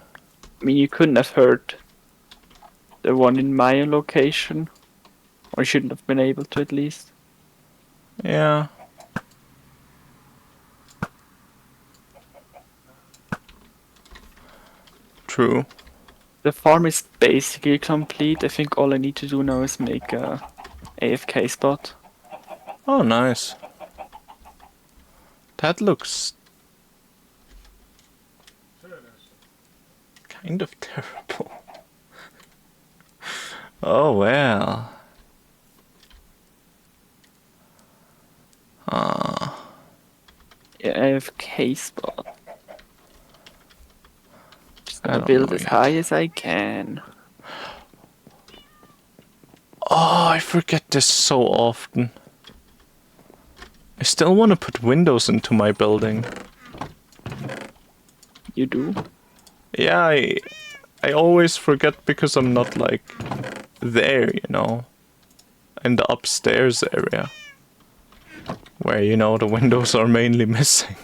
I mean you couldn't have heard the one in my location. Or you shouldn't have been able to at least. Yeah. True. The farm is basically complete. I think all I need to do now is make a AFK spot. Oh, nice. That looks kind of terrible. Oh well. Yeah, AFK spot. Just I gonna don't build know as yet. high as I can. Oh, I forget this so often. I still want to put windows into my building. You do? Yeah, I always forget because I'm not like there, you know, in the upstairs area, where you know the windows are mainly missing.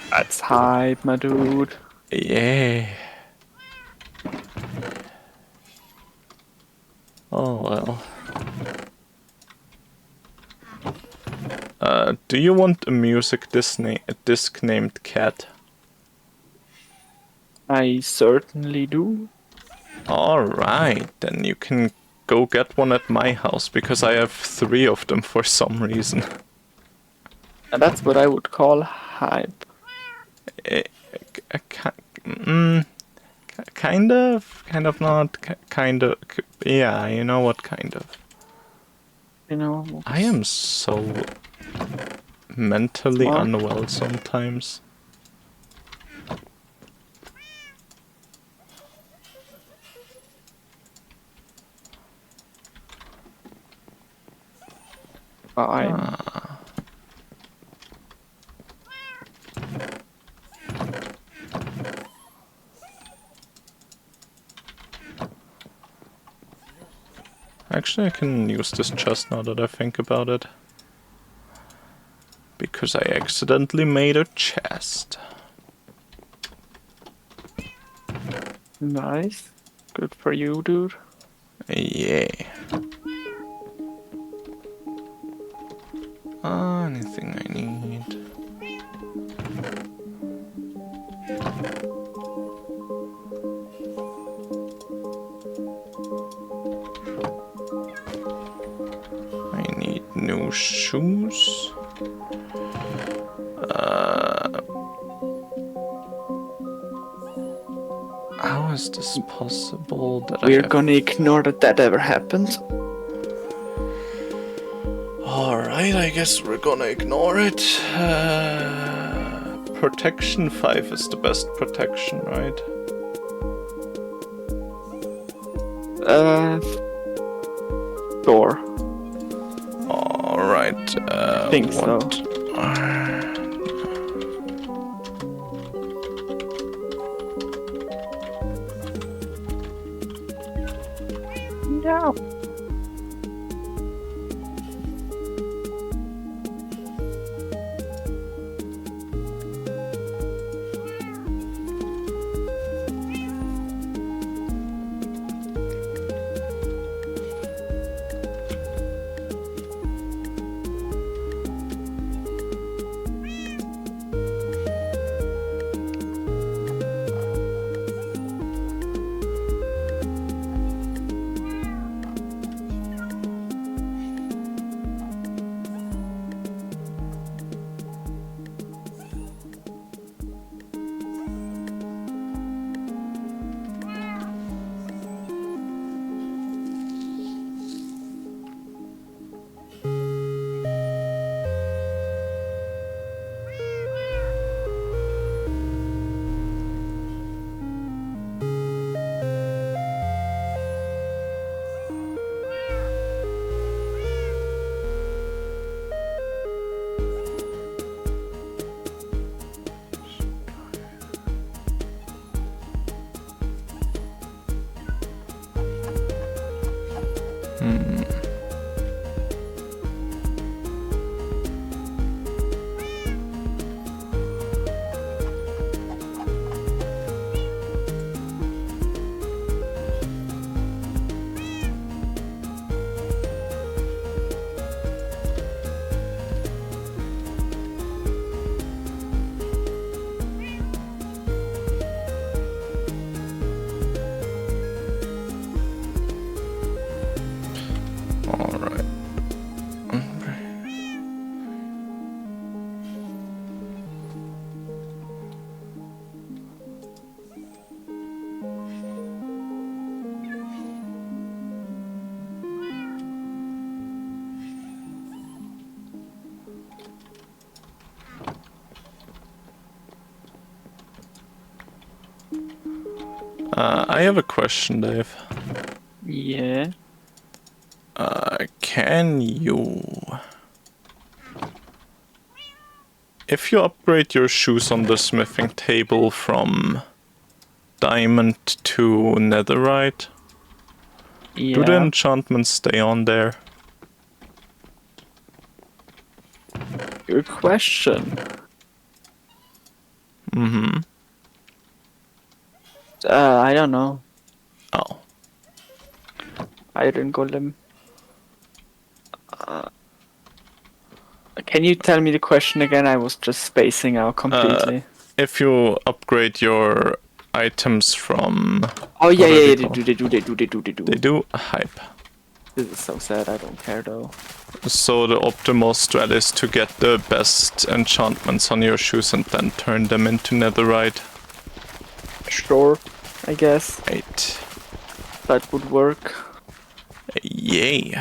That's hype, my dude. Yeah. Oh well. Do you want a music disc named Cat? I certainly do. Alright, then you can go get one at my house because I have 3 of them for some reason. And that's what I would call hype. Eh, kind of not, kind of, yeah, you know what, kind of. You know, I am so mentally Smart. unwell sometimes. fine. Actually, I can use this chest now that I think about it. Because I accidentally made a chest. Nice. Good for you, dude. Yeah. Anything I need. I need new shoes. How is this possible that I We're have... gonna ignore that ever happened. Alright, I guess we're gonna ignore it. Protection 5 is the best protection, right? Sure. Alright, Think so. No. I have a question, Dave. Yeah. Can you... If you upgrade your shoes on the smithing table from diamond to netherite, do the Yeah. enchantments stay on there? Good question. Mm-hmm. I don't know. Oh. Iron Golem. Can you tell me the question again? I was just spacing out completely. If you upgrade your items from... Oh yeah, what are yeah, they yeah, called? they do. They do hype. This is so sad, I don't care though. So the optimal strat is to get the best enchantments on your shoes and then turn them into netherite. Sure, I guess. Right. That would work. Yay.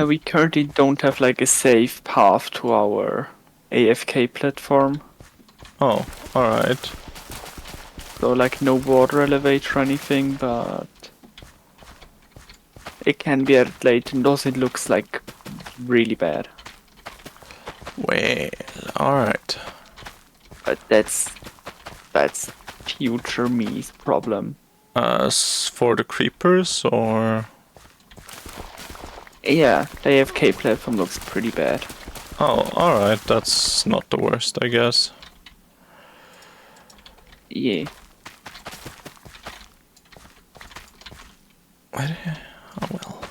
We currently don't have like a safe path to our AFK platform. Oh, alright. So like no water elevator or anything, but it can be added later, and also it looks like really bad. Well, alright. But that's future me's problem. For the creepers or... Yeah, the AFK platform looks pretty bad. Oh, alright, that's not the worst, I guess. Yeah. What? Oh well.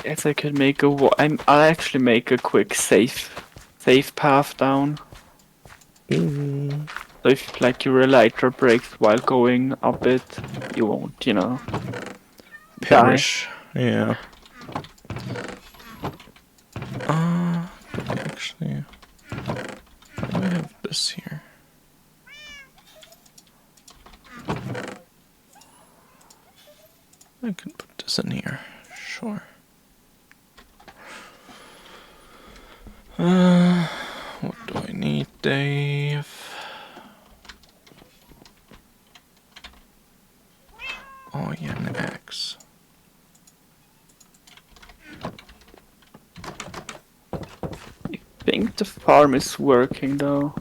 Guess I could make a I'll actually make a quick safe path down. Ooh. So if like your elytra breaks while going up it, you won't, die. Perish. Yeah. But actually... Why do I have this here? I can put this in here. Sure. What do I need, Dave? Oh yeah, an axe. I think the farm is working though.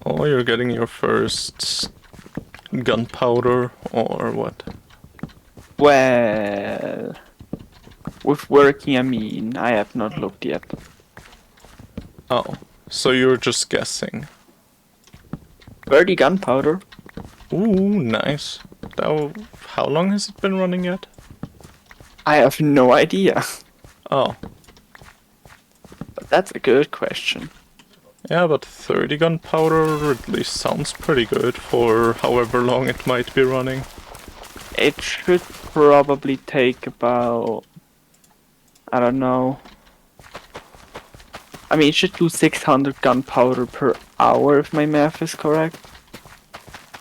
Oh, you're getting your first gunpowder or what? Well, with working I mean I have not looked yet. Oh, so you're just guessing. 30 gunpowder? Ooh, nice. How long has it been running yet? I have no idea. Oh, But that's a good question. yeah, but 30 gunpowder at least sounds pretty good for however long it might be running. It should probably take about, I don't know. I mean, it should do 600 gunpowder per hour if my math is correct.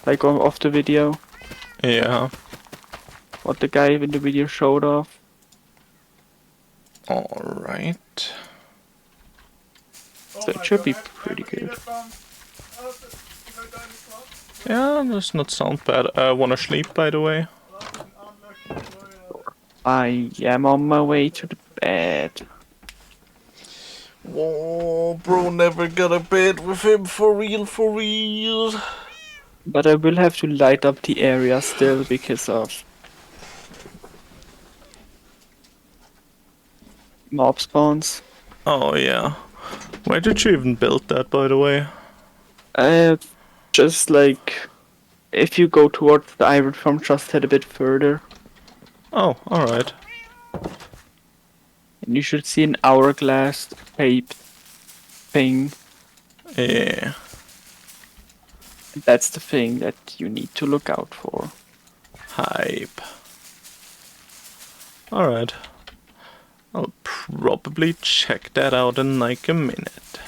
Like off the video, Yeah. what the guy in the video showed off. Alright. So it should be pretty good. Yeah, does not sound bad. Wanna sleep, by the way? I am on my way to the bed. Whoa, bro never got a bed with him for real, for real. But I will have to light up the area still because of mob spawns. Oh yeah. Why did you even build that, by the way? Just like if you go towards the iron farm, just head a bit further, Oh, alright. and you should see an hourglass shaped thing. Yeah. That's the thing that you need to look out for. Hype. Alright. I'll probably check that out in like a minute.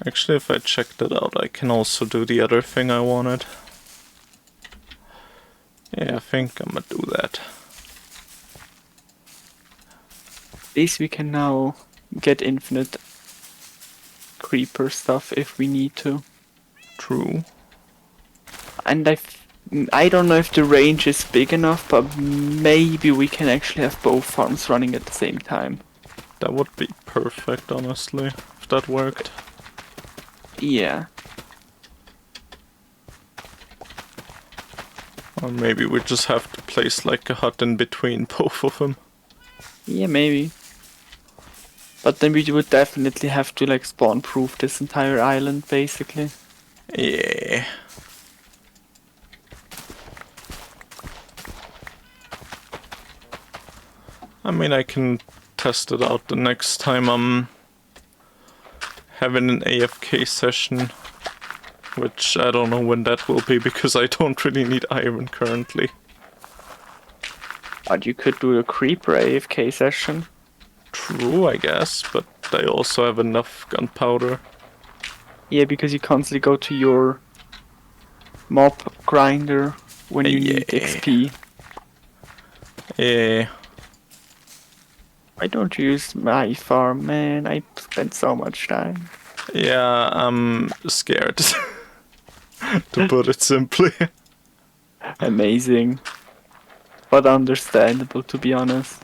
Actually, if I check that out, I can also do the other thing I wanted. Yeah, I think I'm gonna do that. At least we can now get infinite creeper stuff if we need to. True. And I don't know if the range is big enough, but maybe we can actually have both farms running at the same time. That would be perfect, honestly, if that worked. Yeah. Or maybe we just have to place like a hut in between both of them. Yeah, maybe. But then we would definitely have to like spawn proof this entire island, basically. Yeah. I mean, I can test it out the next time I'm having an AFK session. Which I don't know when that will be because I don't really need iron currently. But you could do a creeper AFK session. True, I guess, but I also have enough gunpowder. Yeah, because you constantly go to your mob grinder when you need Yeah. XP. Yeah. Why don't you use my farm, man? I spent so much time. Yeah, I'm scared. To put it simply. Amazing. But understandable, to be honest.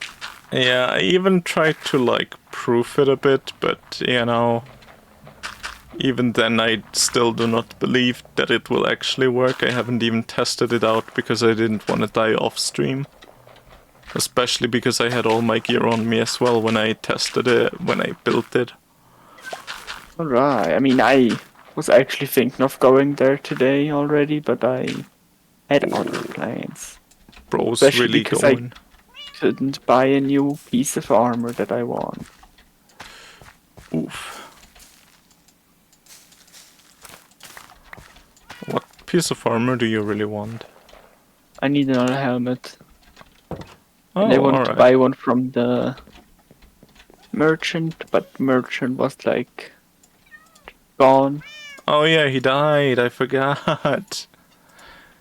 Yeah, I even tried to like proof it a bit, but you know, even then I still do not believe that it will actually work. I haven't even tested it out because I didn't want to die off stream. Especially because I had all my gear on me as well when I tested it, when I built it. Alright, I mean, I was actually thinking of going there today already, but I had other plans. Bro's Especially really because going. Couldn't buy a new piece of armor that I want. Oof. What piece of armor do you really want? I need another helmet. Oh, And I wanted to alright. buy one from the merchant, but merchant was like gone. Oh yeah, he died, I forgot.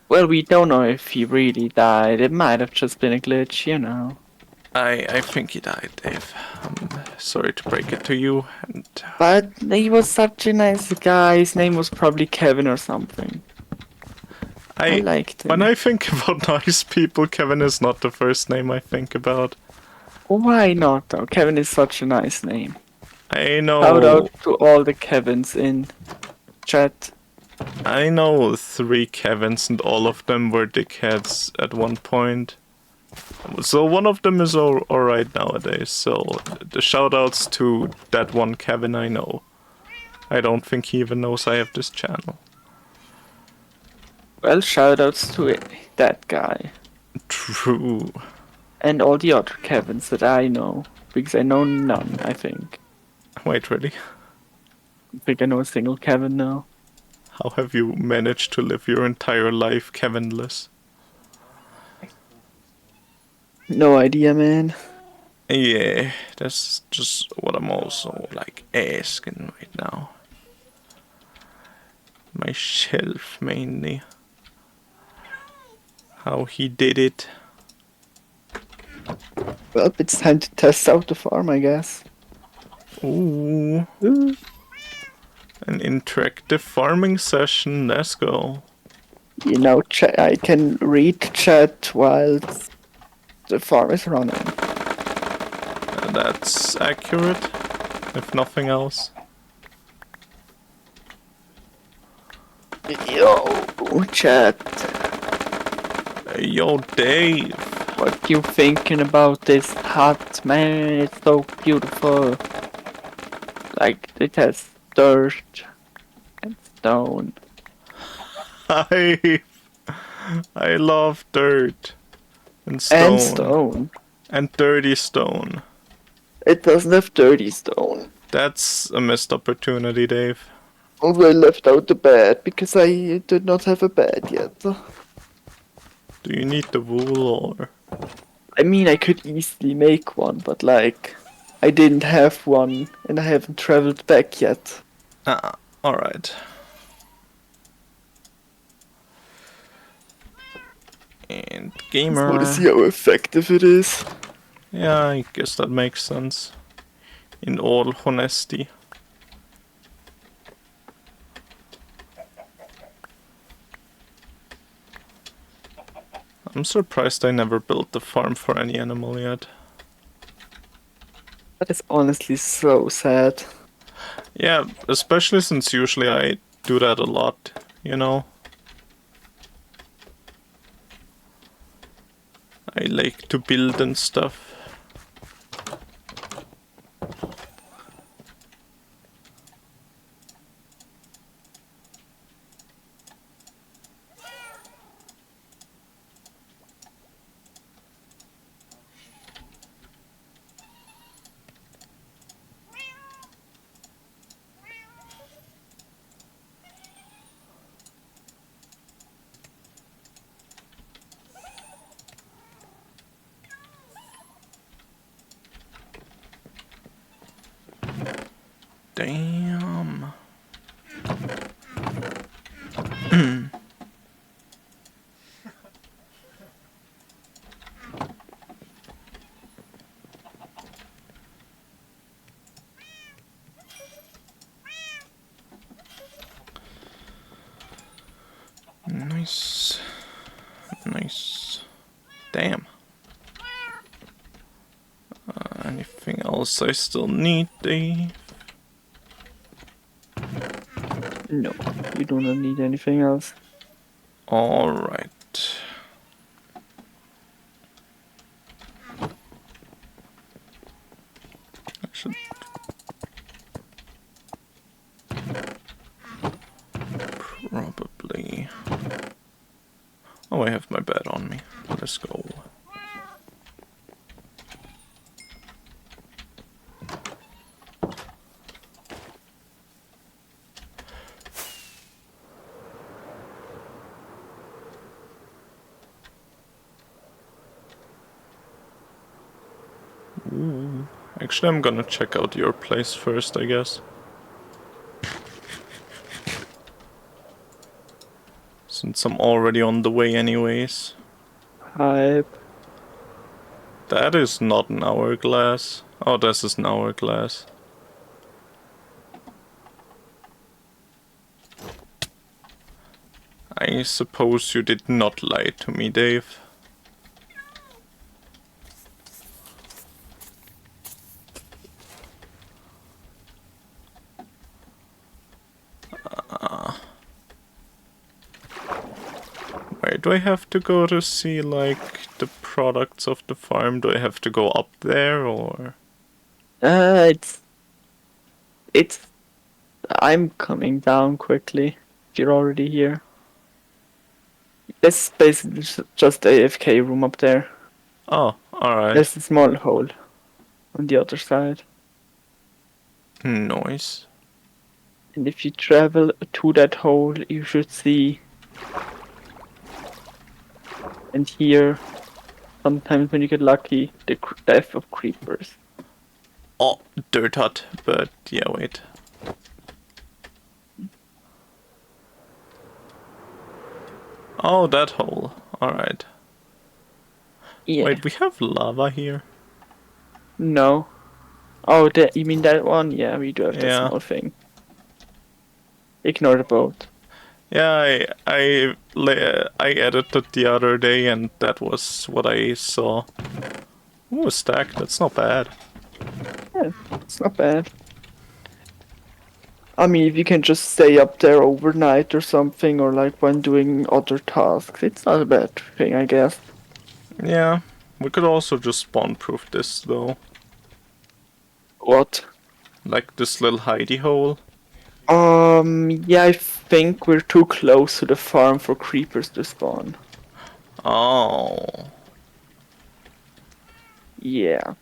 Well, we don't know if he really died. It might have just been a glitch, you know. I think he died, Dave. I'm sorry to break it to you. And But he was such a nice guy. His name was probably Kevin or something. I liked him. when I think about nice people, Kevin is not the first name I think about. Why not though? Kevin is such a nice name. I know. Shout out to all the Kevins in chat. I know 3 Kevins and all of them were dickheads at one point. So one of them is alright nowadays, so the shoutouts to that one Kevin I know. I don't think he even knows I have this channel. Well, shoutouts to that guy. True. And all the other Kevins that I know. Because I know none, I think. Wait, really? I think I know a single Kevin now. How have you managed to live your entire life Kevinless? No idea, man. Yeah, that's just what I'm also like asking right now. Myself mainly. How he did it. Well, it's time to test out the farm, I guess. Ooh. An interactive farming session, let's go. You know, I can read chat while the farm is running. That's accurate, if nothing else. Yo, chat. Yo, Dave. What you thinking about this hut, man? It's so beautiful. Like, it has dirt and stone. I love dirt. And stone. And stone. And dirty stone. It doesn't have dirty stone. That's a missed opportunity, Dave. Also, I left out the bed because I did not have a bed yet. Do you need the wool or? I mean, I could easily make one, but like, I didn't have one, and I haven't traveled back yet. Ah, alright. And Just want to see gamer. how effective it is. Yeah, I guess that makes sense. In all honesty. I'm surprised I never built the farm for any animal yet. That is honestly so sad. Yeah, especially since usually I do that a lot, you know? I like to build and stuff. Damn. Nice. Nice. Damn. Anything else I still need, Dave? No, you do not need anything else. Alright. I should probably... Oh, I have my bed on me. Let's go. Ooh. Actually, I'm gonna check out your place first, I guess. Since I'm already on the way anyways. Hype. That is not an hourglass. Oh, this is an hourglass. I suppose you did not lie to me, Dave. Where do I have to go to see, like, the products of the farm? Do I have to go up there, or...? It's. I'm coming down quickly. If you're already here. This is basically just a AFK room up there. Oh, alright. There's a small hole on the other side. Nice. And if you travel to that hole, you should see and hear, sometimes when you get lucky, the death of creepers. Oh, dirt hut, but yeah, wait. Oh, that hole. Alright. Yeah. Wait, we have lava here? No. Oh, you mean that one? Yeah, we do have that Yeah. small thing. Ignore the boat. Yeah, I edited the other day and that was what I saw. Ooh, a stack, that's not bad. Yeah, it's not bad. I mean, if you can just stay up there overnight or something, or like when doing other tasks, it's not a bad thing, I guess. Yeah, we could also just spawn-proof this though. What? Like this little hidey hole. Yeah, I think we're too close to the farm for creepers to spawn. Oh. Yeah.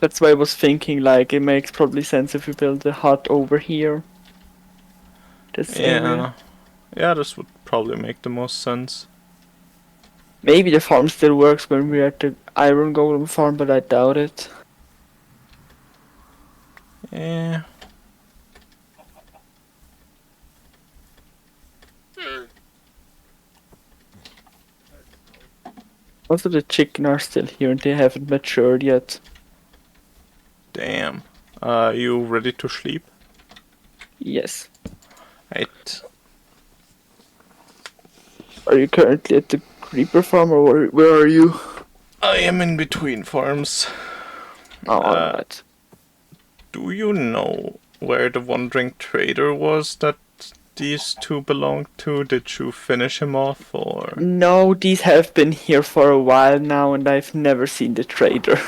That's why I was thinking, like, it makes probably sense if we build a hut over here. this area. Yeah, this would probably make the most sense. Maybe the farm still works when we're at the iron golem farm, but I doubt it. Yeah. Also, the chicken are still here and they haven't matured yet. Damn. You ready to sleep? Yes. Right. Are you currently at the creeper farm or where are you? I am in between farms. Oh, alright. Do you know where the wandering trader was that these two belonged to? Did you finish him off or? No, these have been here for a while now and I've never seen the trader.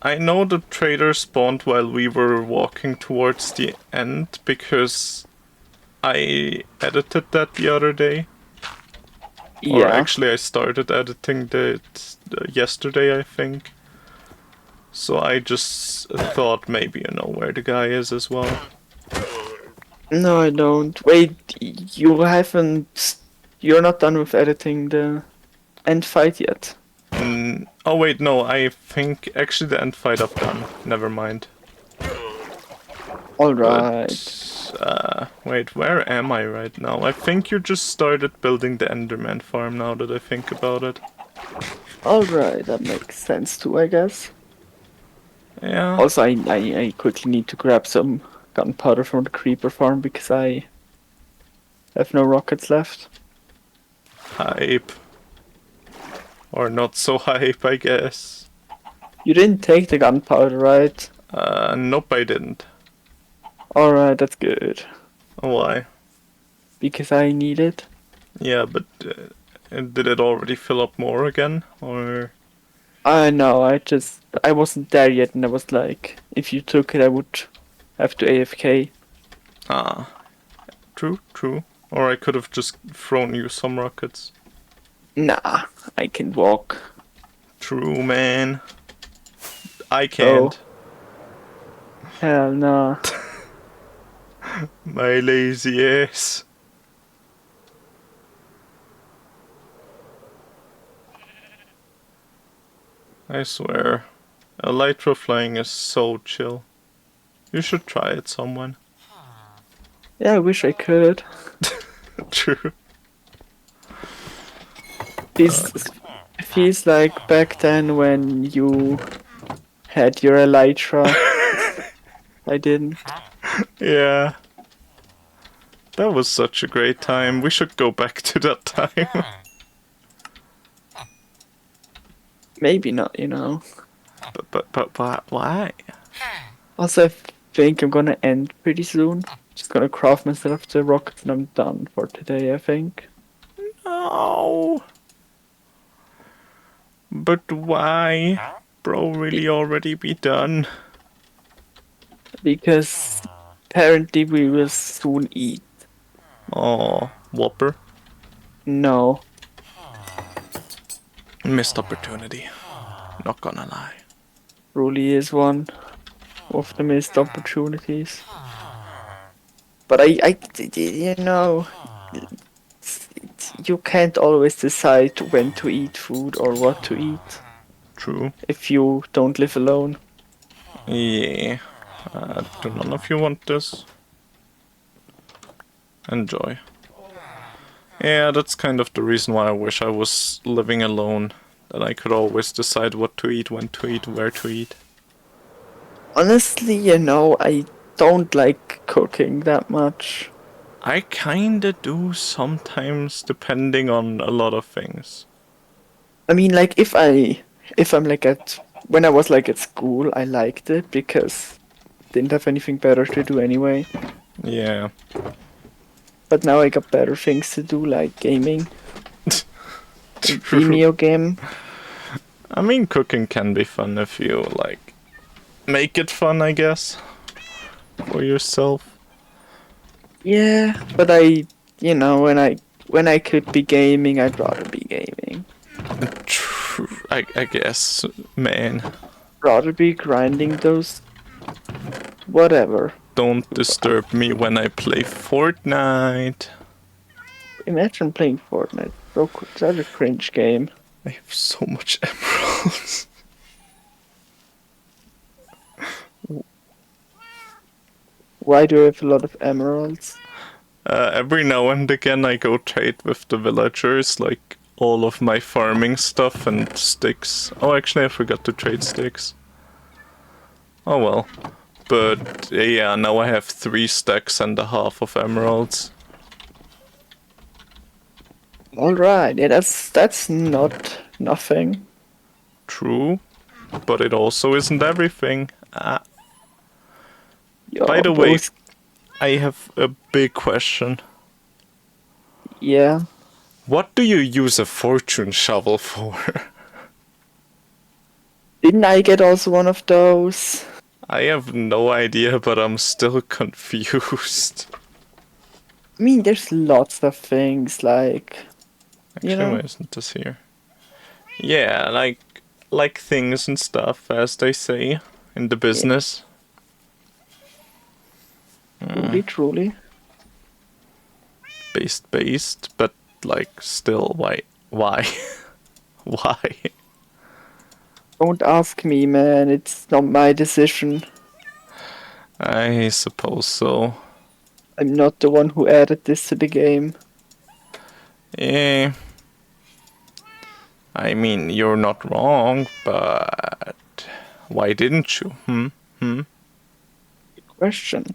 I know the trader spawned while we were walking towards the end because I edited that the other day. Or Yeah. actually I started editing it yesterday, I think. So I just thought maybe you know where the guy is as well. No, I don't. Wait, you haven't... You're not done with editing the end fight yet. Oh wait, no, I think actually the end fight I've done. Never mind. Alright. But, wait, where am I right now? I think you just started building the Enderman farm now that I think about it. Alright, that makes sense too, I guess. Yeah. Also, I quickly need to grab some gunpowder from the creeper farm because I have no rockets left. Hype. Or not so hype, I guess. You didn't take the gunpowder, right? Nope, I didn't. Alright, that's good. Why? Because I need it. Yeah, but did it already fill up more again? Or... I know, I wasn't there yet and I was like, if you took it I would have to AFK. Ah. True, true. Or I could have just thrown you some rockets. Nah, I can walk. True, man. I can't. Hell no. My lazy ass. I swear, elytra flying is so chill. You should try it, someone. Yeah, I wish I could. True. Feels like back then when you had your elytra. I didn't. Yeah. That was such a great time. We should go back to that time. Maybe not, you know. But why? Also, I think I'm gonna end pretty soon. Just gonna craft myself the rockets and I'm done for today, I think. No. But why? Bro, really already be done? Because apparently we will soon eat. Oh, Whopper. No. Missed opportunity. Not gonna lie. Really is one of the missed opportunities. But you know, you can't always decide when to eat food or what to eat True. if you don't live alone. Yeah. Do none of you want this? Enjoy. Yeah, that's kind of the reason why I wish I was living alone. That I could always decide what to eat, when to eat, where to eat. Honestly, you know, I don't like cooking that much. I kinda do sometimes, depending on a lot of things. I mean, like if I'm like when I was like at school, I liked it because didn't have anything better to do anyway. Yeah. But now I got better things to do, like gaming. True. Vimeo game. I mean, cooking can be fun if you, like, make it fun, I guess. For yourself. Yeah, but you know, when I could be gaming, I'd rather be gaming. True, I guess, man. Rather be grinding those... Whatever. don't disturb me when I play Fortnite. Imagine playing Fortnite. Such a cringe game. I have so much emeralds. Why do you have a lot of emeralds? Every now and again I go trade with the villagers, like all of my farming stuff and sticks. Oh, actually I forgot to trade sticks. Oh well. But yeah, now I have 3 stacks and a half of emeralds. Alright, yeah, that's not nothing. True, but it also isn't everything. Yo, By the way, those- I have a big question. yeah. What do you use a fortune shovel for? Didn't I get also one of those? I have no idea, but I'm still confused. I mean, there's lots of things like, Actually, you know, why isn't this here? Yeah, like things and stuff, as they say in the business. truly. Based, but like still, why? Why? Don't ask me, man. It's not my decision. I suppose so. I'm not the one who added this to the game. Eh. I mean, you're not wrong, but why didn't you? Good question.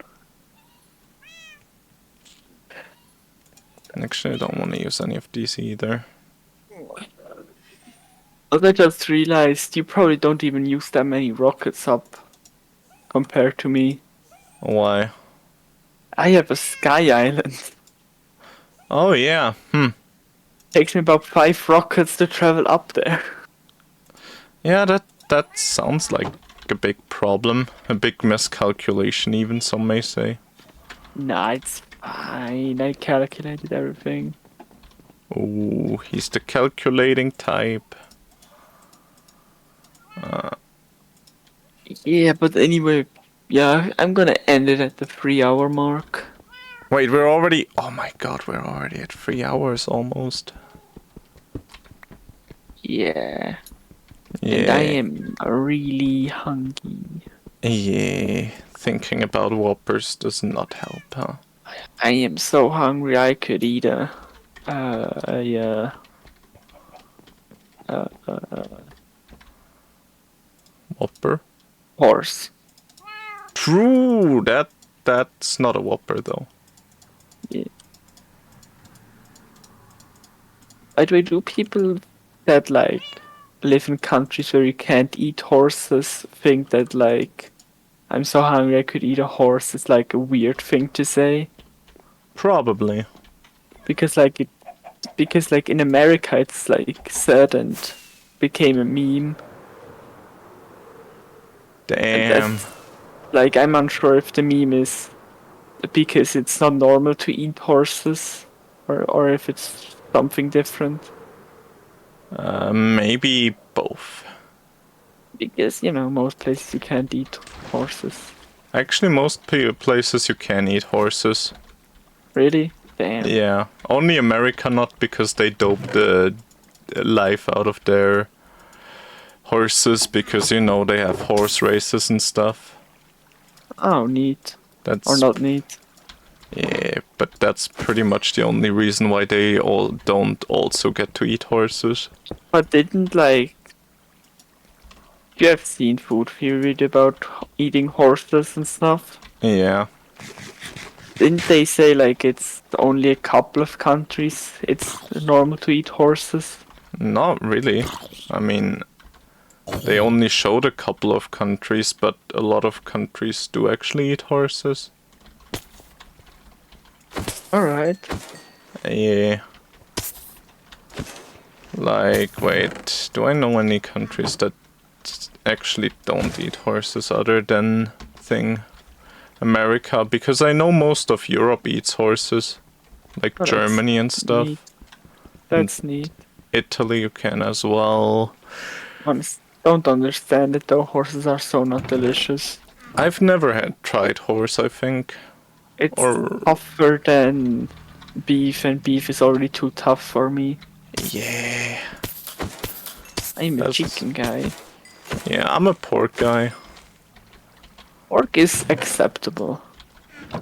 Actually, I don't want to use any of these either. But I just realized you probably don't even use that many rockets up compared to me. Why? I have a sky island. Oh yeah. Takes me about 5 rockets to travel up there. Yeah, that sounds like a big problem, a big miscalculation, even some may say. Nah, it's fine. I calculated everything. Oh, he's the calculating type. Yeah, but anyway, yeah, I'm gonna end it at the 3-hour mark. Wait, we're already. Oh my god, we're already at 3 hours almost. Yeah. And I Yeah. am really hungry. Yeah. Thinking about whoppers does not help, huh? I am so hungry I could eat a Whopper? horse. True! That's not a whopper though. Yeah. By the way, do people that like live in countries where you can't eat horses think that like I'm so hungry I could eat a horse is like a weird thing to say? Probably. Because like in America it's like said and became a meme. And Damn. that's like I'm unsure if the meme is because it's not normal to eat horses or if it's something different. Maybe both. Because, most places you can't eat horses. Actually, most places you can eat horses. Really? Damn. Yeah. Only America not, because they dope the life out of their horses, because they have horse races and stuff. Oh, neat. That's Or not neat. Yeah, but that's pretty much the only reason why they all don't also get to eat horses. But didn't you have seen food theory about eating horses and stuff? Yeah. Didn't they say like it's only a couple of countries it's normal to eat horses? Not really. I mean, they only showed a couple of countries, but a lot of countries do actually eat horses. Alright. Yeah. Like, wait, do I know any countries that actually don't eat horses other than America? Because I know most of Europe eats horses, like Oh, that's Germany and stuff. neat. That's neat. Italy you can as well. Don't understand it though. Horses are so not delicious. I've never had tried horse, I think. It's Or tougher than beef, and beef is already too tough for me. yeah, I'm a that's chicken guy. yeah. I'm a pork guy. Pork is acceptable.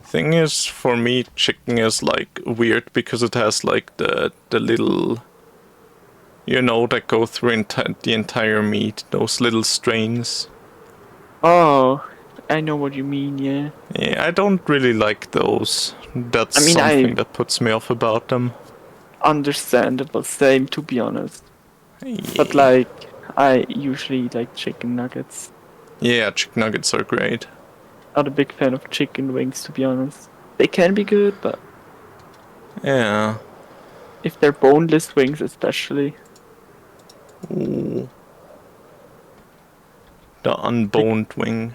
Thing is, for me, chicken is like weird because it has like the little, you know, that go through the entire meat. Those little strains. Oh, I know what you mean, yeah. Yeah, I don't really like those. That's I mean, something that puts me off about them. understandable, same to be honest. But Yeah. like, I usually like chicken nuggets. Yeah, chicken nuggets are great. Not a big fan of chicken wings, to be honest. They can be good, but Yeah. if they're boneless wings, especially. Ooh. The Like, unboned wing.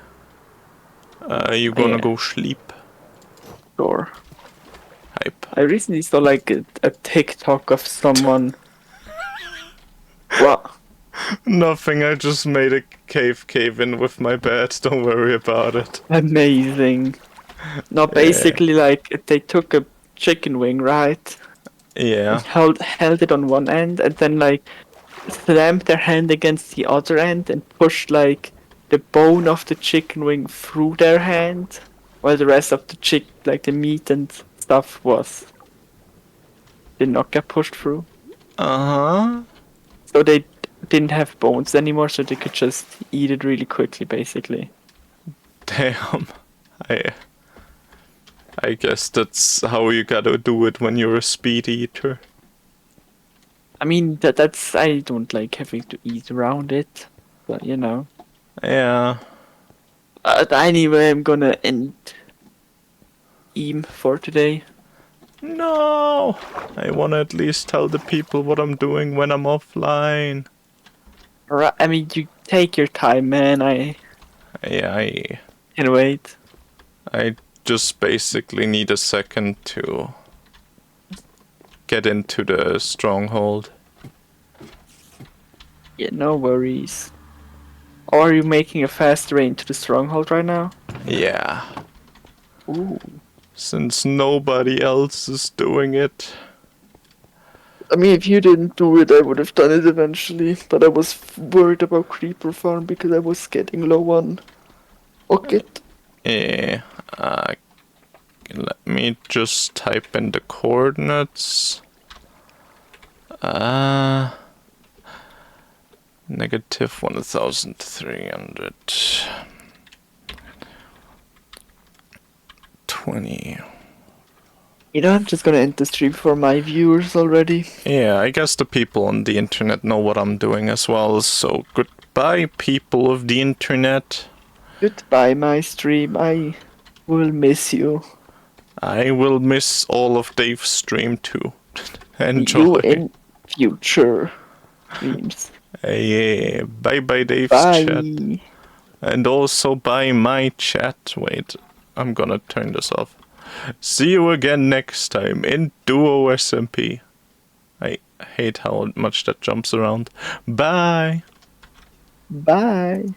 You gonna yeah, go sleep? sure. Hype. I recently saw like a TikTok of someone. What? Nothing, I just made a cave in with my bed. Don't worry about it. Amazing. No, Yeah. basically, like they took a chicken wing, right? And Yeah. held it on one end, and then like slammed their hand against the other end and pushed like the bone of the chicken wing through their hand, while the rest of the like the meat and stuff did not get pushed through. Uh-huh. So they didn't have bones anymore, so they could just eat it really quickly, basically. Damn. I I guess that's how you gotta do it when you're a speed eater. I mean, that's I don't like having to eat around it, but you know. Yeah. Anyway, I'm gonna end for today. No! I wanna at least tell the people what I'm doing when I'm offline. Right, I mean, you take your time, man. I I can wait. I just basically need a second to get into the stronghold. Yeah, no worries. Or are you making a fast rain to the stronghold right now? Yeah. Ooh. Since nobody else is doing it. I mean, if you didn't do it, I would have done it eventually. But I was worried about Creeper Farm because I was getting low on bucket. Yeah. Let me just type in the coordinates. Negative 1,320. You know, I'm just gonna end the stream for my viewers already. Yeah, I guess the people on the internet know what I'm doing as well, so goodbye, people of the internet. Goodbye, my stream. I will miss you. I will miss all of Dave's stream too. Enjoy. You in future streams. Yeah, bye bye Dave's chat. Bye. And also bye my chat. Wait, I'm gonna turn this off. See you again next time in Duo SMP. I hate how much that jumps around. Bye. Bye.